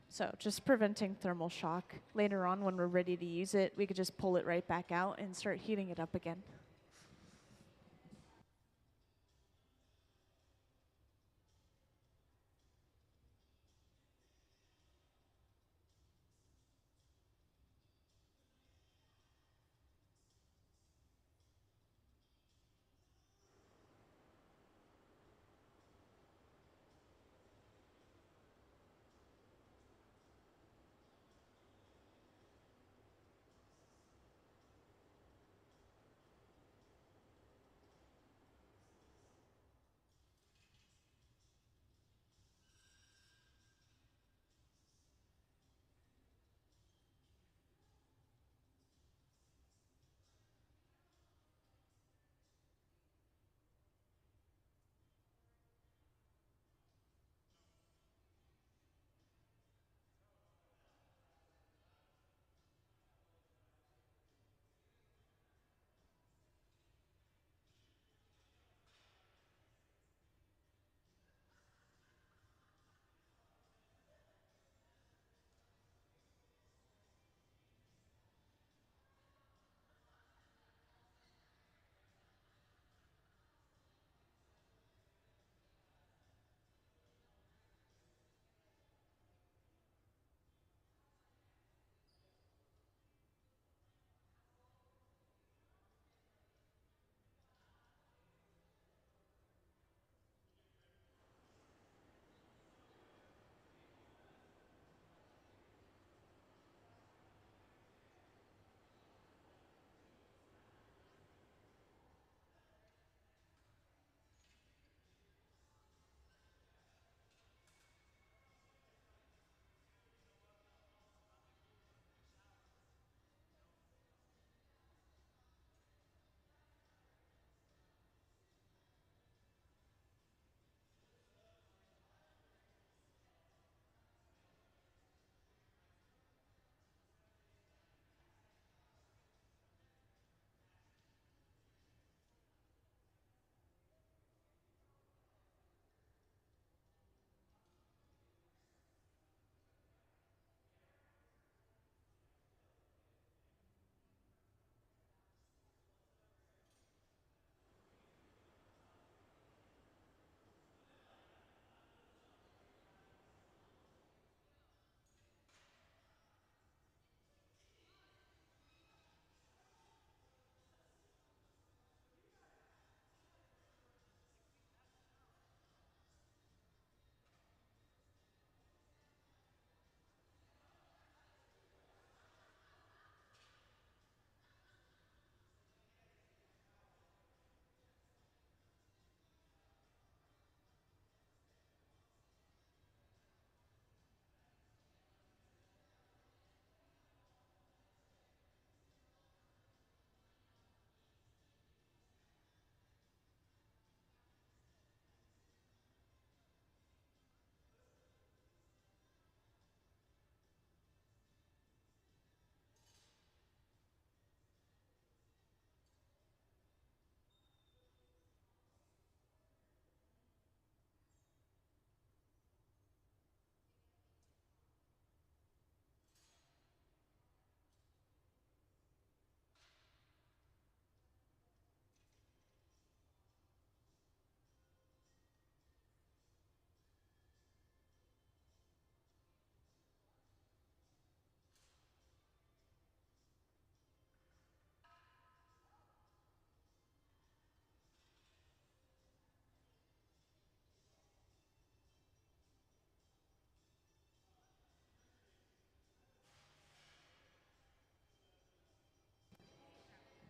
So just preventing thermal shock. Later on, when we're ready to use it, we could just pull it right back out and start heating it up again.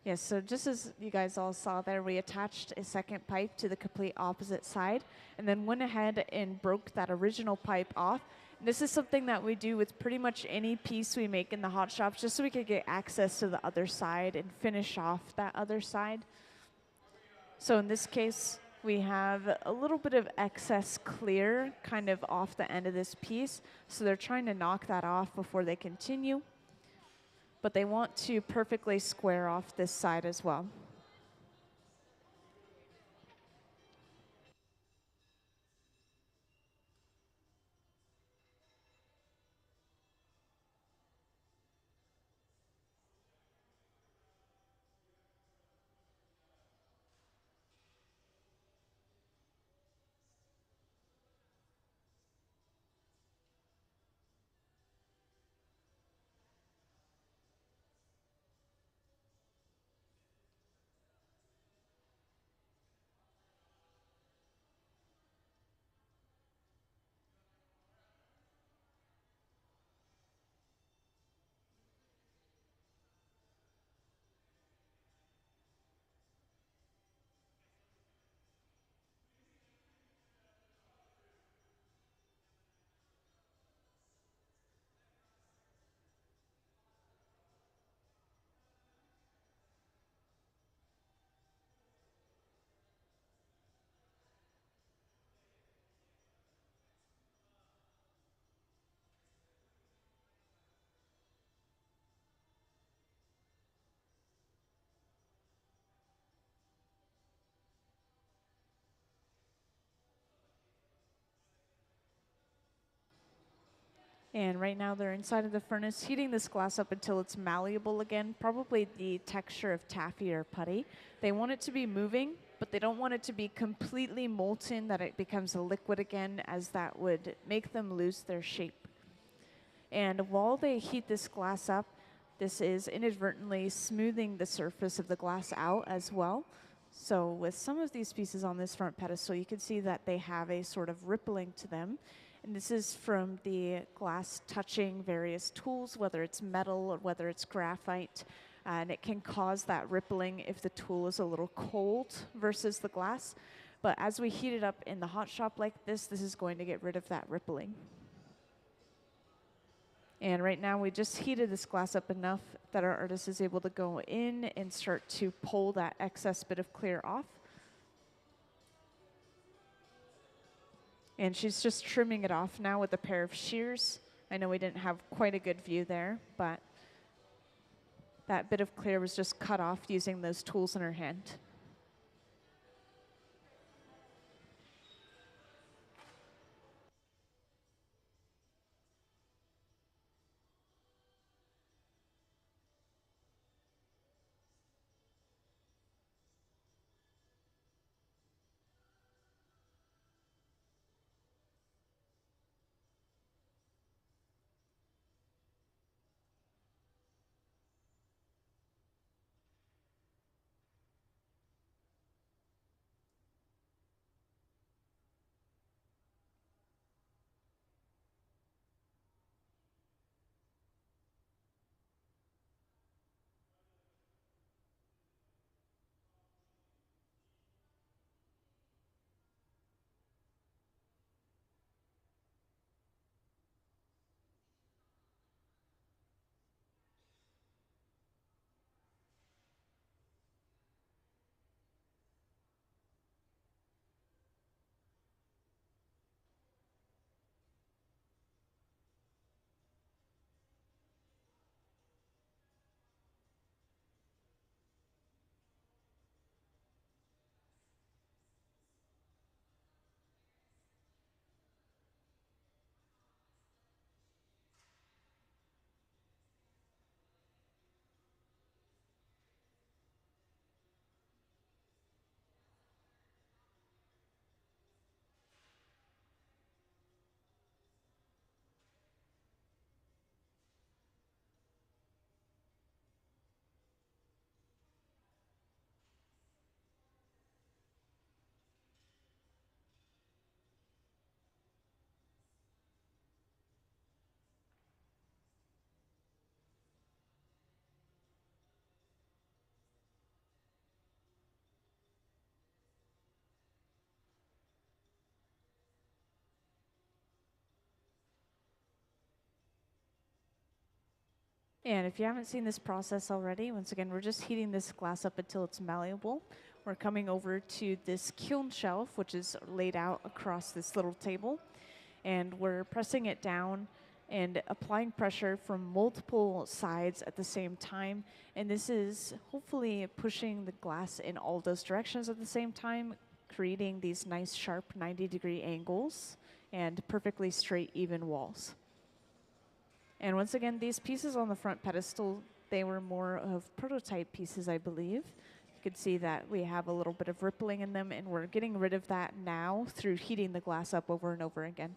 Yes, so just as you guys all saw there, we attached a second pipe to the complete opposite side and then went ahead and broke that original pipe off. This is something that we do with pretty much any piece we make in the hot shops just so we could get access to the other side and finish off that other side. So in this case, we have a little bit of excess clear kind of off the end of this piece. So they're trying to knock that off before they continue. But they want to perfectly square off this side as well. And right now they're inside of the furnace, heating this glass up until it's malleable again, probably the texture of taffy or putty. They want it to be moving, but they don't want it to be completely molten that it becomes a liquid again, as that would make them lose their shape. And while they heat this glass up, this is inadvertently smoothing the surface of the glass out as well. So with some of these pieces on this front pedestal, you can see that they have a sort of rippling to them. And this is from the glass touching various tools, whether it's metal or whether it's graphite. And it can cause that rippling if the tool is a little cold versus the glass. But as we heat it up in the hot shop like this is going to get rid of that rippling. And right now we just heated this glass up enough that our artist is able to go in and start to pull that excess bit of clear off. And she's just trimming it off now with a pair of shears. I know we didn't have quite a good view there, but that bit of clear was just cut off using those tools in her hand. And if you haven't seen this process already, once again, we're just heating this glass up until it's malleable. we're coming over to this kiln shelf, which is laid out across this little table, and we're pressing it down and applying pressure from multiple sides at the same time. And this is hopefully pushing the glass in all those directions at the same time, creating these nice sharp 90-degree angles and perfectly straight, even walls. And once again, these pieces on the front pedestal, they were more of prototype pieces, I believe. You can see that we have a little bit of rippling in them, and we're getting rid of that now through heating the glass up over and over again.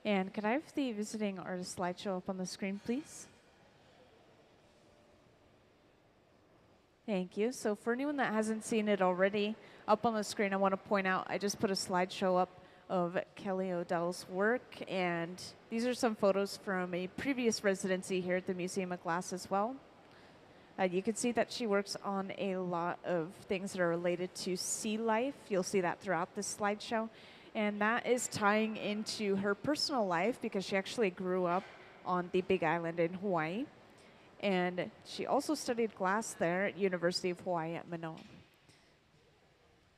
And could I have the visiting artist slideshow up on the screen, please? Thank you. So for anyone that hasn't seen it already, up on the screen, I want to point out, I just put a slideshow up of Kelly Odell's work, and these are some photos from a previous residency here at the Museum of Glass as well. You can see that she works on a lot of things that are related to sea life. You'll see that throughout this slideshow. And that is tying into her personal life because she actually grew up on the Big Island in Hawaii. And she also studied glass there at University of Hawaii at Manoa.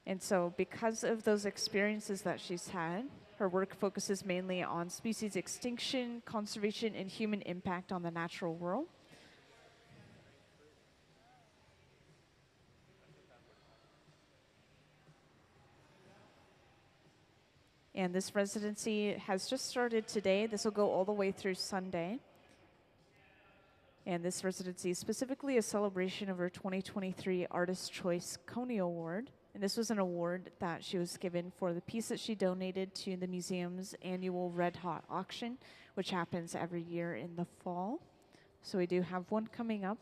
And so because of those experiences that she's had, her work focuses mainly on species extinction, conservation, and human impact on the natural world. And this residency has just started today. This will go all the way through Sunday. And this residency is specifically a celebration of her 2023 Artist Choice Coney Award. And this was an award that she was given for the piece that she donated to the museum's annual Red Hot auction, which happens every year in the fall. So we do have one coming up.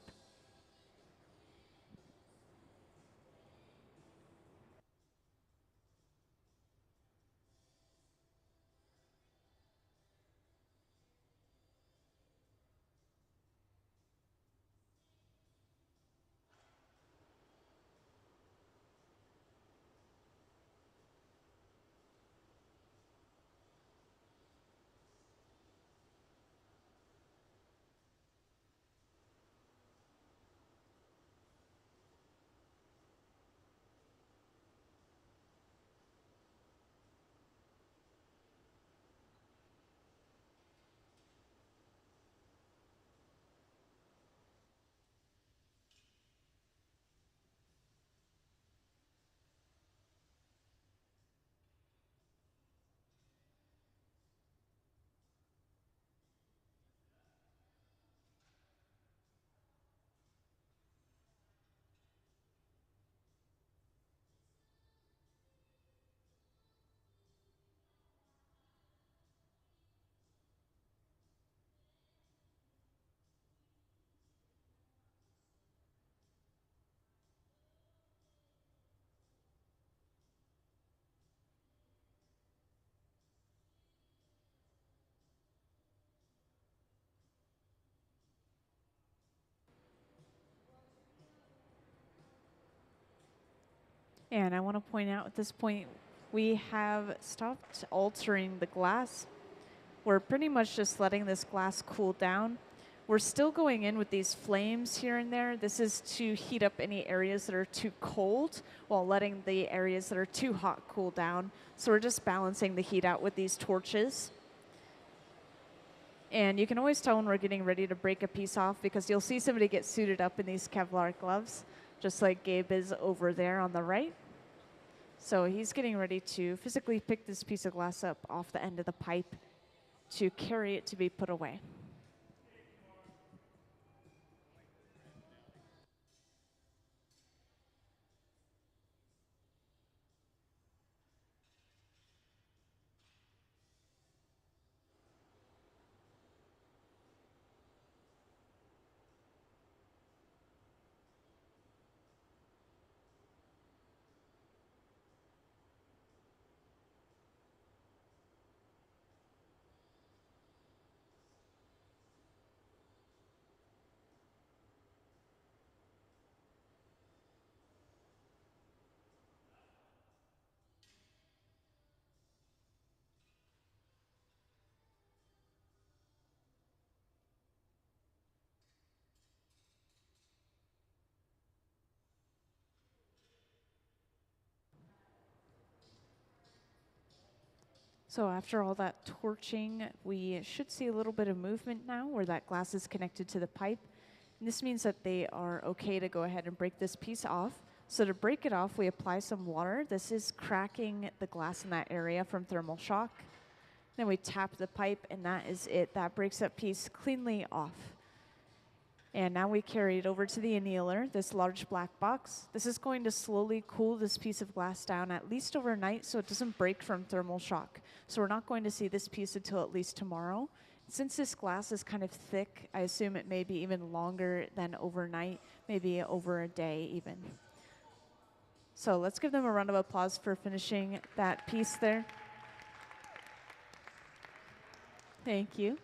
And I want to point out at this point, we have stopped altering the glass. We're pretty much just letting this glass cool down. We're still going in with these flames here and there. This is to heat up any areas that are too cold while letting the areas that are too hot cool down. So we're just balancing the heat out with these torches. And you can always tell when we're getting ready to break a piece off because you'll see somebody get suited up in these Kevlar gloves, just like Gabe is over there on the right. So he's getting ready to physically pick this piece of glass up off the end of the pipe to carry it to be put away. So after all that torching, we should see a little bit of movement now where that glass is connected to the pipe. And this means that they are okay to go ahead and break this piece off. So to break it off, we apply some water. This is cracking the glass in that area from thermal shock. Then we tap the pipe, and that is it. That breaks that piece cleanly off. And now we carry it over to the annealer, this large black box. This is going to slowly cool this piece of glass down at least overnight so it doesn't break from thermal shock. So we're not going to see this piece until at least tomorrow. Since this glass is kind of thick, I assume it may be even longer than overnight, maybe over a day even. So let's give them a round of applause for finishing that piece there. Thank you.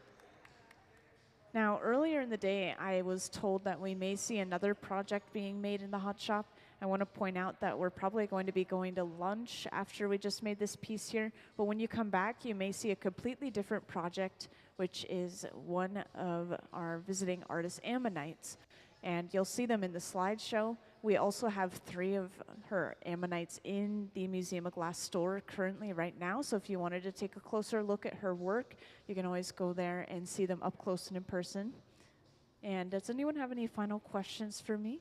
Now, earlier in the day, I was told that we may see another project being made in the hot shop. I want to point out that we're probably going to be going to lunch after we just made this piece here. But when you come back, you may see a completely different project, which is one of our visiting artist ammonites. And you'll see them in the slideshow. We also have 3 of her ammonites in the Museum of Glass store currently right now. So if you wanted to take a closer look at her work, you can always go there and see them up close and in person. And does anyone have any final questions for me?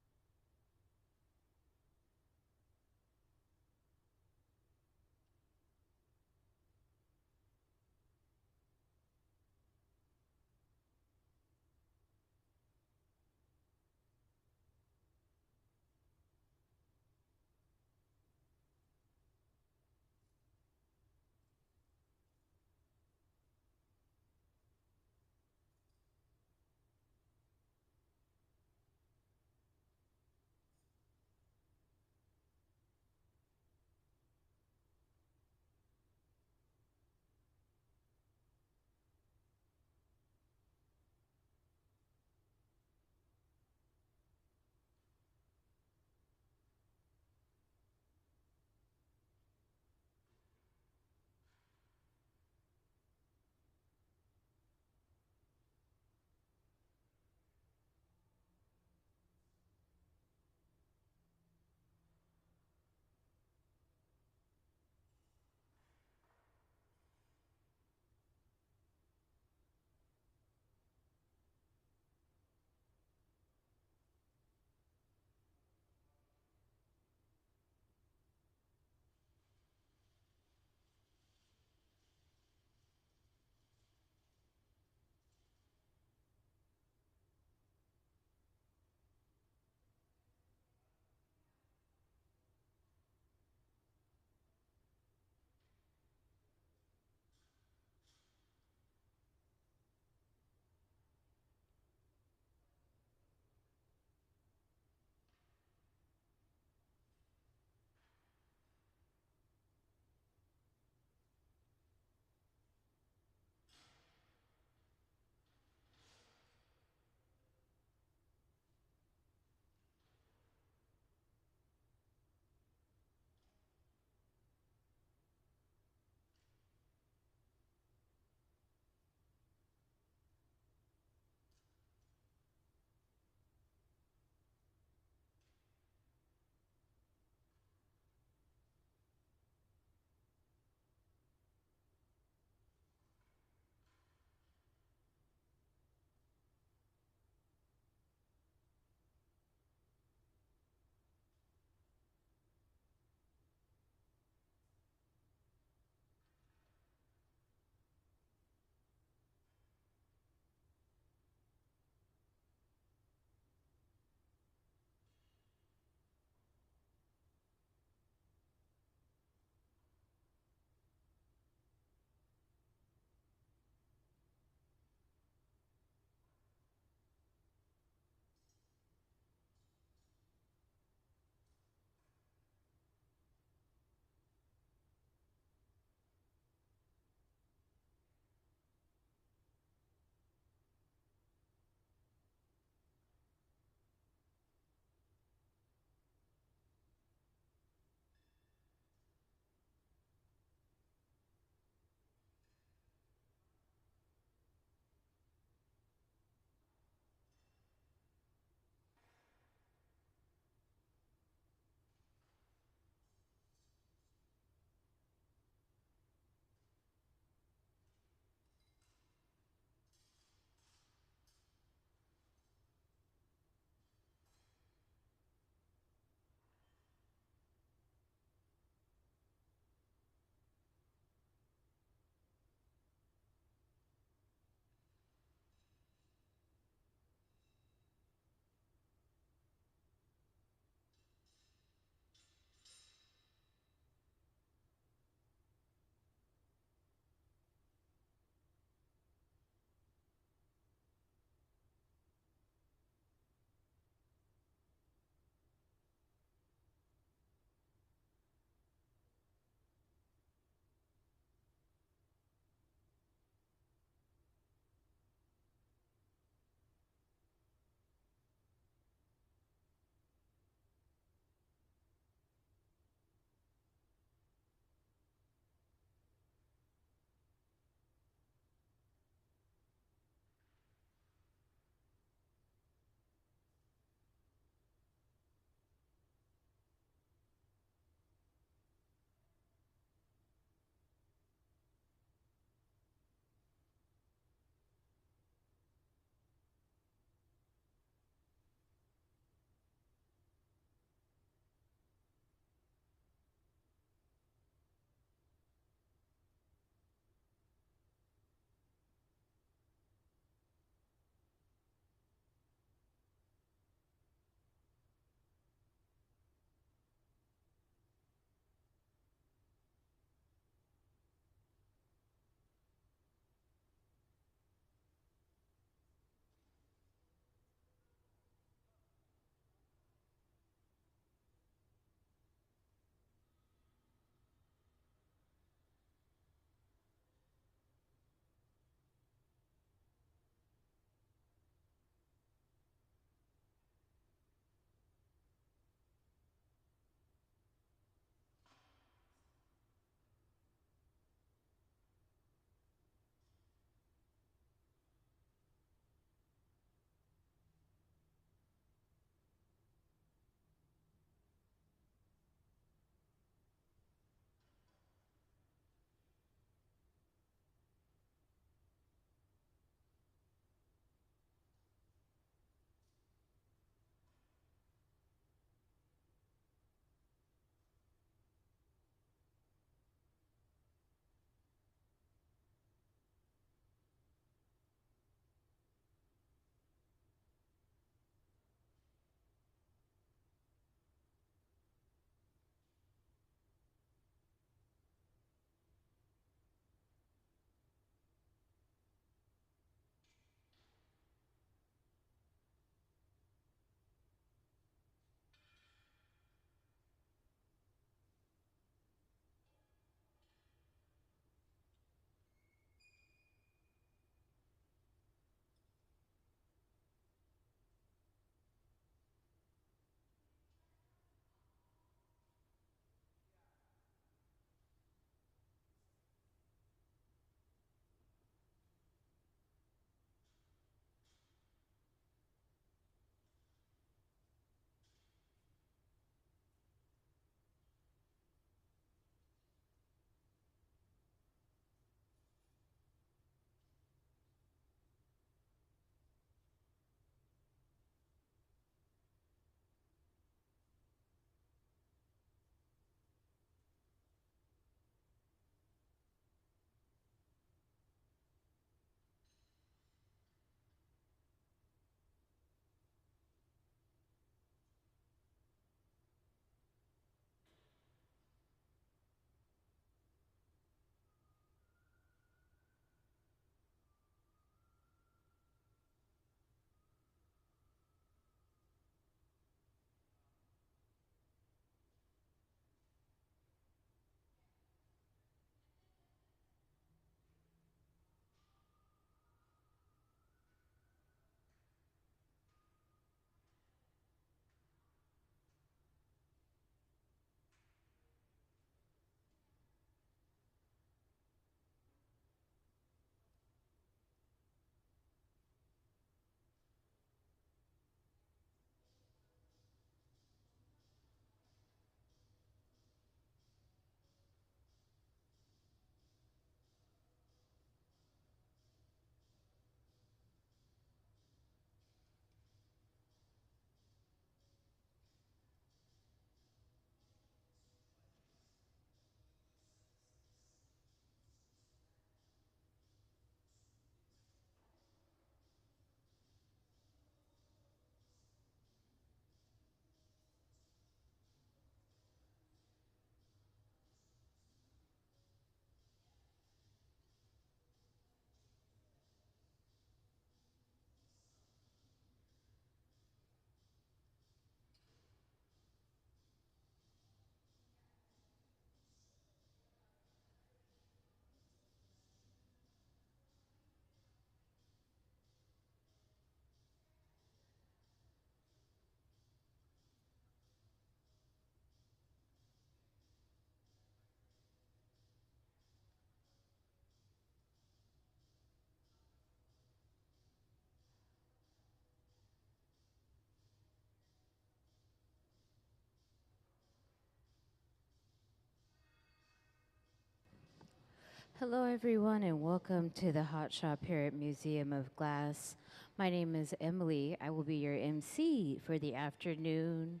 Hello, everyone, and welcome to the Hot Shop here at Museum of Glass. My name is Emily. I will be your MC for the afternoon.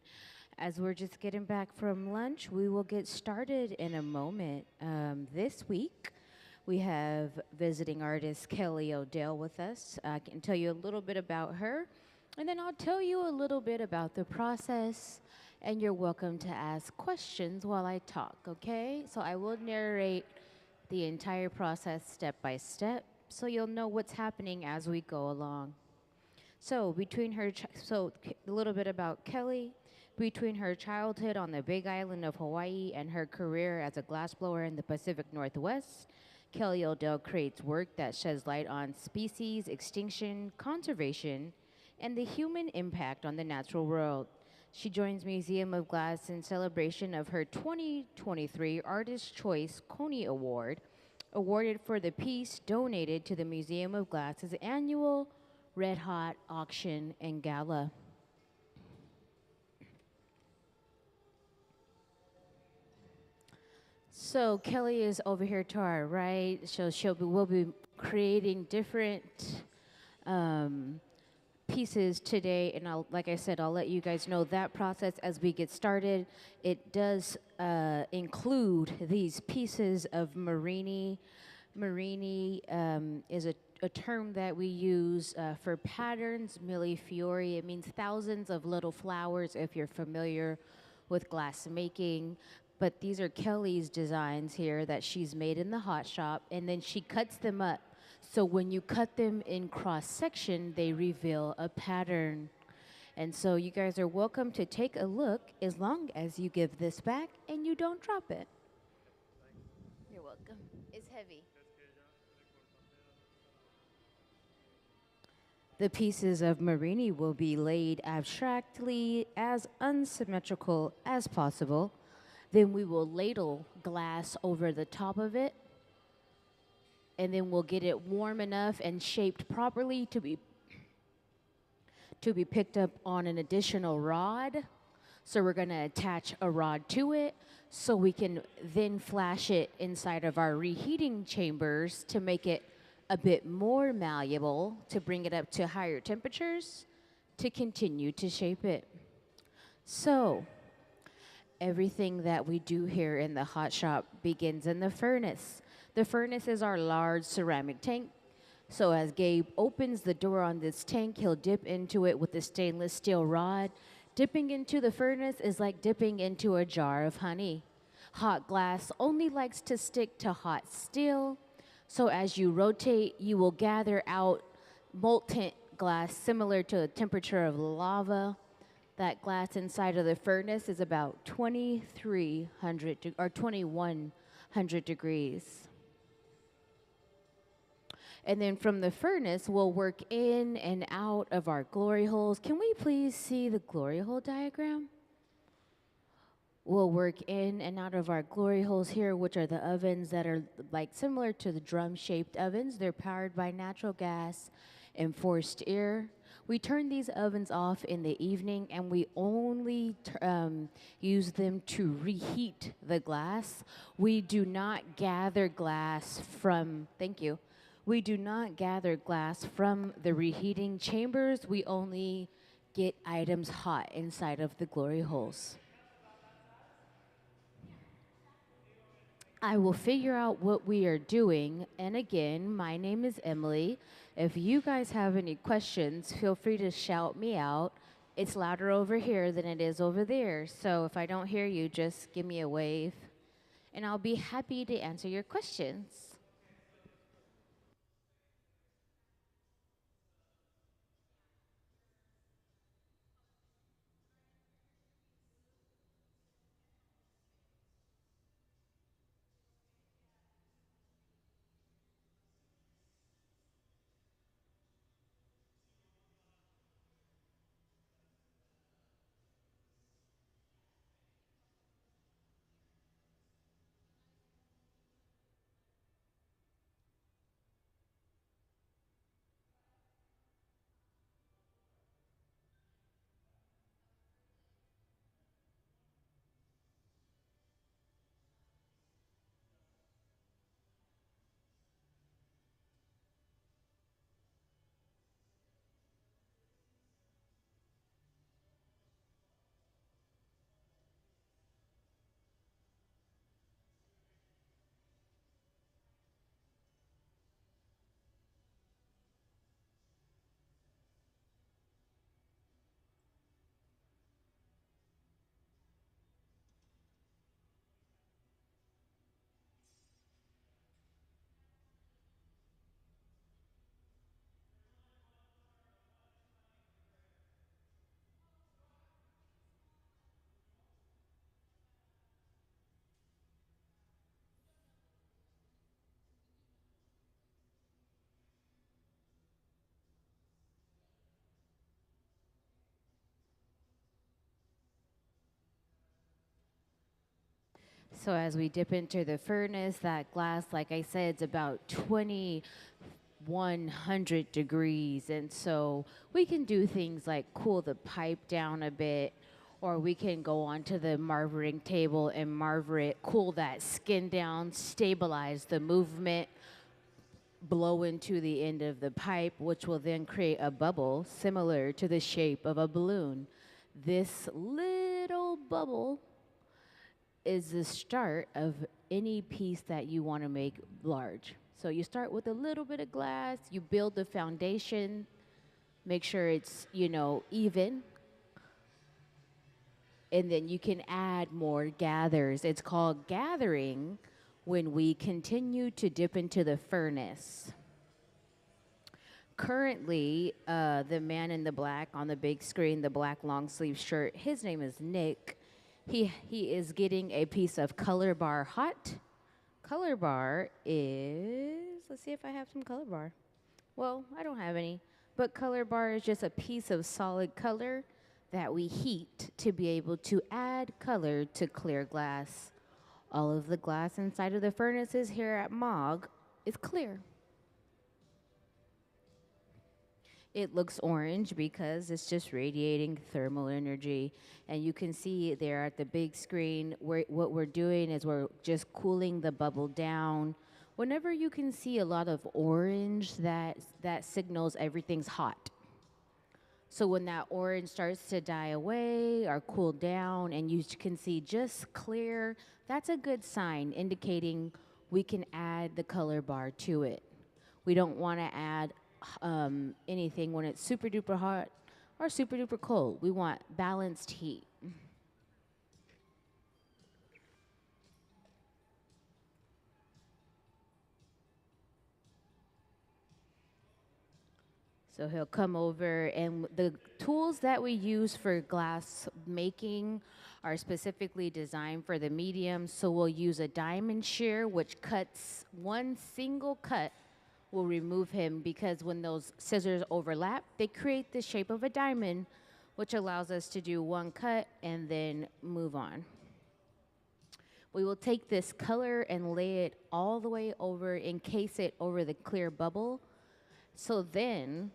As we're just getting back from lunch, we will get started in a moment. This week, we have visiting artist Kelly O'Dell with us. I can tell you a little bit about her, and then I'll tell you a little bit about the process. And you're welcome to ask questions while I talk, okay? So I will narrate the entire process step by step so you'll know what's happening as we go along. So, a little bit about Kelly. Between her childhood on the Big Island of Hawaii and her career as a glassblower in the Pacific Northwest, Kelly O'Dell creates work that sheds light on species extinction, conservation, and the human impact on the natural world. She joins Museum of Glass in celebration of her 2023 Artist Choice Coney Award, awarded for the piece donated to the Museum of Glass's annual Red Hot auction and gala. So Kelly is over here to our right. We'll be creating different pieces today, and like I said, I'll let you guys know that process as we get started. It does include these pieces of Marini. Marini is a term that we use for patterns, millefiori. It means thousands of little flowers if you're familiar with glass making. But these are Kelly's designs here that she's made in the hot shop, and then she cuts them up. So when you cut them in cross section, they reveal a pattern. And so you guys are welcome to take a look as long as you give this back and you don't drop it. You're welcome. It's heavy. The pieces of Marini will be laid abstractly as unsymmetrical as possible. Then we will ladle glass over the top of it, and then we'll get it warm enough and shaped properly to be picked up on an additional rod. So we're going to attach a rod to it so we can then flash it inside of our reheating chambers to make it a bit more malleable, to bring it up to higher temperatures to continue to shape it. So everything that we do here in the hot shop begins in the furnace. The furnace is our large ceramic tank. So as Gabe opens the door on this tank, he'll dip into it with a stainless steel rod. Dipping into the furnace is like dipping into a jar of honey. Hot glass only likes to stick to hot steel. So as you rotate, you will gather out molten glass similar to the temperature of lava. That glass inside of the furnace is about 2100 degrees. And then from the furnace, we'll work in and out of our glory holes. Can we please see the glory hole diagram? We'll work in and out of our glory holes here, which are the ovens that are like similar to the drum-shaped ovens. They're powered by natural gas and forced air. We turn these ovens off in the evening, and we only use them to reheat the glass. We do not gather glass from, thank you. We do not gather glass from the reheating chambers. We only get items hot inside of the glory holes. I will figure out what we are doing. And again, my name is Emily. If you guys have any questions, feel free to shout me out. It's louder over here than it is over there. So if I don't hear you, just give me a wave. And I'll be happy to answer your questions. So as we dip into the furnace, that glass, like I said, is about 2100 degrees. And so we can do things like cool the pipe down a bit, or we can go onto the marvering table and marver it, cool that skin down, stabilize the movement, blow into the end of the pipe, which will then create a bubble similar to the shape of a balloon. This little bubble is the start of any piece that you want to make large. So you start with a little bit of glass, you build the foundation, make sure it's, even, and then you can add more gathers. It's called gathering when we continue to dip into the furnace. Currently, the man in the black on the big screen, the black long sleeve shirt, his name is Nick. He is getting a piece of color bar hot. Color bar is, let's see if I have some color bar. Well, I don't have any, but color bar is just a piece of solid color that we heat to be able to add color to clear glass. All of the glass inside of the furnaces here at MOG is clear. It looks orange because it's just radiating thermal energy. And you can see there at the big screen, what we're doing is we're just cooling the bubble down. Whenever you can see a lot of orange, that signals everything's hot. So when that orange starts to die away or cool down and you can see just clear, that's a good sign indicating we can add the color bar to it. We don't want to add anything when it's super duper hot or super duper cold. We want balanced heat. So he'll come over, and the tools that we use for glass making are specifically designed for the medium. So we'll use a diamond shear, which cuts one single cut will remove him, because when those scissors overlap, they create the shape of a diamond, which allows us to do one cut and then move on. We will take this color and lay it all the way over, encase it over the clear bubble. So then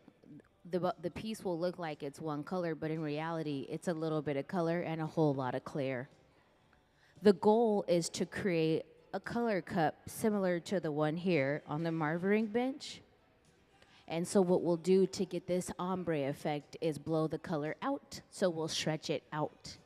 the piece will look like it's one color, but in reality, it's a little bit of color and a whole lot of clear. The goal is to create a color cup similar to the one here on the marvering bench. And so what we'll do to get this ombre effect is blow the color out. So we'll stretch it out.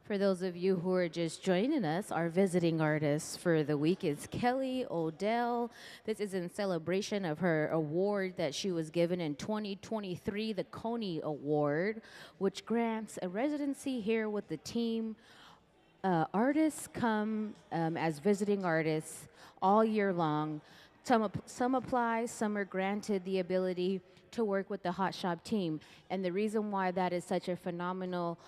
For those of you who are just joining us, our visiting artist for the week is Kelly Odell. This is in celebration of her award that she was given in 2023, the Coney Award, which grants a residency here with the team. Artists come as visiting artists all year long. Some apply, some are granted the ability to work with the Hot Shop team. And the reason why that is such a phenomenal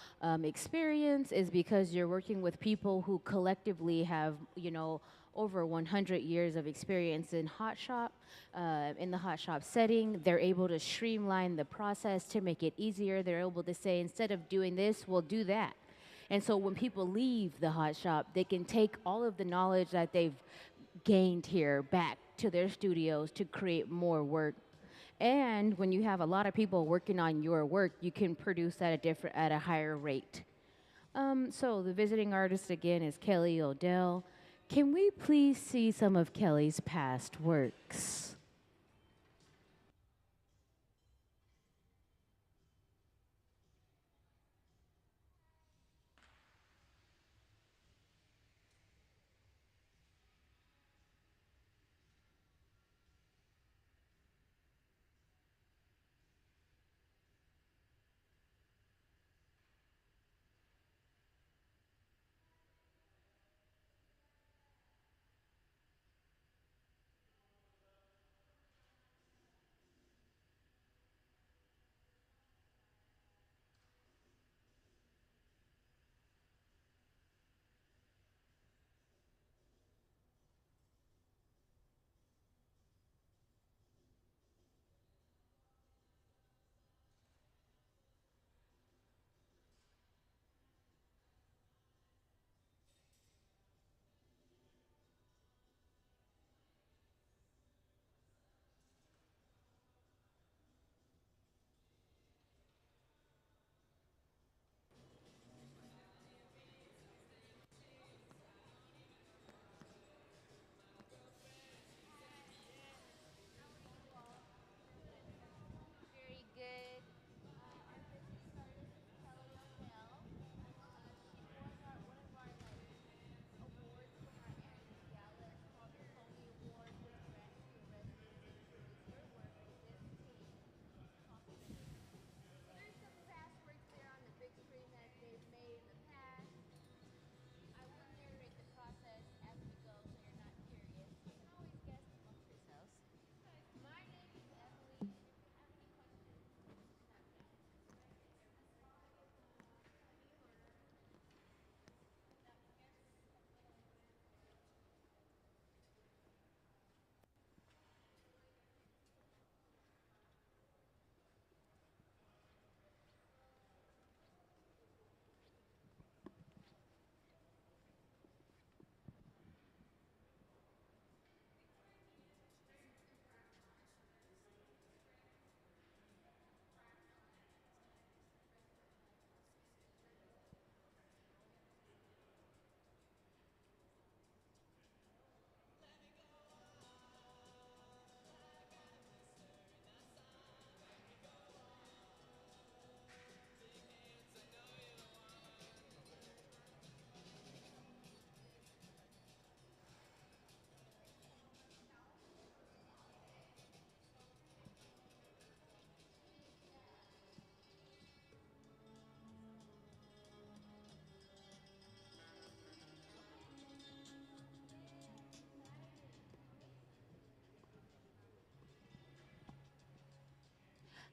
experience is because you're working with people who collectively have, over 100 years of experience in hot shop, in the hot shop setting. They're able to streamline the process to make it easier. They're able to say, instead of doing this, we'll do that. And so when people leave the hot shop, they can take all of the knowledge that they've gained here back to their studios to create more work. And when you have a lot of people working on your work, you can produce at a higher rate. So the visiting artist again is Kelly Odell. Can we please see some of Kelly's past works? Very good. Our visiting artist is Kelly O'Dell. She won one of our awards from our annual gala. It's called the Tony Award, which grants to a resident who improves their work with this team. There's some past works there on the big screen that they've made in the past. I will narrate the process as we go so you're not curious. You can always guess amongst yourselves. My name is Emily, and if you have any questions,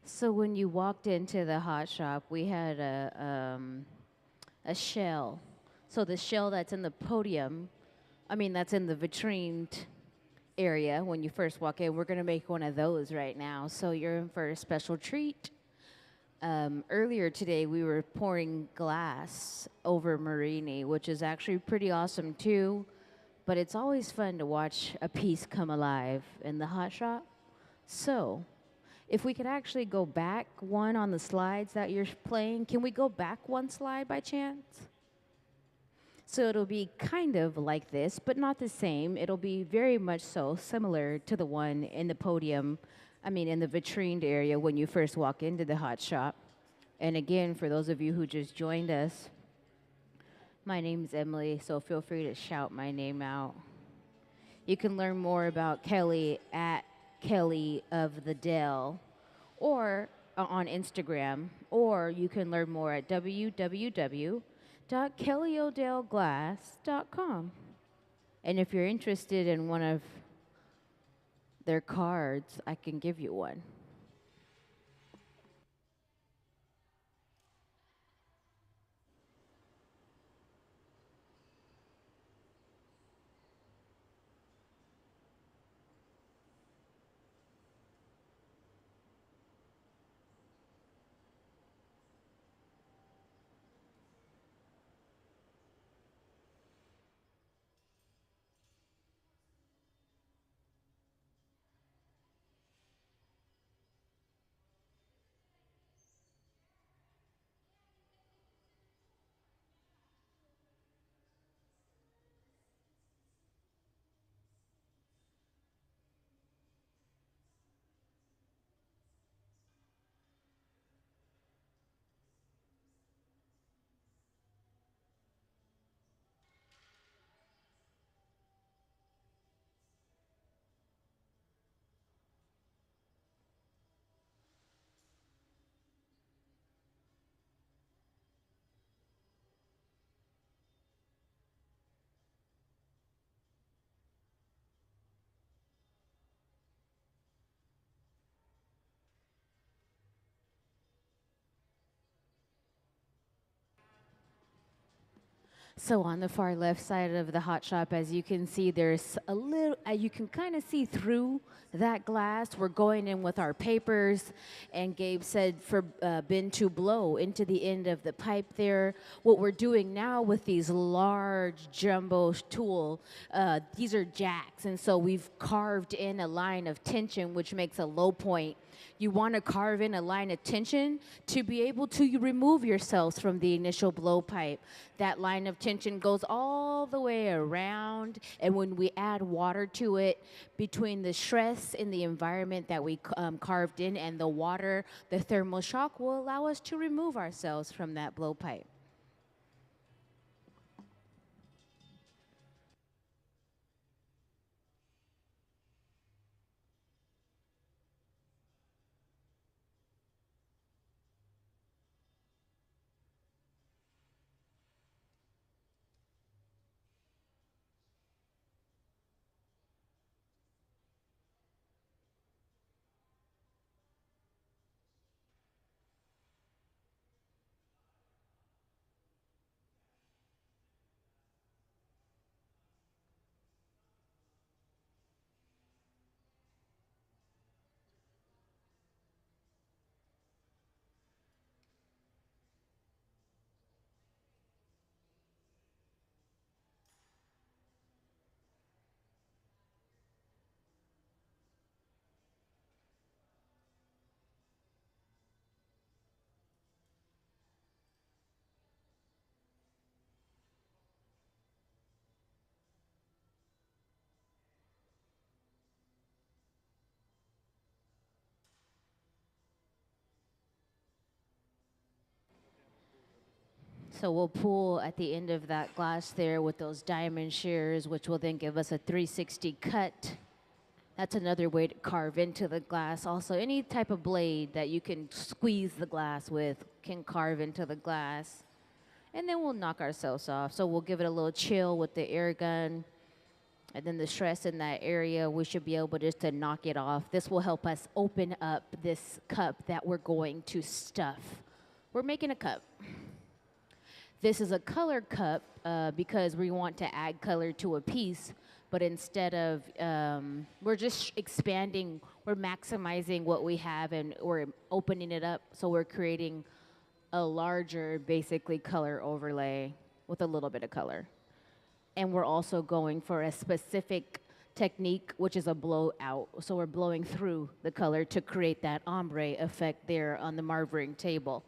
so when you walked into the hot shop, we had a shell. So the shell that's in the podium, that's in the vitrined area when you first walk in, we're going to make one of those right now. So you're in for a special treat. Earlier today, we were pouring glass over Marini, which is actually pretty awesome too. But it's always fun to watch a piece come alive in the hot shop. So if we could actually go back one on the slides that you're playing, can we go back one slide by chance? So it'll be kind of like this, but not the same. It'll be very much so similar to the one in the podium, in the vitrined area when you first walk into the hot shop. And again, for those of you who just joined us, my name's Emily, so feel free to shout my name out. You can learn more about Kelly at Kelly of the Dell or on Instagram, or you can learn more at www.kellyodellglass.com. And if you're interested in one of their cards, I can give you one. So on the far left side of the hot shop, as you can see, there's a little, you can kind of see through that glass. We're going in with our papers, and Gabe said for bin to blow into the end of the pipe there. What we're doing now with these large jumbo tool, these are jacks, and so we've carved in a line of tension, which makes a low point. You want to carve in a line of tension to be able to remove yourselves from the initial blowpipe. That line of tension goes all the way around, and when we add water to it, between the stress in the environment that we carved in and the water, the thermal shock will allow us to remove ourselves from that blowpipe. So we'll pull at the end of that glass there with those diamond shears, which will then give us a 360 cut. That's another way to carve into the glass. Also, any type of blade that you can squeeze the glass with can carve into the glass. And then we'll knock ourselves off. So we'll give it a little chill with the air gun. And then the stress in that area, we should be able just to knock it off. This will help us open up this cup that we're going to stuff. We're making a cup. This is a color cup because we want to add color to a piece, but instead of, we're just expanding, we're maximizing what we have, and we're opening it up, so we're creating a larger, basically, color overlay with a little bit of color. And we're also going for a specific technique, which is a blowout. So we're blowing through the color to create that ombre effect there on the marvering table.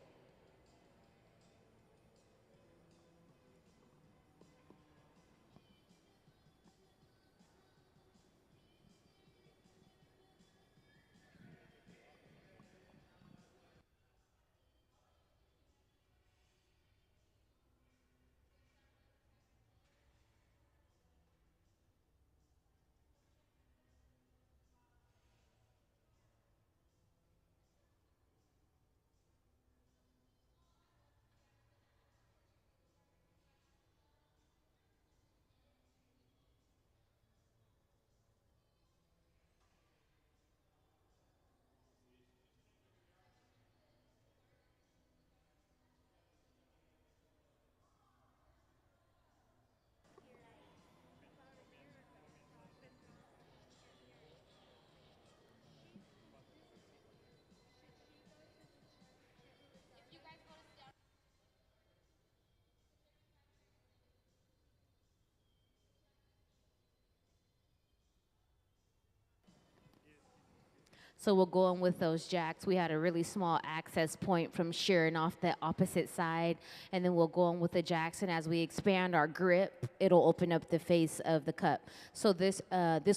So we'll go in with those jacks. We had a really small access point from shearing off the opposite side, and then we'll go in with the jacks, and as we expand our grip, it'll open up the face of the cup. So this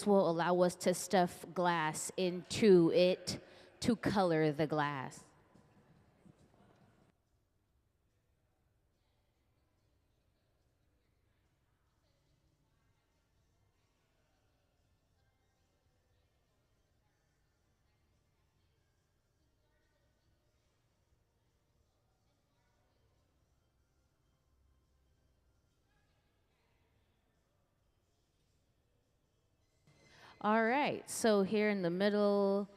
will allow us to stuff glass into it to color the glass. All right, so here in the middle,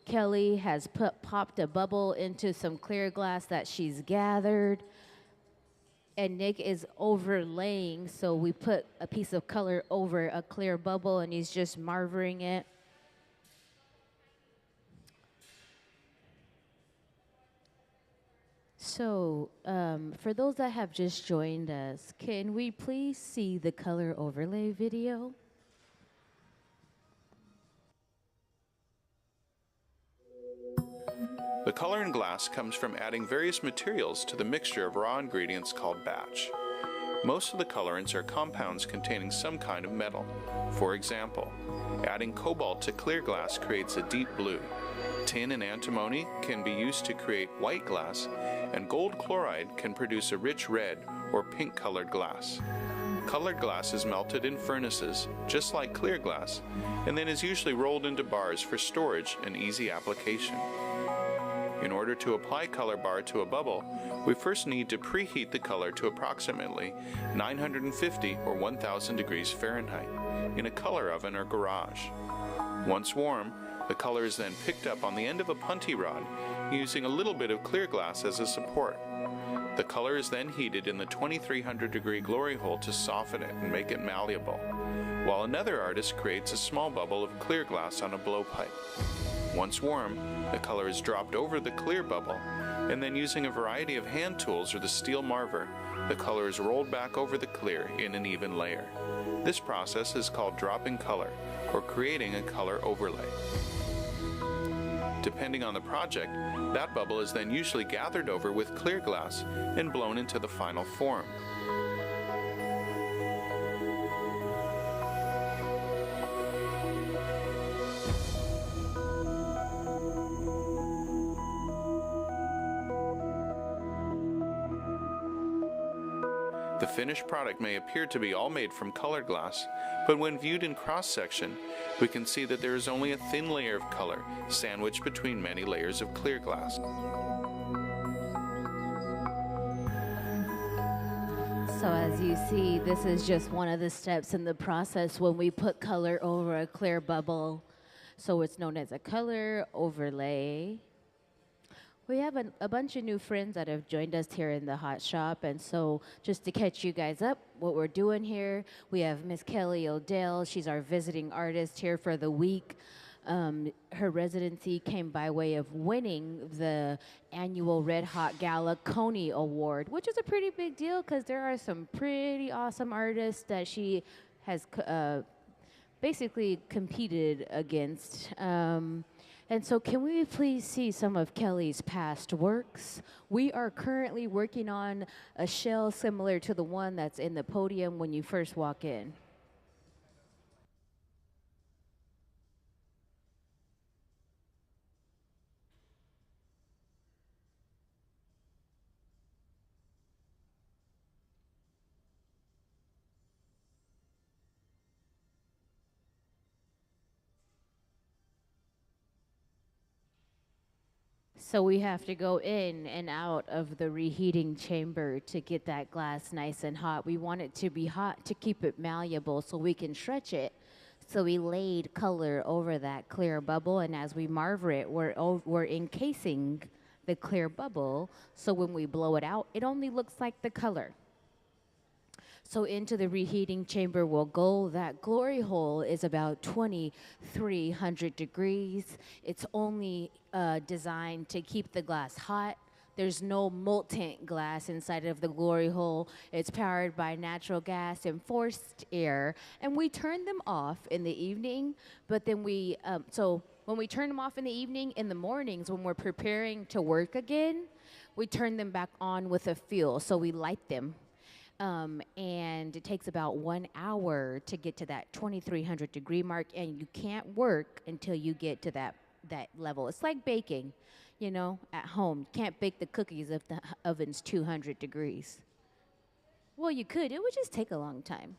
Kelly has popped a bubble into some clear glass that she's gathered. and Nick is overlaying. So we put a piece of color over a clear bubble, and he's just marvering it. So, for those that have just joined us, can we please see the color overlay video? The color in glass comes from adding various materials to the mixture of raw ingredients called batch. Most of the colorants are compounds containing some kind of metal. For example, adding cobalt to clear glass creates a deep blue. Tin and antimony can be used to create white glass, and gold chloride can produce a rich red or pink colored glass. Colored glass is melted in furnaces, just like clear glass, and then is usually rolled into bars for storage and easy application. In order to apply color bar to a bubble, we first need to preheat the color to approximately 950 or 1000 degrees Fahrenheit in a color oven or garage. Once warm, the color is then picked up on the end of a punty rod using a little bit of clear glass as a support. The color is then heated in the 2300 degree glory hole to soften it and make it malleable, while another artist creates a small bubble of clear glass on a blowpipe. Once warm, the color is dropped over the clear bubble, and then using a variety of hand tools or the steel marver, the color is rolled back over the clear in an even layer. This process is called dropping color, or creating a color overlay. Depending on the project, that bubble is then usually gathered over with clear glass and blown into the final form. The finished product may appear to be all made from colored glass, but when viewed in cross-section, we can see that there is only a thin layer of color sandwiched between many layers of clear glass. So as you see, this is just one of the steps in the process when we put color over a clear bubble. So it's known as a color overlay. We have a bunch of new friends that have joined us here in the hot shop, and so just to catch you guys up, what we're doing here, we have Miss Kelly Odell. She's our visiting artist here for the week. Her residency came by way of winning the annual Red Hot Gala Coney Award, which is a pretty big deal because there are some pretty awesome artists that she has basically competed against. And so can we please see some of Kelly's past works? We are currently working on a shell similar to the one that's in the podium when you first walk in. So we have to go in and out of the reheating chamber to get that glass nice and hot. We want it to be hot to keep it malleable so we can stretch it. So we laid color over that clear bubble, and as we marver it, we're encasing the clear bubble, so when we blow it out, it only looks like the color. So into the reheating chamber we'll go. That glory hole is about 2,300 degrees. It's only designed to keep the glass hot. There's no molten glass inside of the glory hole. It's powered by natural gas and forced air. And we turn them off in the evening, but then so when we turn them off in the evening, in the mornings when we're preparing to work again, we turn them back on with a fuel. So we light them. And it takes about 1 hour to get to that 2,300 degree mark, and you can't work until you get to that level. It's like baking, you know, at home. You can't bake the cookies if the oven's 200 degrees. Well, you could. It would just take a long time.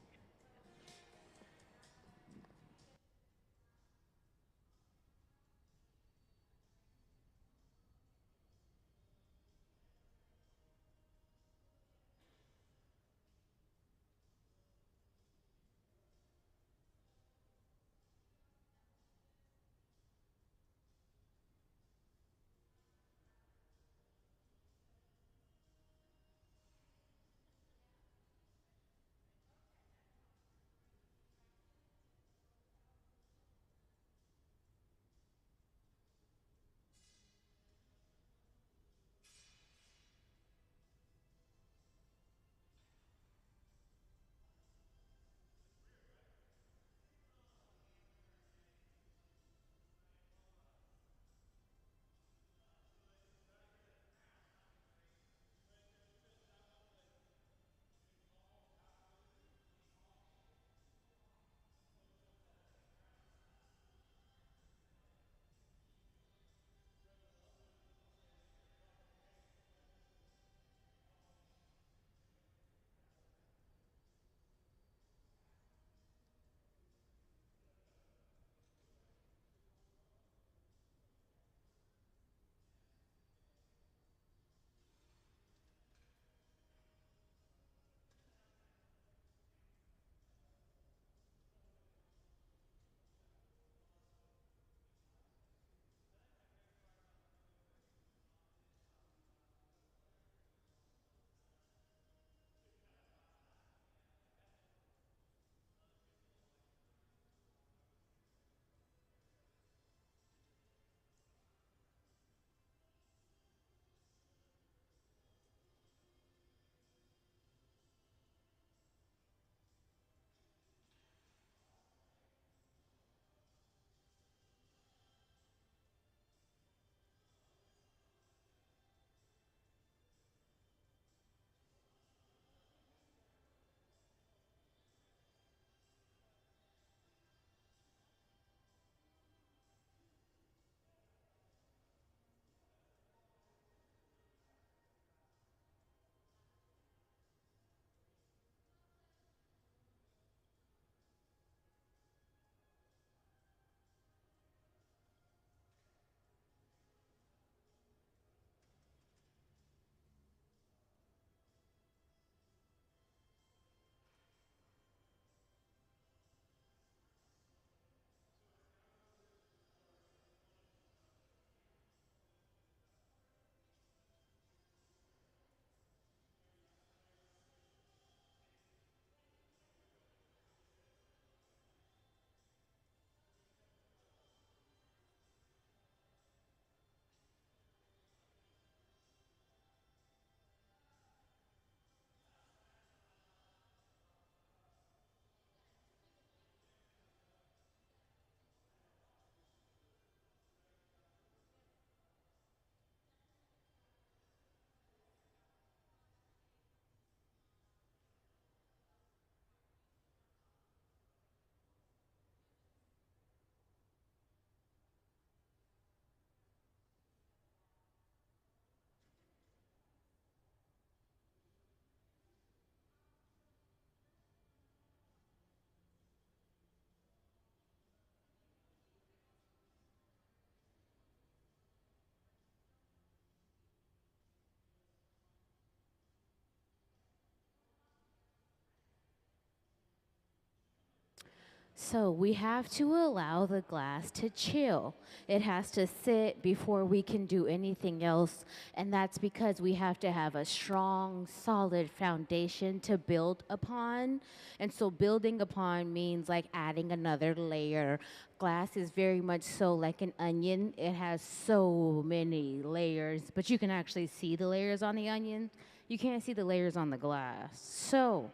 So we have to allow the glass to chill. It has to sit before we can do anything else. And that's because we have to have a strong, solid foundation to build upon. And so building upon means like adding another layer. Glass is very much so like an onion. It has so many layers, but you can actually see the layers on the onion. You can't see the layers on the glass. So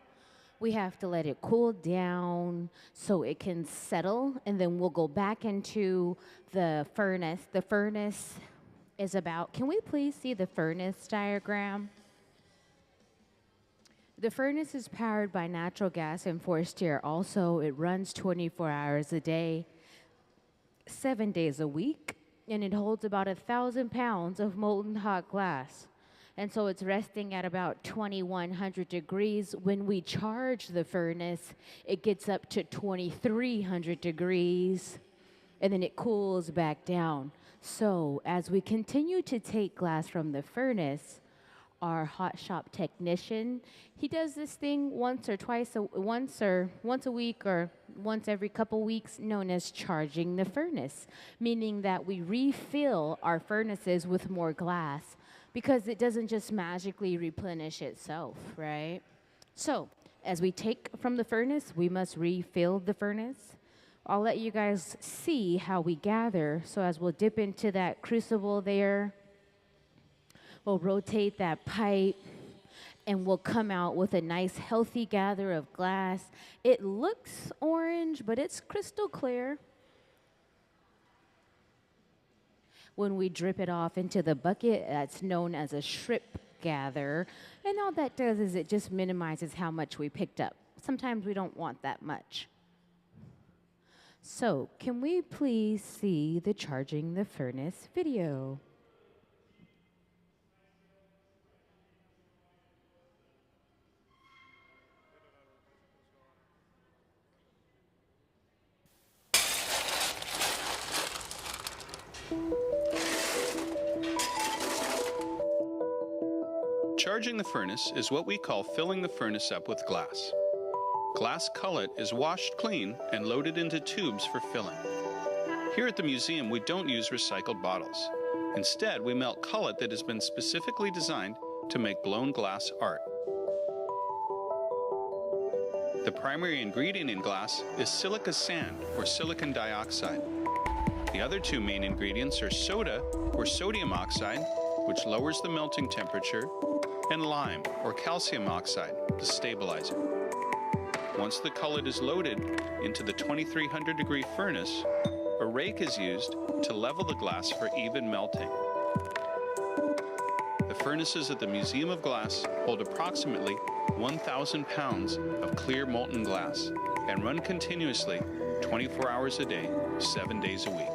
we have to let it cool down so it can settle, and then we'll go back into the furnace. The furnace is about, can we please see the furnace diagram? The furnace is powered by natural gas and forced air. Also, it runs 24 hours a day, 7 days a week, and it holds about 1,000 pounds of molten hot glass. And so it's resting at about 2,100 degrees. When we charge the furnace, it gets up to 2,300 degrees, and then it cools back down. So as we continue to take glass from the furnace, our hot shop technician, he does this thing once a week or once every couple weeks, known as charging the furnace, meaning that we refill our furnaces with more glass, because it doesn't just magically replenish itself, right? So as we take from the furnace, we must refill the furnace. I'll let you guys see how we gather. So as we'll dip into that crucible there, we'll rotate that pipe, and we'll come out with a nice healthy gather of glass. It looks orange, but it's crystal clear. When we drip it off into the bucket, that's known as a strip gather. And all that does is it just minimizes how much we picked up. Sometimes we don't want that much. So, can we please see the charging the furnace video? Charging the furnace is what we call filling the furnace up with glass. Glass cullet is washed clean and loaded into tubes for filling. Here at the museum, we don't use recycled bottles. Instead, we melt cullet that has been specifically designed to make blown glass art. The primary ingredient in glass is silica sand, or silicon dioxide. The other two main ingredients are soda, or sodium oxide, which lowers the melting temperature, and lime, or calcium oxide, the stabilizer. Once the cullet is loaded into the 2,300 degree furnace, a rake is used to level the glass for even melting. The furnaces at the Museum of Glass hold approximately 1,000 pounds of clear molten glass and run continuously 24 hours a day, 7 days a week.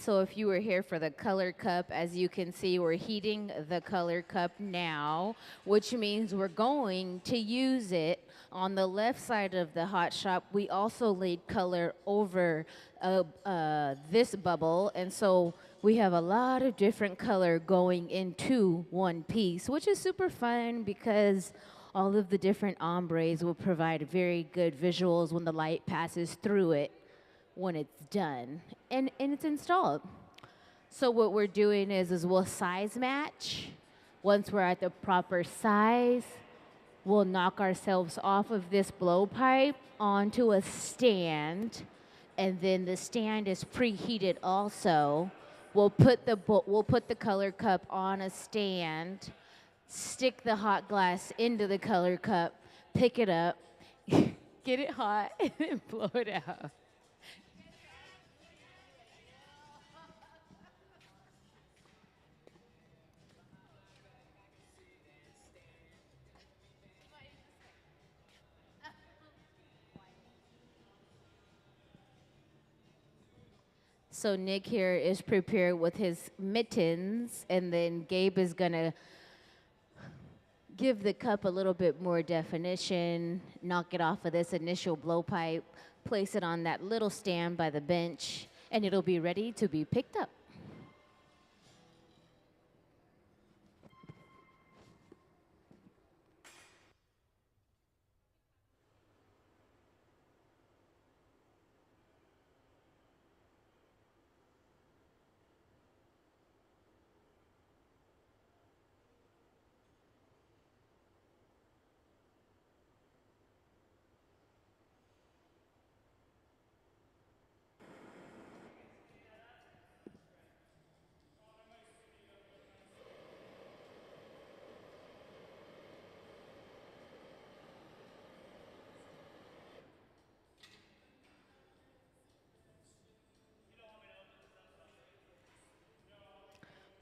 So if you were here for the color cup, as you can see, we're heating the color cup now, which means we're going to use it. On the left side of the hot shop, we also laid color over this bubble, and so we have a lot of different color going into one piece, which is super fun because all of the different ombres will provide very good visuals when the light passes through it when it's done and it's installed. So what we're doing is we'll size match. Once we're at the proper size, we'll knock ourselves off of this blowpipe onto a stand, and then the stand is preheated also. We'll put the color cup on a stand, stick the hot glass into the color cup, pick it up, get it hot, and then blow it out. So Nick here is prepared with his mittens, and then Gabe is gonna give the cup a little bit more definition, knock it off of this initial blowpipe, place it on that little stand by the bench, and it'll be ready to be picked up.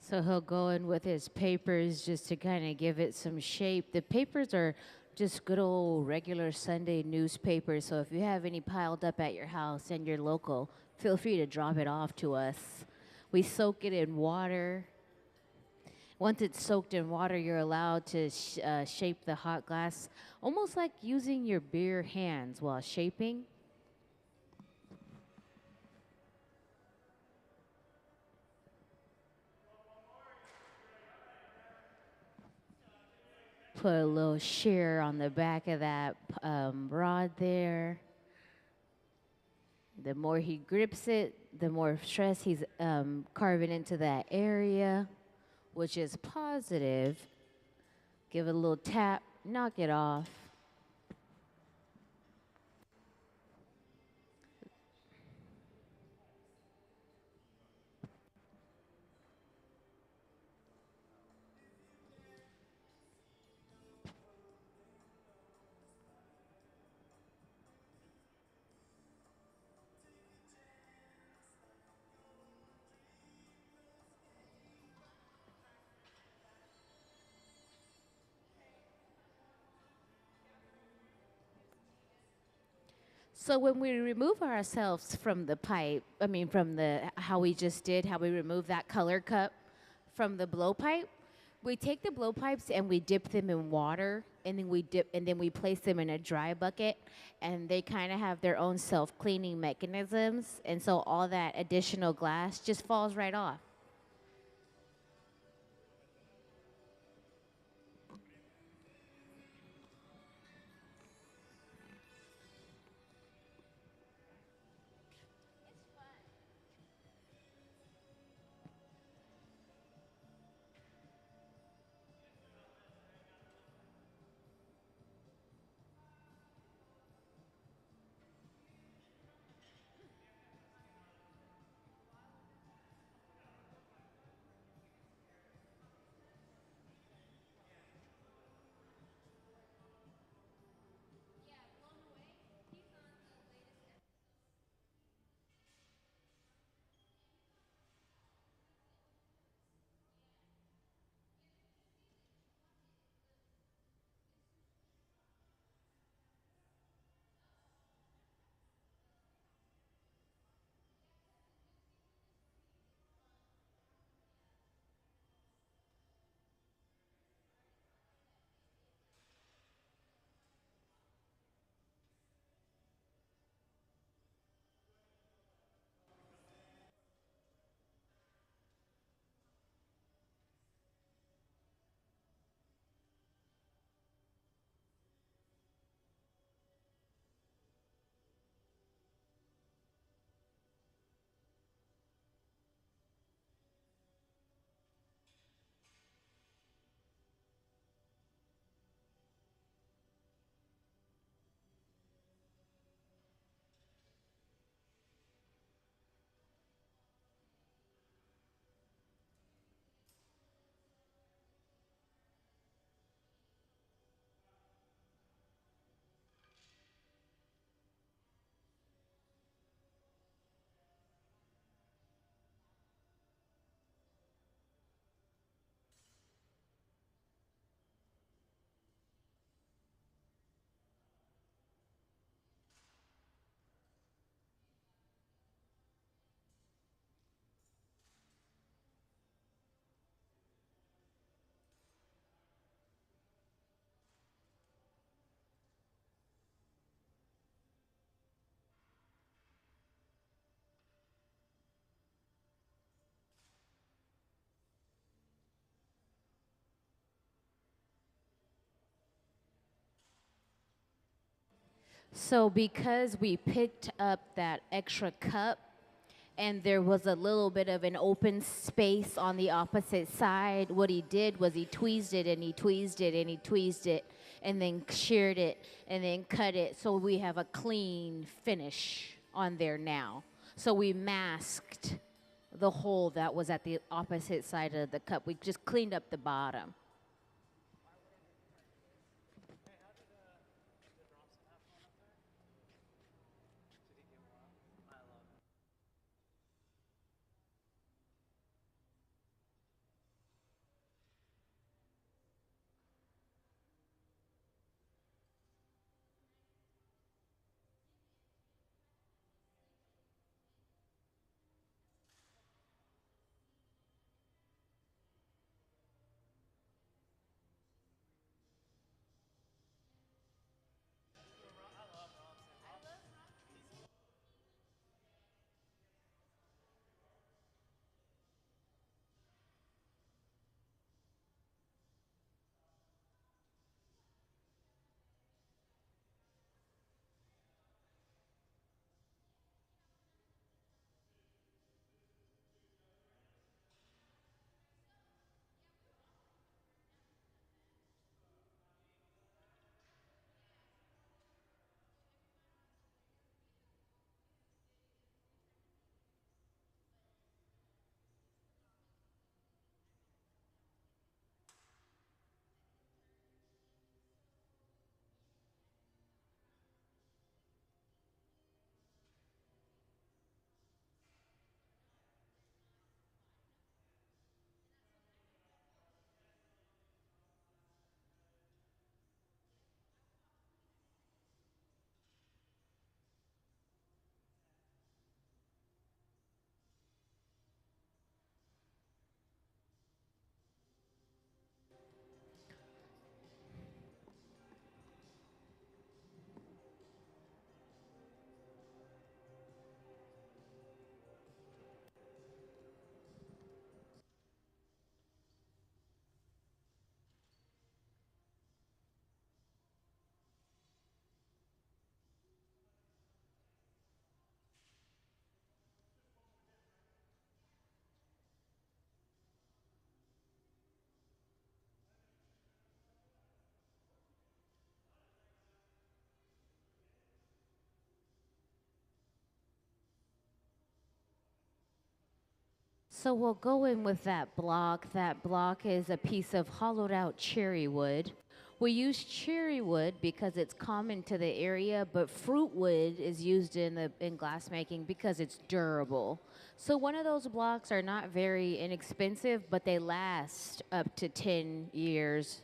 So he'll go in with his papers just to kind of give it some shape. The papers are just good old regular Sunday newspapers. So if you have any piled up at your house and you're local, feel free to drop it off to us. We soak it in water. Once it's soaked in water, you're allowed to shape the hot glass, almost like using your bare hands while shaping. Put a little shear on the back of that rod there. The more he grips it, the more stress he's carving into that area, which is positive. Give it a little tap, knock it off. So when we remove ourselves from the pipe, from how we just did, how we remove that color cup from the blowpipe, we take the blowpipes and we dip them in water, and then we place them in a dry bucket, and they kind of have their own self-cleaning mechanisms, and so all that additional glass just falls right off. So because we picked up that extra cup and there was a little bit of an open space on the opposite side, what he did was he tweezed it and he tweezed it and he tweezed it and then sheared it and then cut it so we have a clean finish on there now. So we masked the hole that was at the opposite side of the cup. We just cleaned up the bottom. So we'll go in with that block. That block is a piece of hollowed out cherry wood. We use cherry wood because it's common to the area, but fruit wood is used in glass making because it's durable. So one of those blocks are not very inexpensive, but they last up to 10 years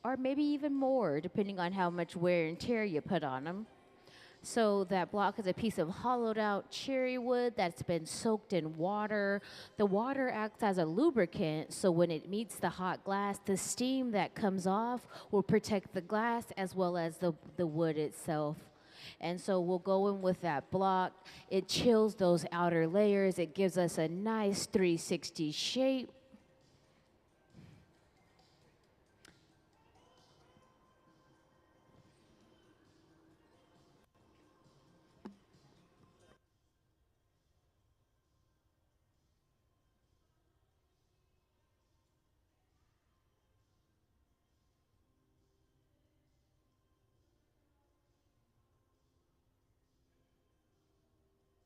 or maybe even more, depending on how much wear and tear you put on them. So that block is a piece of hollowed out cherry wood that's been soaked in water. The water acts as a lubricant, so when it meets the hot glass, the steam that comes off will protect the glass as well as the wood itself. And so we'll go in with that block. It chills those outer layers. It gives us a nice 360 shape.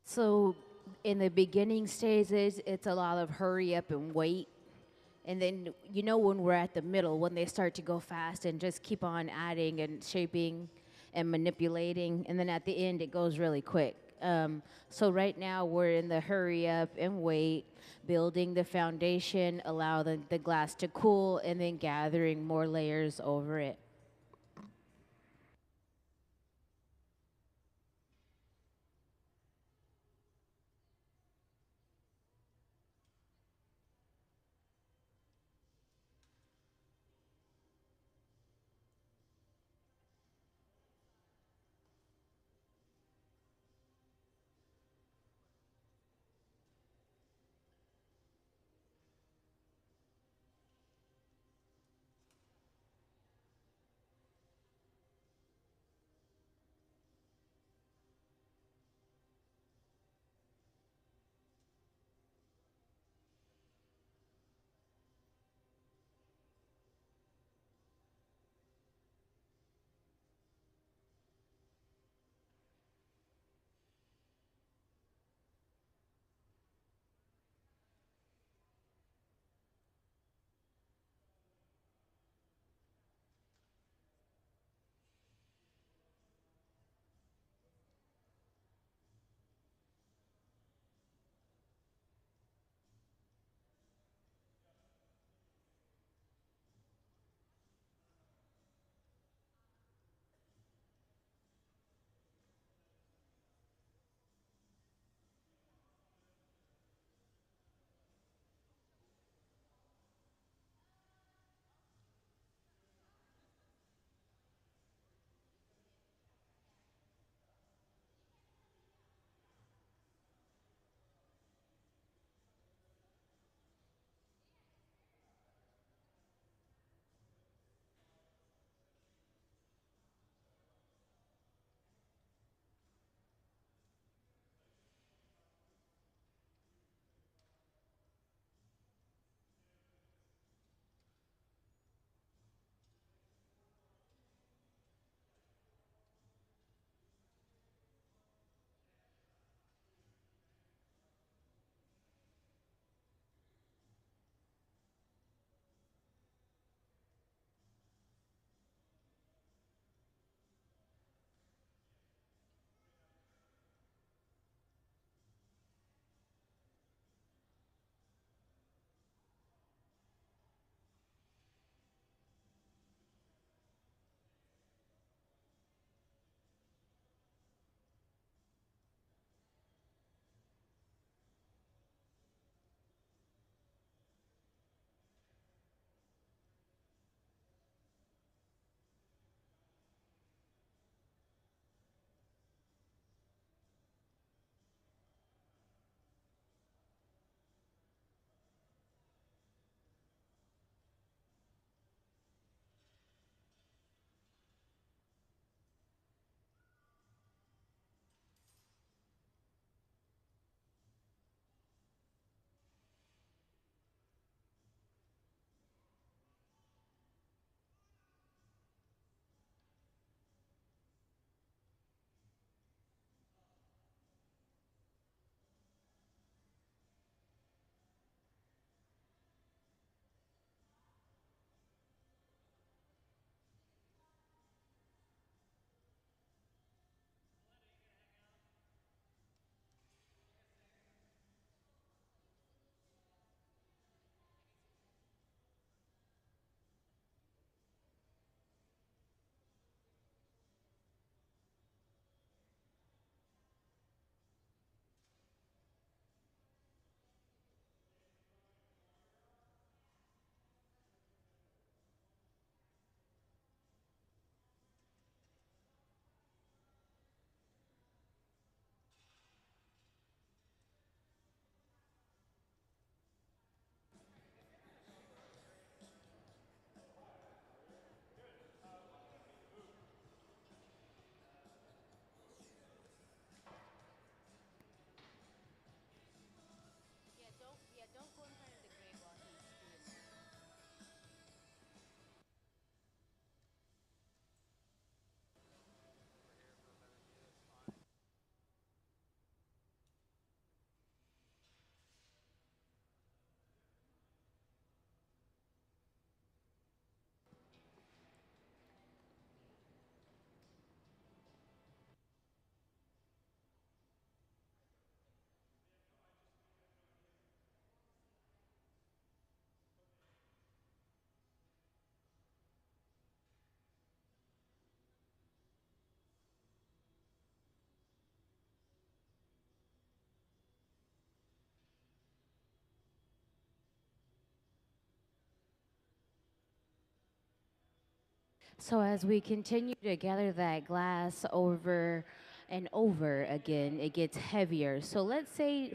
So in the beginning stages, it's a lot of hurry up and wait. And then, you know, when we're at the middle, when they start to go fast and just keep on adding and shaping and manipulating. And then at the end, it goes really quick. So right now, we're in the hurry up and wait, building the foundation, allow the glass to cool, and then gathering more layers over it. So as we continue to gather that glass over and over again, it gets heavier. So let's say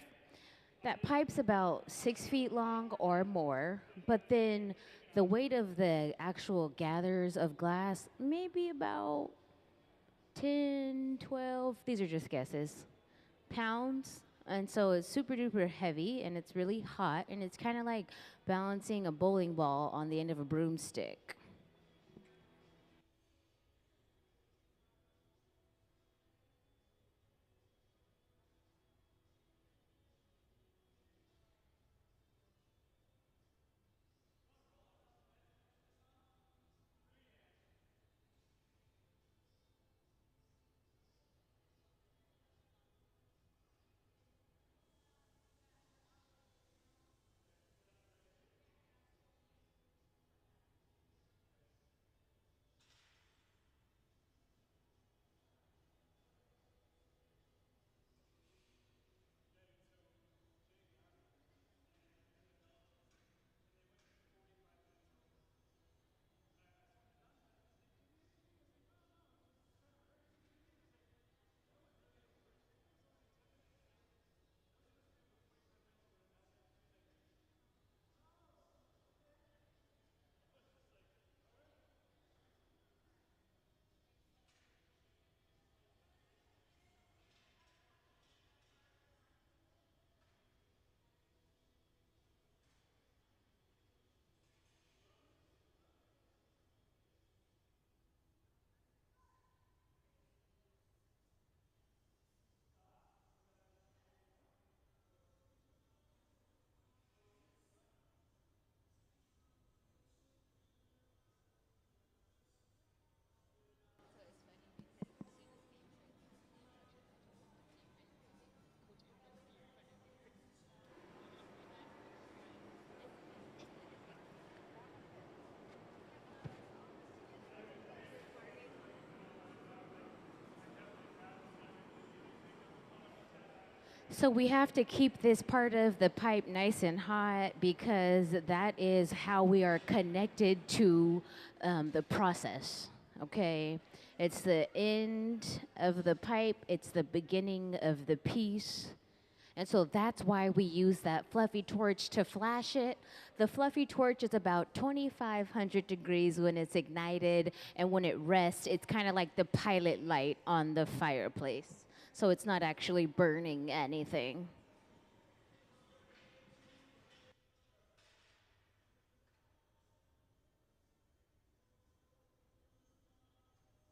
that pipe's about 6 feet long or more, but then the weight of the actual gathers of glass maybe about 10, 12, these are just guesses, pounds. And so it's super duper heavy and it's really hot and it's kind of like balancing a bowling ball on the end of a broomstick. So we have to keep this part of the pipe nice and hot because that is how we are connected to the process. Okay, it's the end of the pipe. It's the beginning of the piece. And so that's why we use that fluffy torch to flash it. The fluffy torch is about 2,500 degrees when it's ignited, and when it rests, it's kind of like the pilot light on the fireplace. So it's not actually burning anything.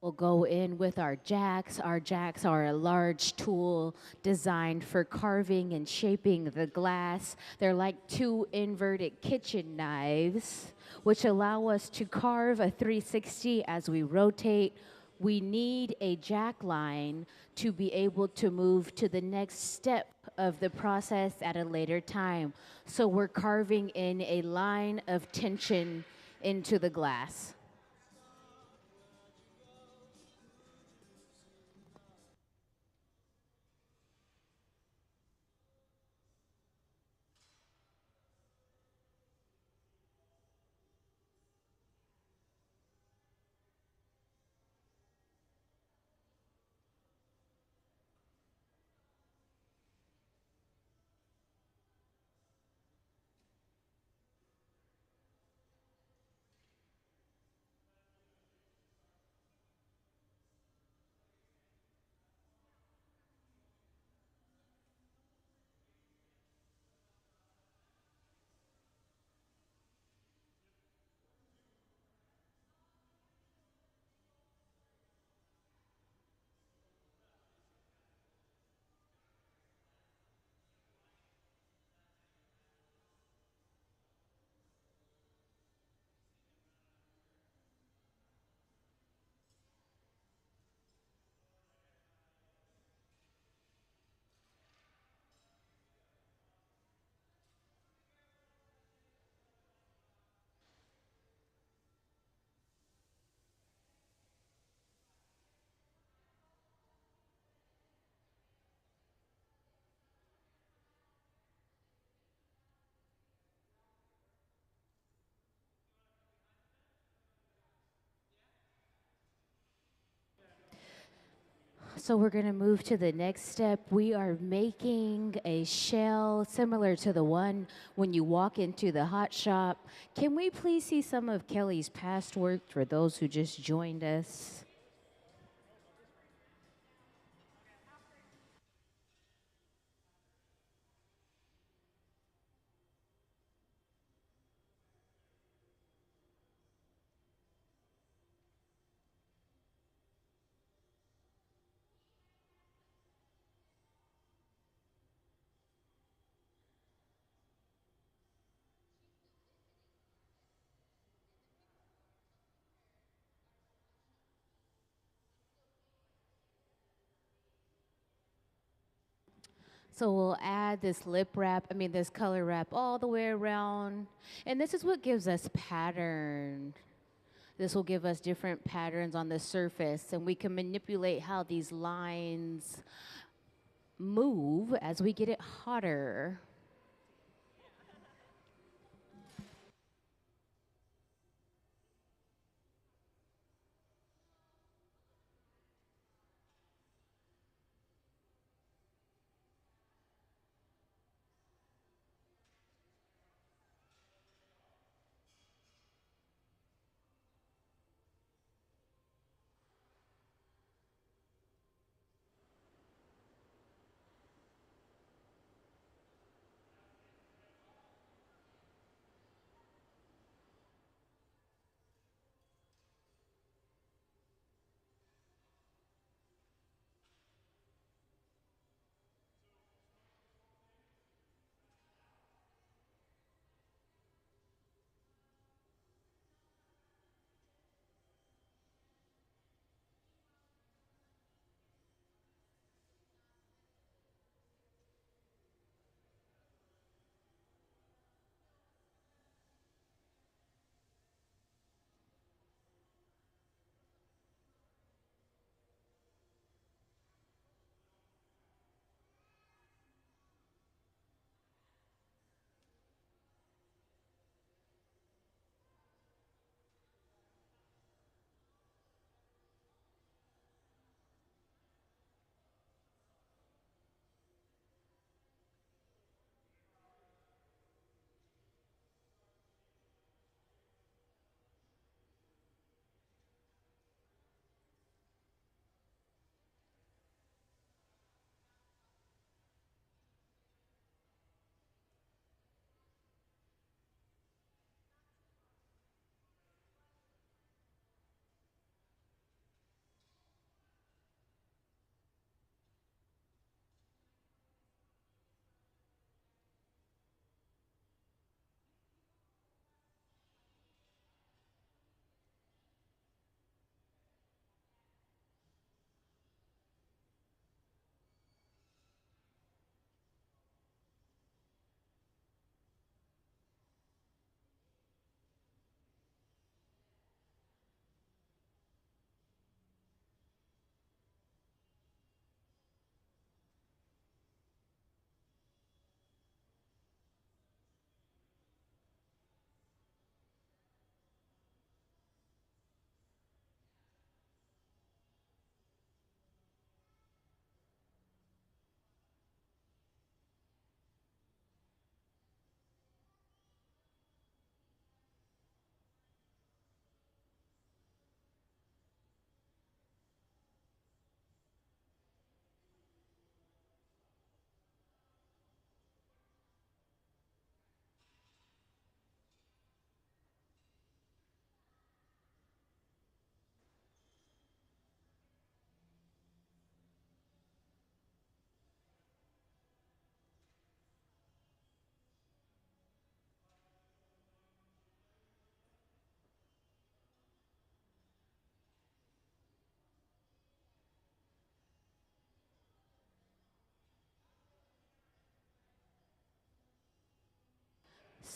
We'll go in with our jacks. Our jacks are a large tool designed for carving and shaping the glass. They're like two inverted kitchen knives, which allow us to carve a 360 as we rotate. We need a jack line to be able to move to the next step of the process at a later time. So we're carving in a line of tension into the glass. So we're going to move to the next step. We are making a shell similar to the one when you walk into the hot shop. Can we please see some of Kelly's past work for those who just joined us? So we'll add this this color wrap all the way around. And this is what gives us pattern. This will give us different patterns on the surface, and we can manipulate how these lines move as we get it hotter.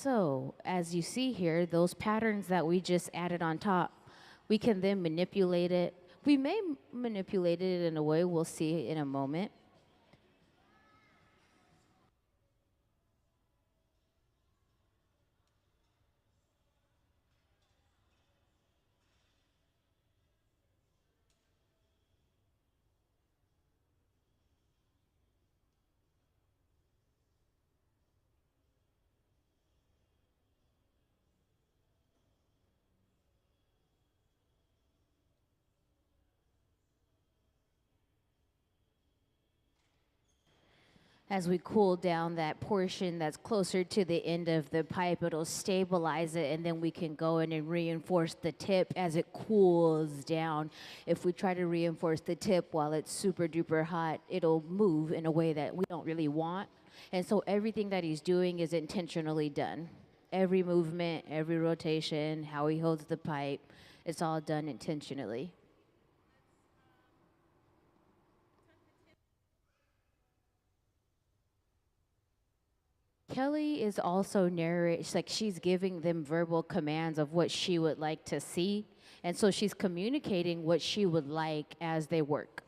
So, as you see here, those patterns that we just added on top, we can then manipulate it. We may manipulate it in a way we'll see in a moment. As we cool down that portion that's closer to the end of the pipe, it'll stabilize it, and then we can go in and reinforce the tip as it cools down. If we try to reinforce the tip while it's super duper hot, it'll move in a way that we don't really want. And so everything that he's doing is intentionally done. Every movement, every rotation, how he holds the pipe, it's all done intentionally. Kelly is also narrating, like she's giving them verbal commands of what she would like to see. And so she's communicating what she would like as they work.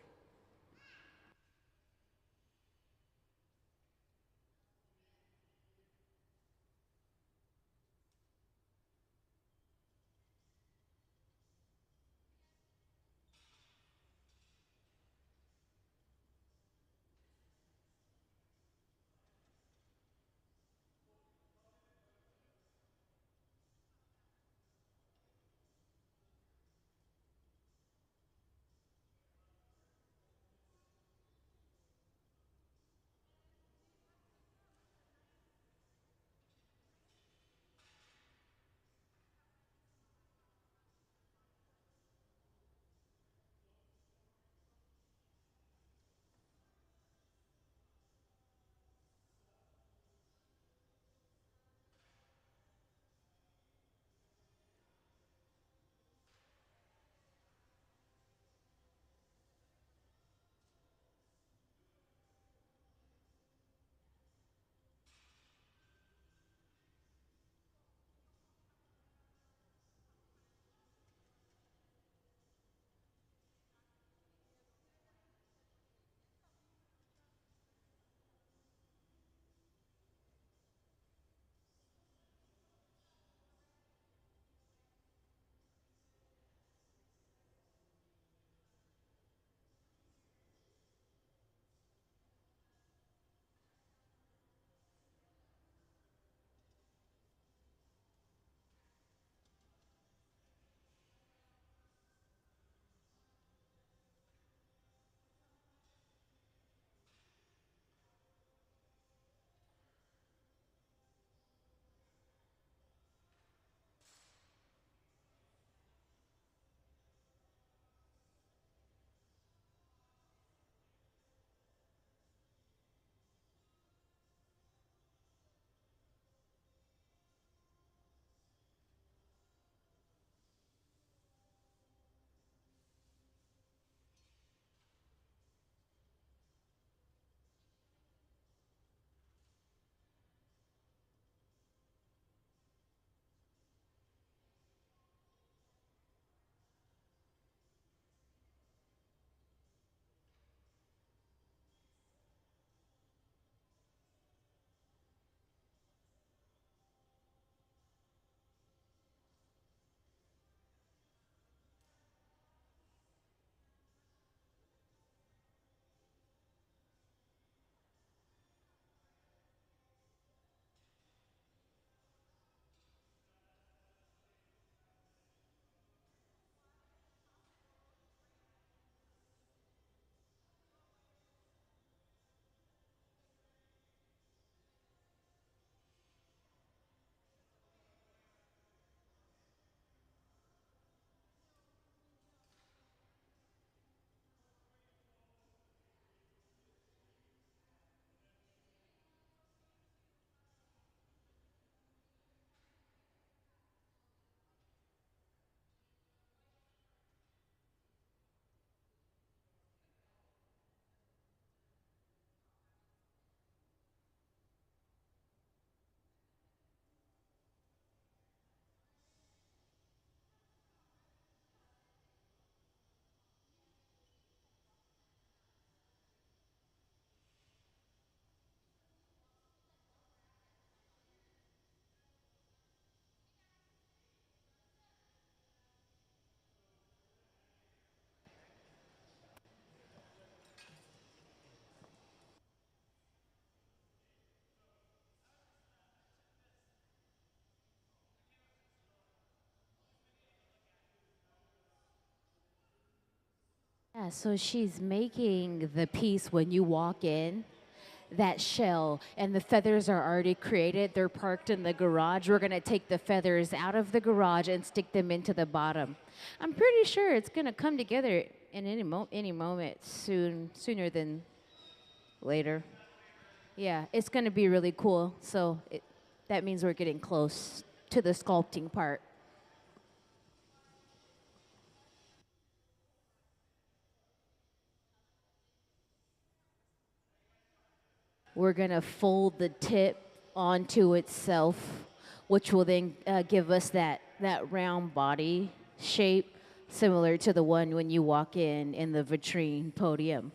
Yeah, so she's making the piece when you walk in that shell, and the feathers are already created. They're parked in the garage. We're gonna take the feathers out of the garage and stick them into the bottom. I'm pretty sure it's gonna come together in any moment soon, sooner than later. Yeah, it's gonna be really cool. So that means we're getting close to the sculpting part. We're gonna fold the tip onto itself, which will then give us that round body shape, similar to the one when you walk in the vitrine podium.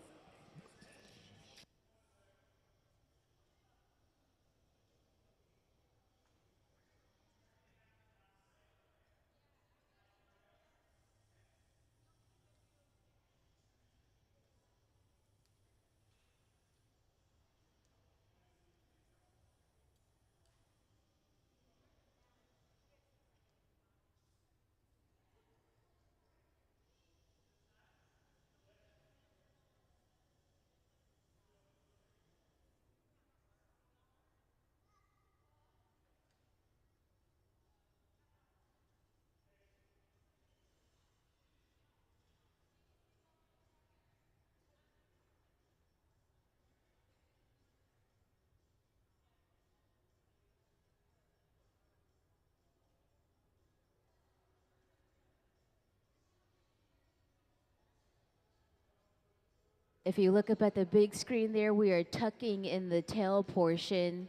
If you look up at the big screen there, we are tucking in the tail portion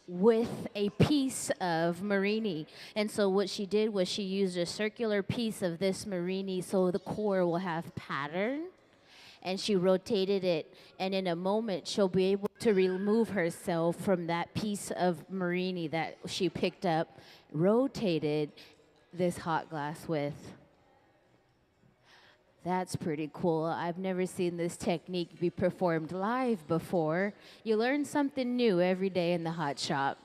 with a piece of marini. And so what she did was she used a circular piece of this marini so the core will have pattern. And she rotated it, and in a moment she'll be able to remove herself from that piece of marini that she picked up, rotated this hot glass with. That's pretty cool. I've never seen this technique be performed live before. You learn something new every day in the hot shop.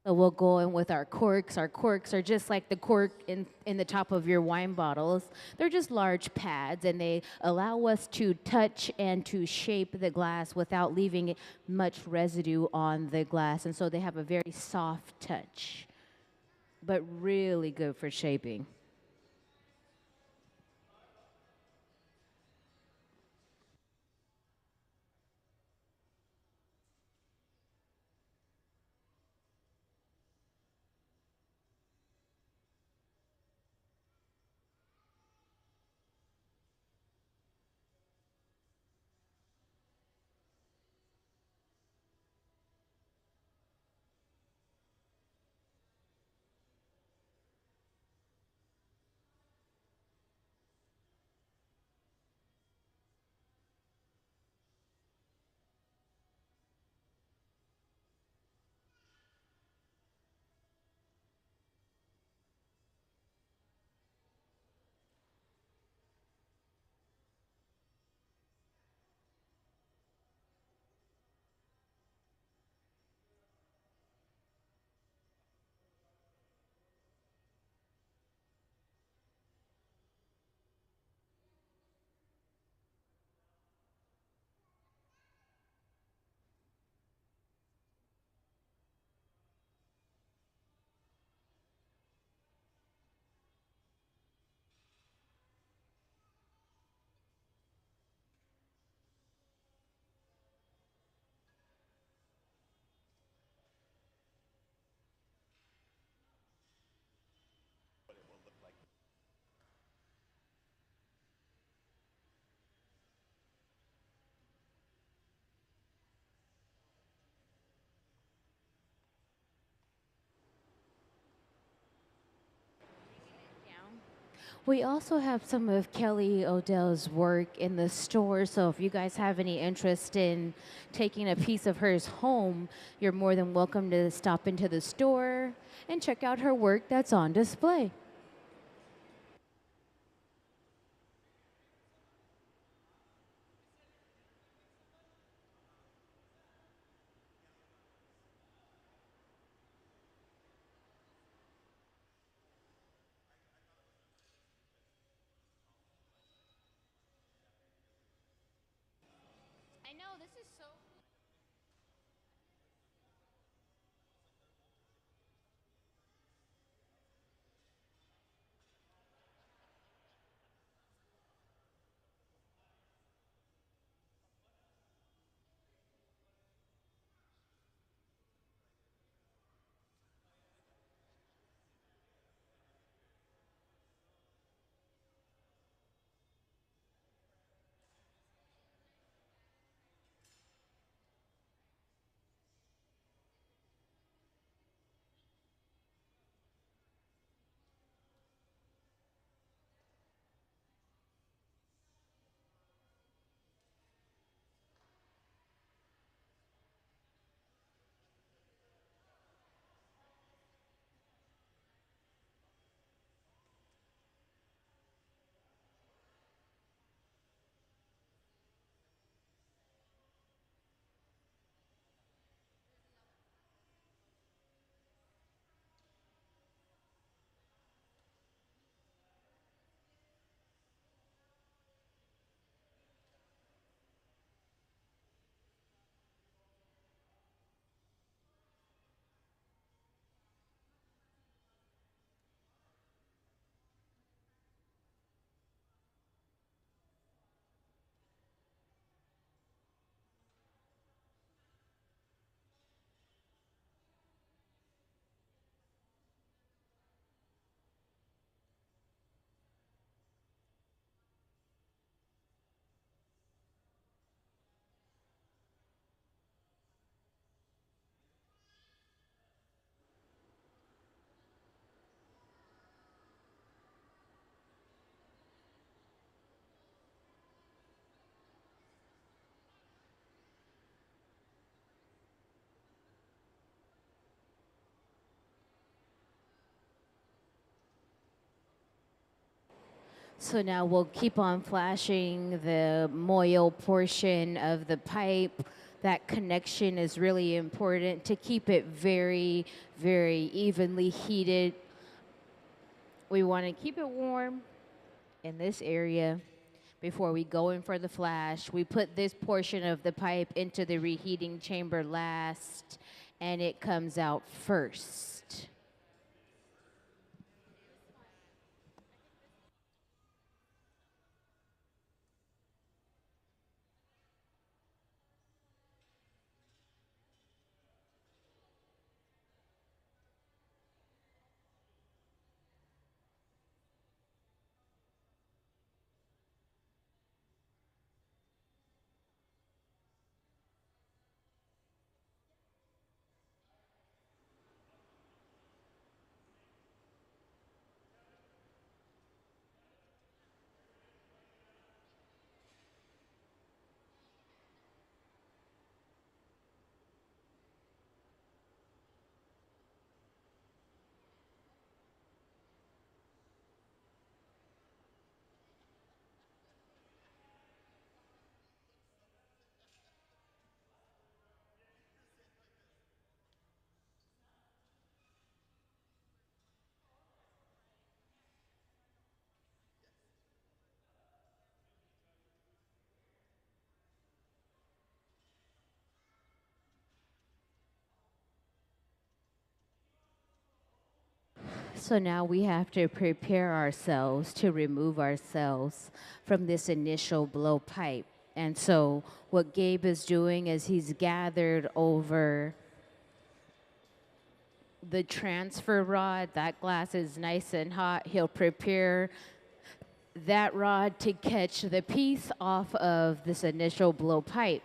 So we'll go in with our corks. Our corks are just like the cork in the top of your wine bottles. They're just large pads, and they allow us to touch and to shape the glass without leaving much residue on the glass. And so they have a very soft touch, but really good for shaping. We also have some of Kelly Odell's work in the store, so if you guys have any interest in taking a piece of hers home, you're more than welcome to stop into the store and check out her work that's on display. I know this is so. So now we'll keep on flashing the moil portion of the pipe. That connection is really important to keep it very, very evenly heated. We want to keep it warm in this area before we go in for the flash. We put this portion of the pipe into the reheating chamber last, and it comes out first. So now we have to prepare ourselves to remove ourselves from this initial blowpipe. And so what Gabe is doing is he's gathered over the transfer rod. That glass is nice and hot. He'll prepare that rod to catch the piece off of this initial blowpipe.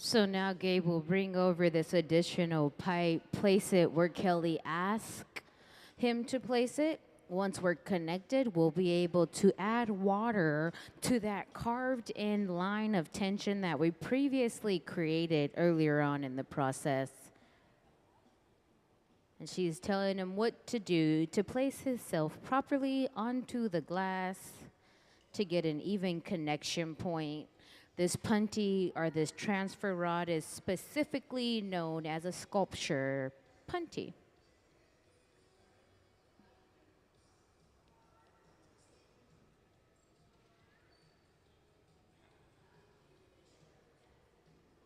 So now Gabe will bring over this additional pipe, place it where Kelly asked him to place it. Once we're connected, we'll be able to add water to that carved in line of tension that we previously created earlier on in the process. And she's telling him what to do to place himself properly onto the glass to get an even connection point. This punty or this transfer rod is specifically known as a sculpture punty.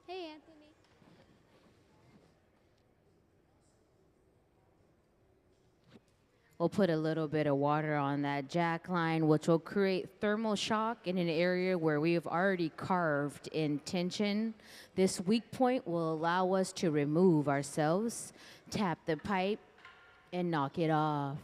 Hey, Anthony. We'll put a little bit of water on that jack line, which will create thermal shock in an area where we have already carved in tension. This weak point will allow us to remove ourselves, tap the pipe, and knock it off.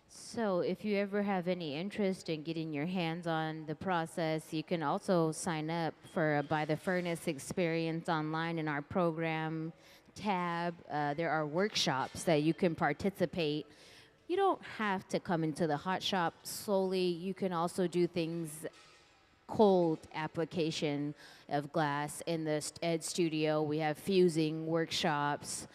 So if you ever have any interest in getting your hands on the process, you can also sign up for a By the Furnace experience online in our program tab. There are workshops that you can participate. You don't have to come into the hot shop solely. You can also do things cold application of glass in the Ed studio. We have fusing workshops.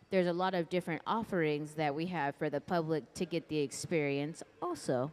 There's a lot of different offerings that we have for the public to get the experience also.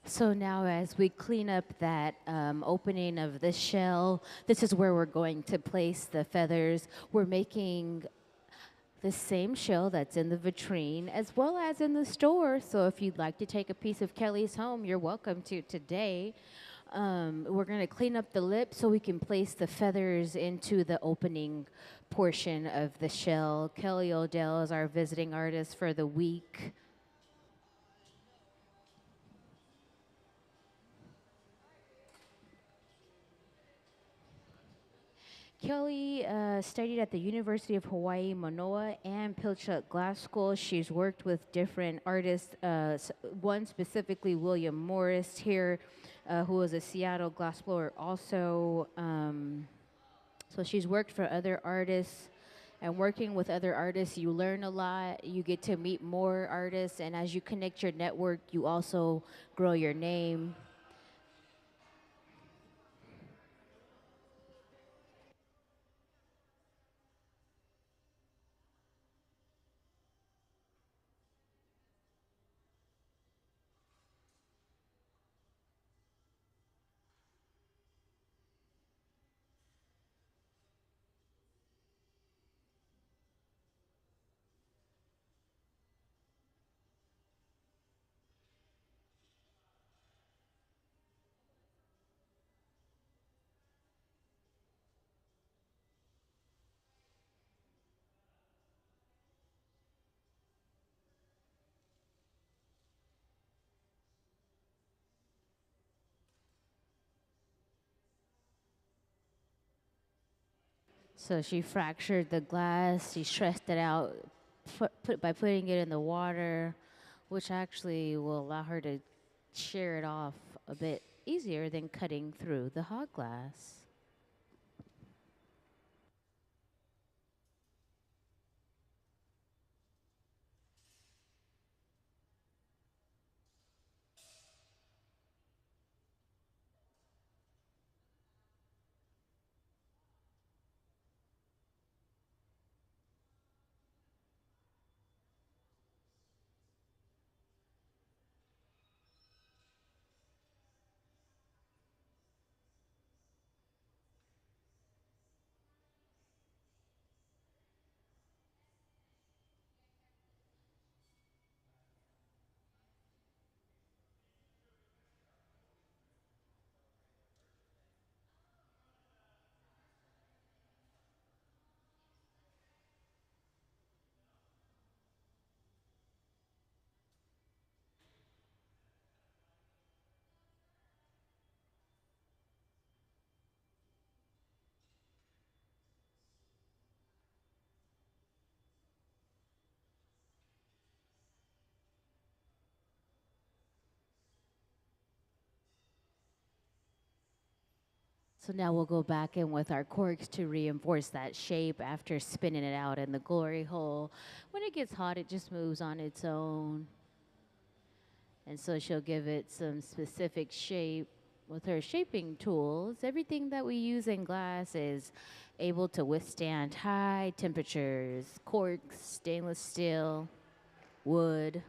So now as we clean up that opening of the shell, this is where we're going to place the feathers. We're making the same shell that's in the vitrine as well as in the store. So if you'd like to take a piece of Kelly's home, you're welcome to today. We're going to clean up the lip so we can place the feathers into the opening portion of the shell. Kelly Odell is our visiting artist for the week. Kelly studied at the University of Hawaii Manoa and Pilchuck Glass School. She's worked with different artists, one specifically William Morris here, who was a Seattle glassblower also. So she's worked for other artists, and working with other artists, you learn a lot. You get to meet more artists, and as you connect your network, you also grow your name. So she fractured the glass. She stressed it out by putting it in the water, which actually will allow her to shear it off a bit easier than cutting through the hot glass. So now we'll go back in with our corks to reinforce that shape after spinning it out in the glory hole. When it gets hot, it just moves on its own. And so she'll give it some specific shape with her shaping tools. Everything that we use in glass is able to withstand high temperatures: corks, stainless steel, wood.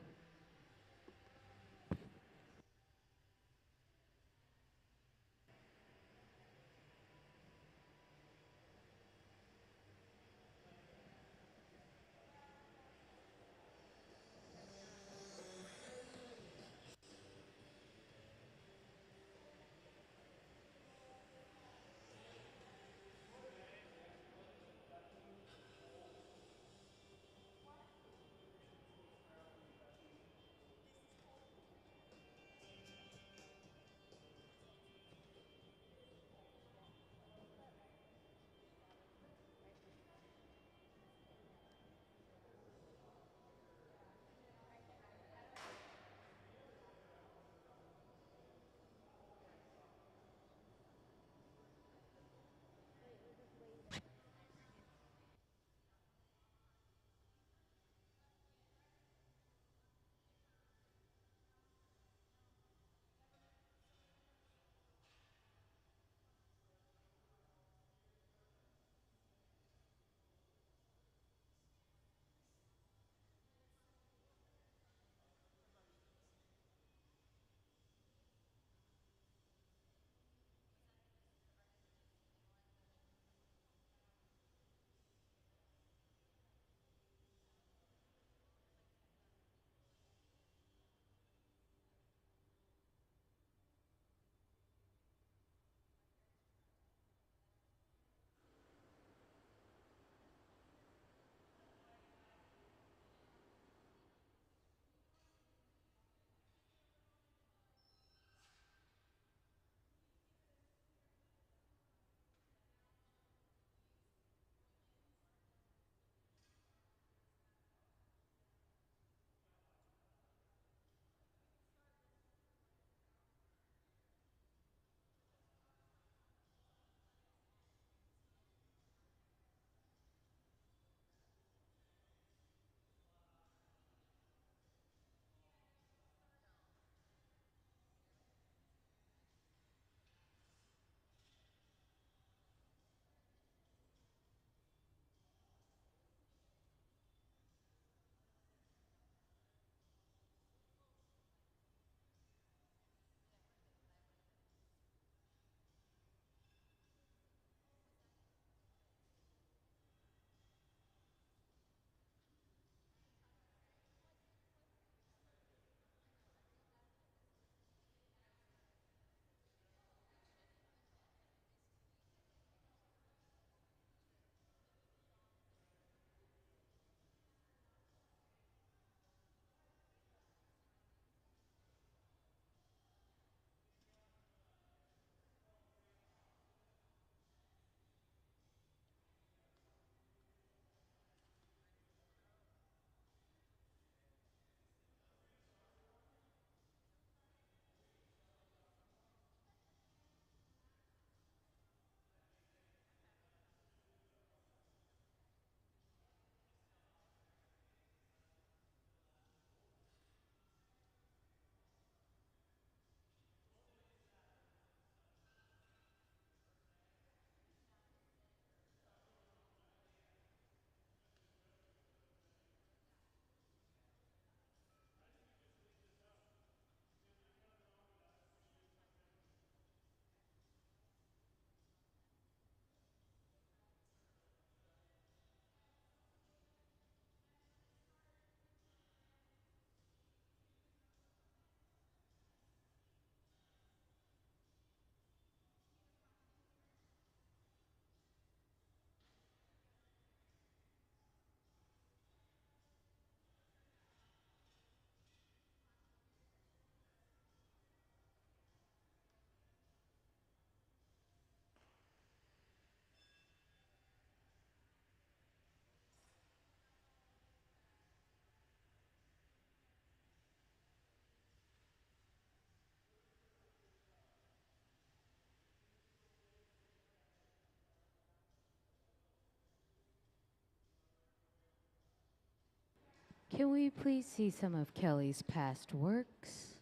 Can we please see some of Kelly's past works?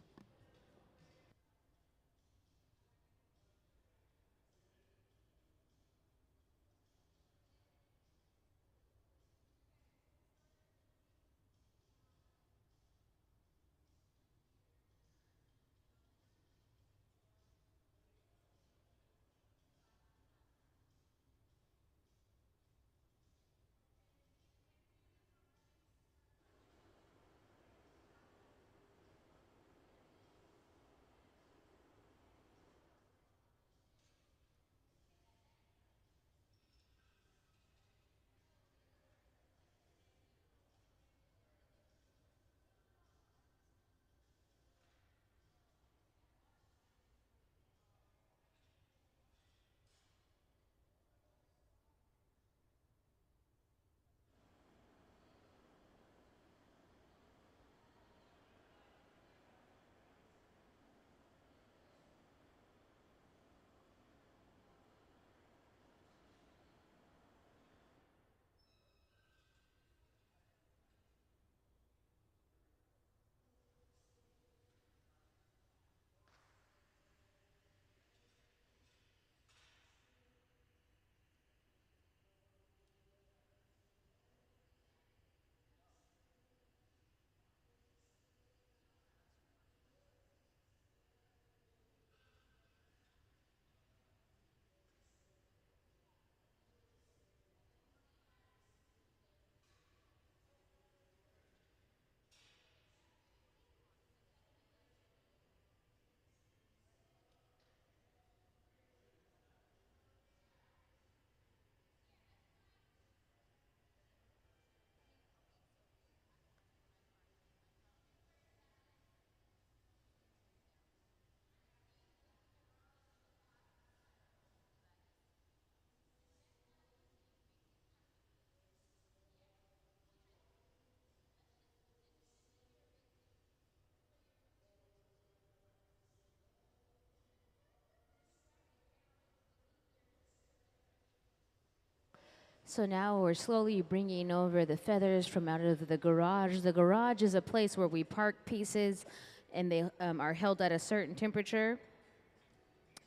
So now we're slowly bringing over the feathers from out of the garage. The garage is a place where we park pieces and they are held at a certain temperature.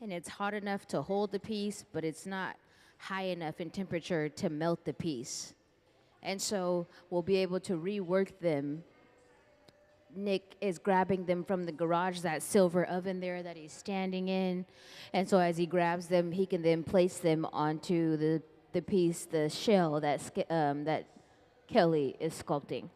And it's hot enough to hold the piece, but it's not high enough in temperature to melt the piece. And so we'll be able to rework them. Nick is grabbing them from the garage, that silver oven there that he's standing in. And so as he grabs them, he can then place them onto the piece, the shell that Kelly is sculpting.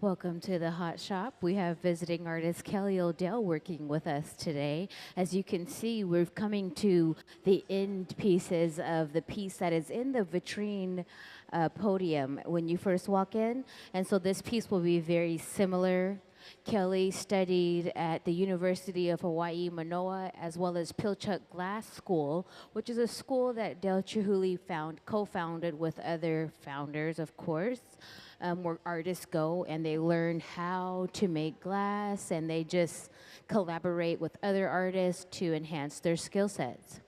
Welcome to the Hot Shop. We have visiting artist Kelly O'Dell working with us today. As you can see, we're coming to the end pieces of the piece that is in the vitrine podium when you first walk in. And so this piece will be very similar. Kelly studied at the University of Hawaii, Manoa, as well as Pilchuck Glass School, which is a school that Del Chihuly co-founded with other founders, of course, where artists go and they learn how to make glass and they just collaborate with other artists to enhance their skill sets.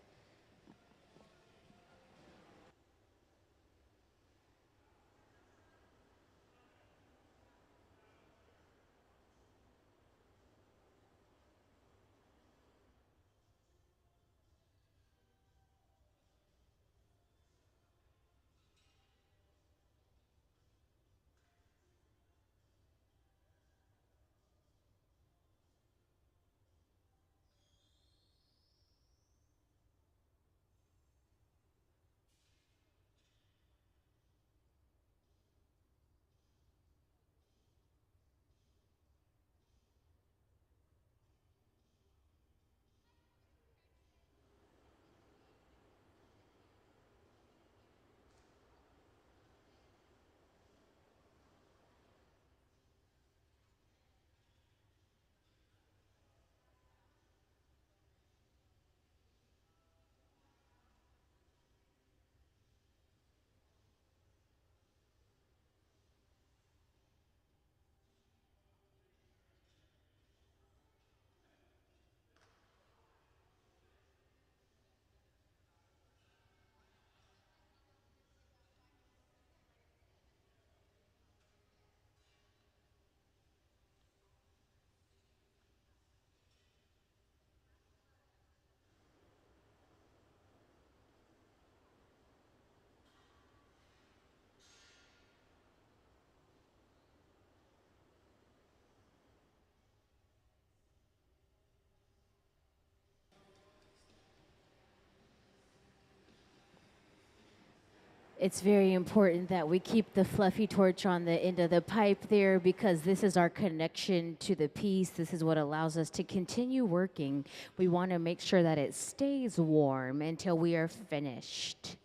It's very important that we keep the fluffy torch on the end of the pipe there because this is our connection to the piece. This is what allows us to continue working. We want to make sure that it stays warm until we are finished.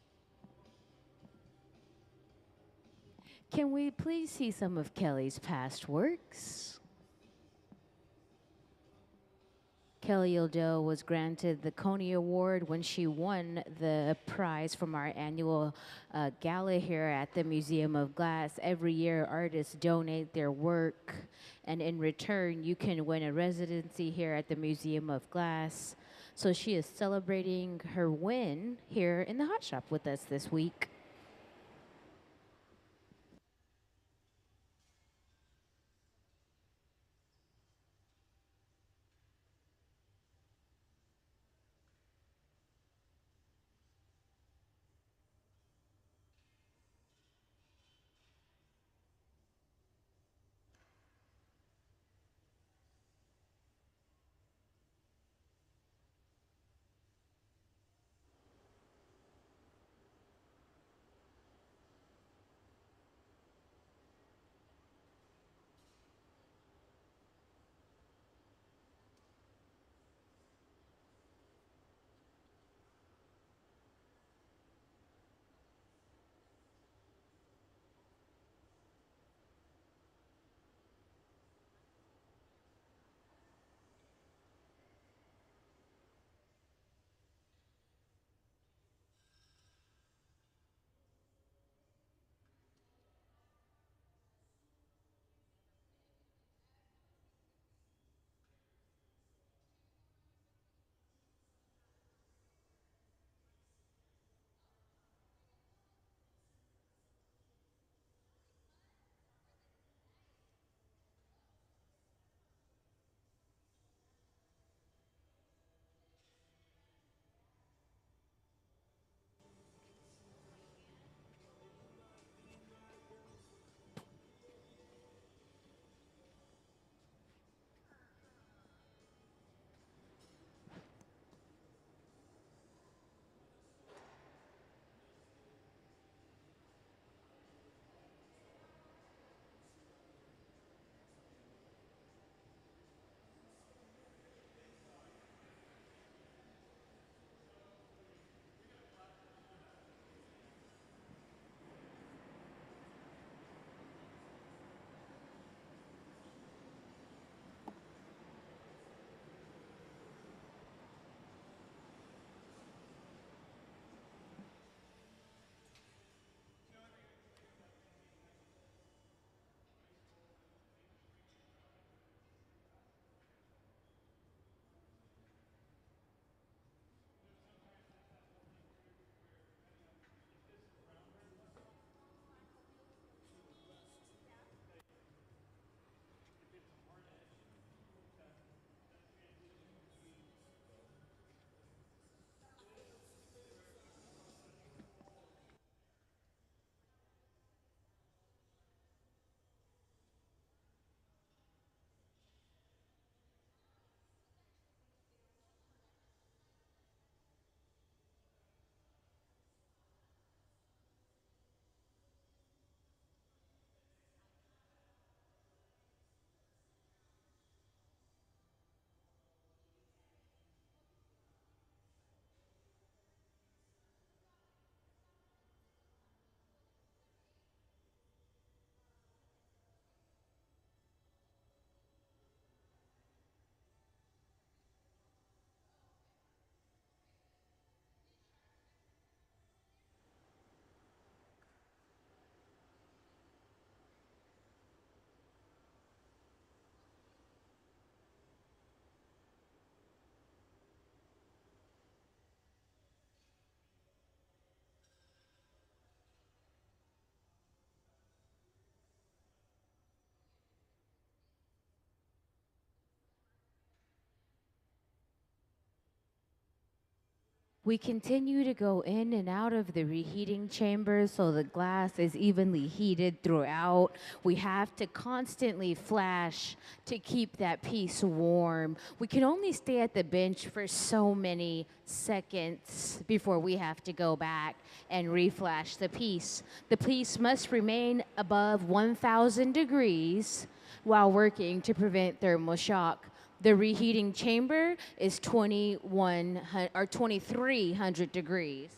Can we please see some of Kelly's past works? Kelly O'Dell was granted the Coney Award when she won the prize from our annual gala here at the Museum of Glass. Every year, artists donate their work, and in return, you can win a residency here at the Museum of Glass. So she is celebrating her win here in the Hot Shop with us this week. We continue to go in and out of the reheating chamber so the glass is evenly heated throughout. We have to constantly flash to keep that piece warm. We can only stay at the bench for so many seconds before we have to go back and reflash the piece. The piece must remain above 1,000 degrees while working to prevent thermal shock. The reheating chamber is 2,300 degrees.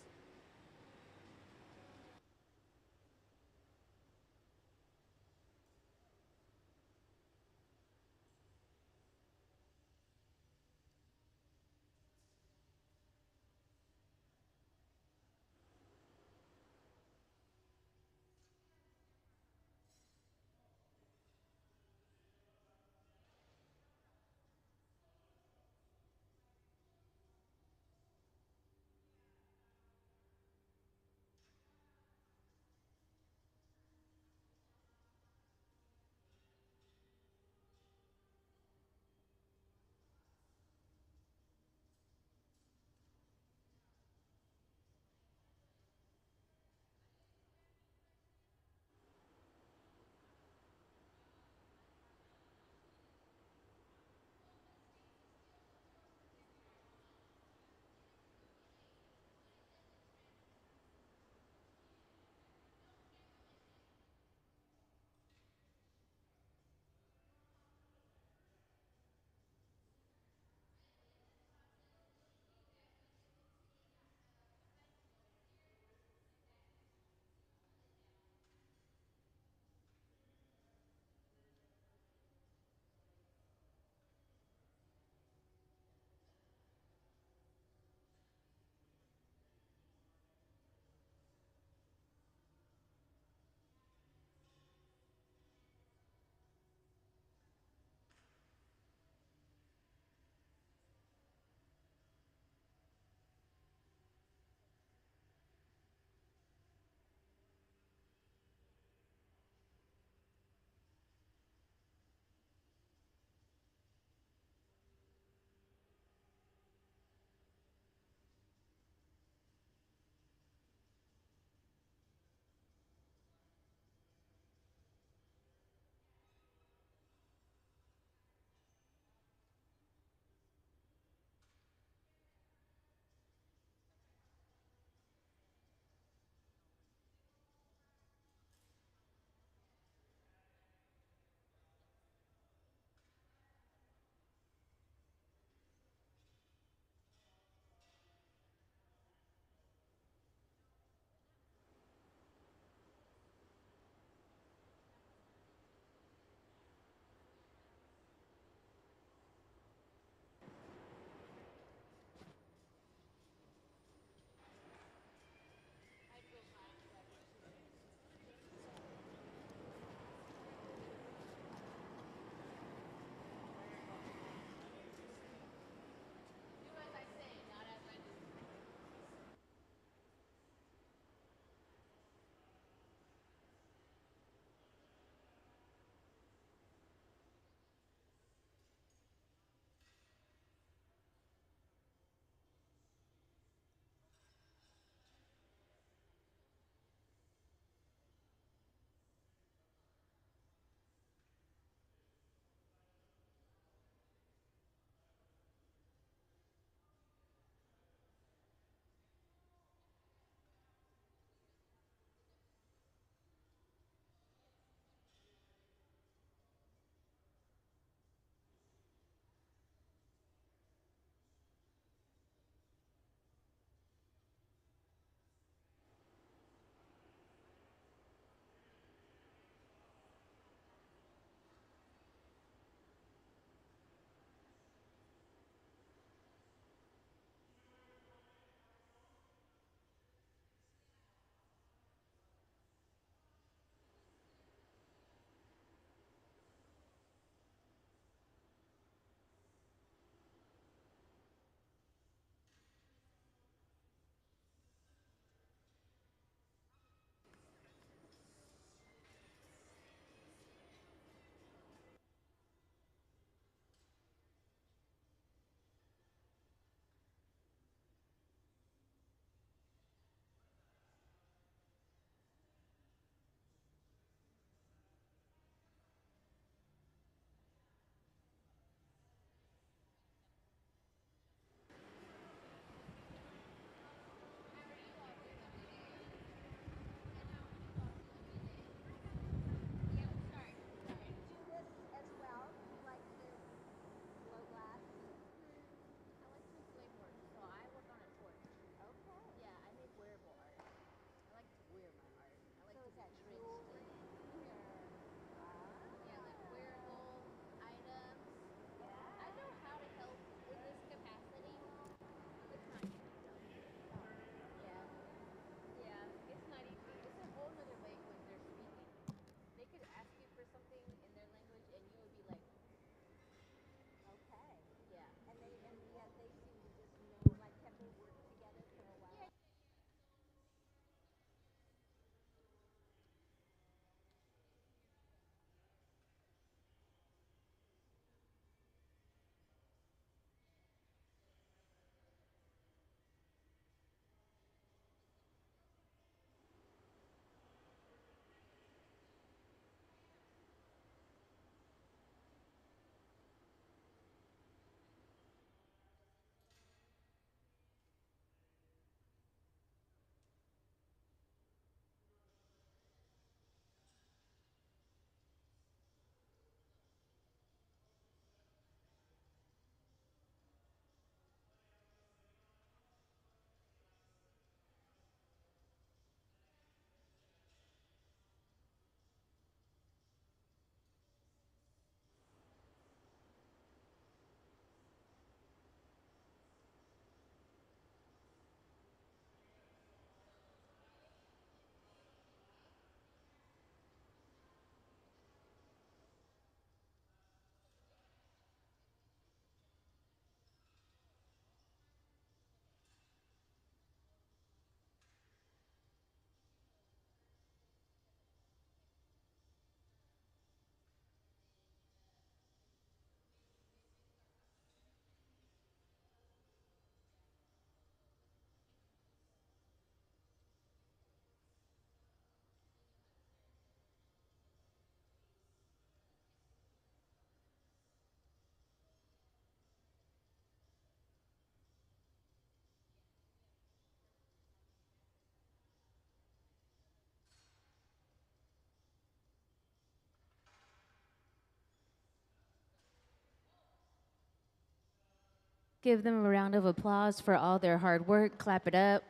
Give them a round of applause for all their hard work. Clap it up.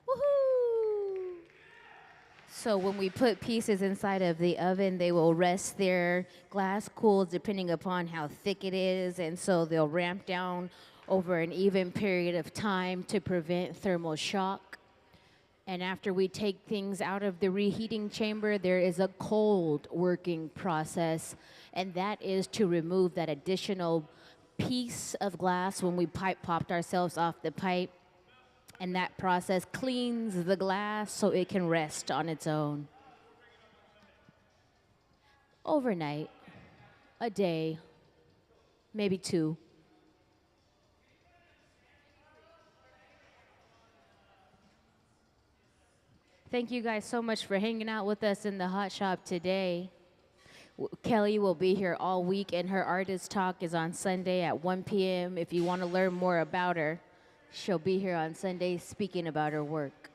Woohoo! So when we put pieces inside of the oven, they will rest there. Glass cools depending upon how thick it is, and so they'll ramp down over an even period of time to prevent thermal shock. And after we take things out of the reheating chamber, there is a cold working process, and that is to remove that additional piece of glass when we pipe popped ourselves off the pipe. And that process cleans the glass so it can rest on its own. Overnight, a day, maybe 2. Thank you guys so much for hanging out with us in the hot shop today. Kelly will be here all week, and her artist talk is on Sunday at 1 p.m. If you want to learn more about her, she'll be here on Sunday speaking about her work.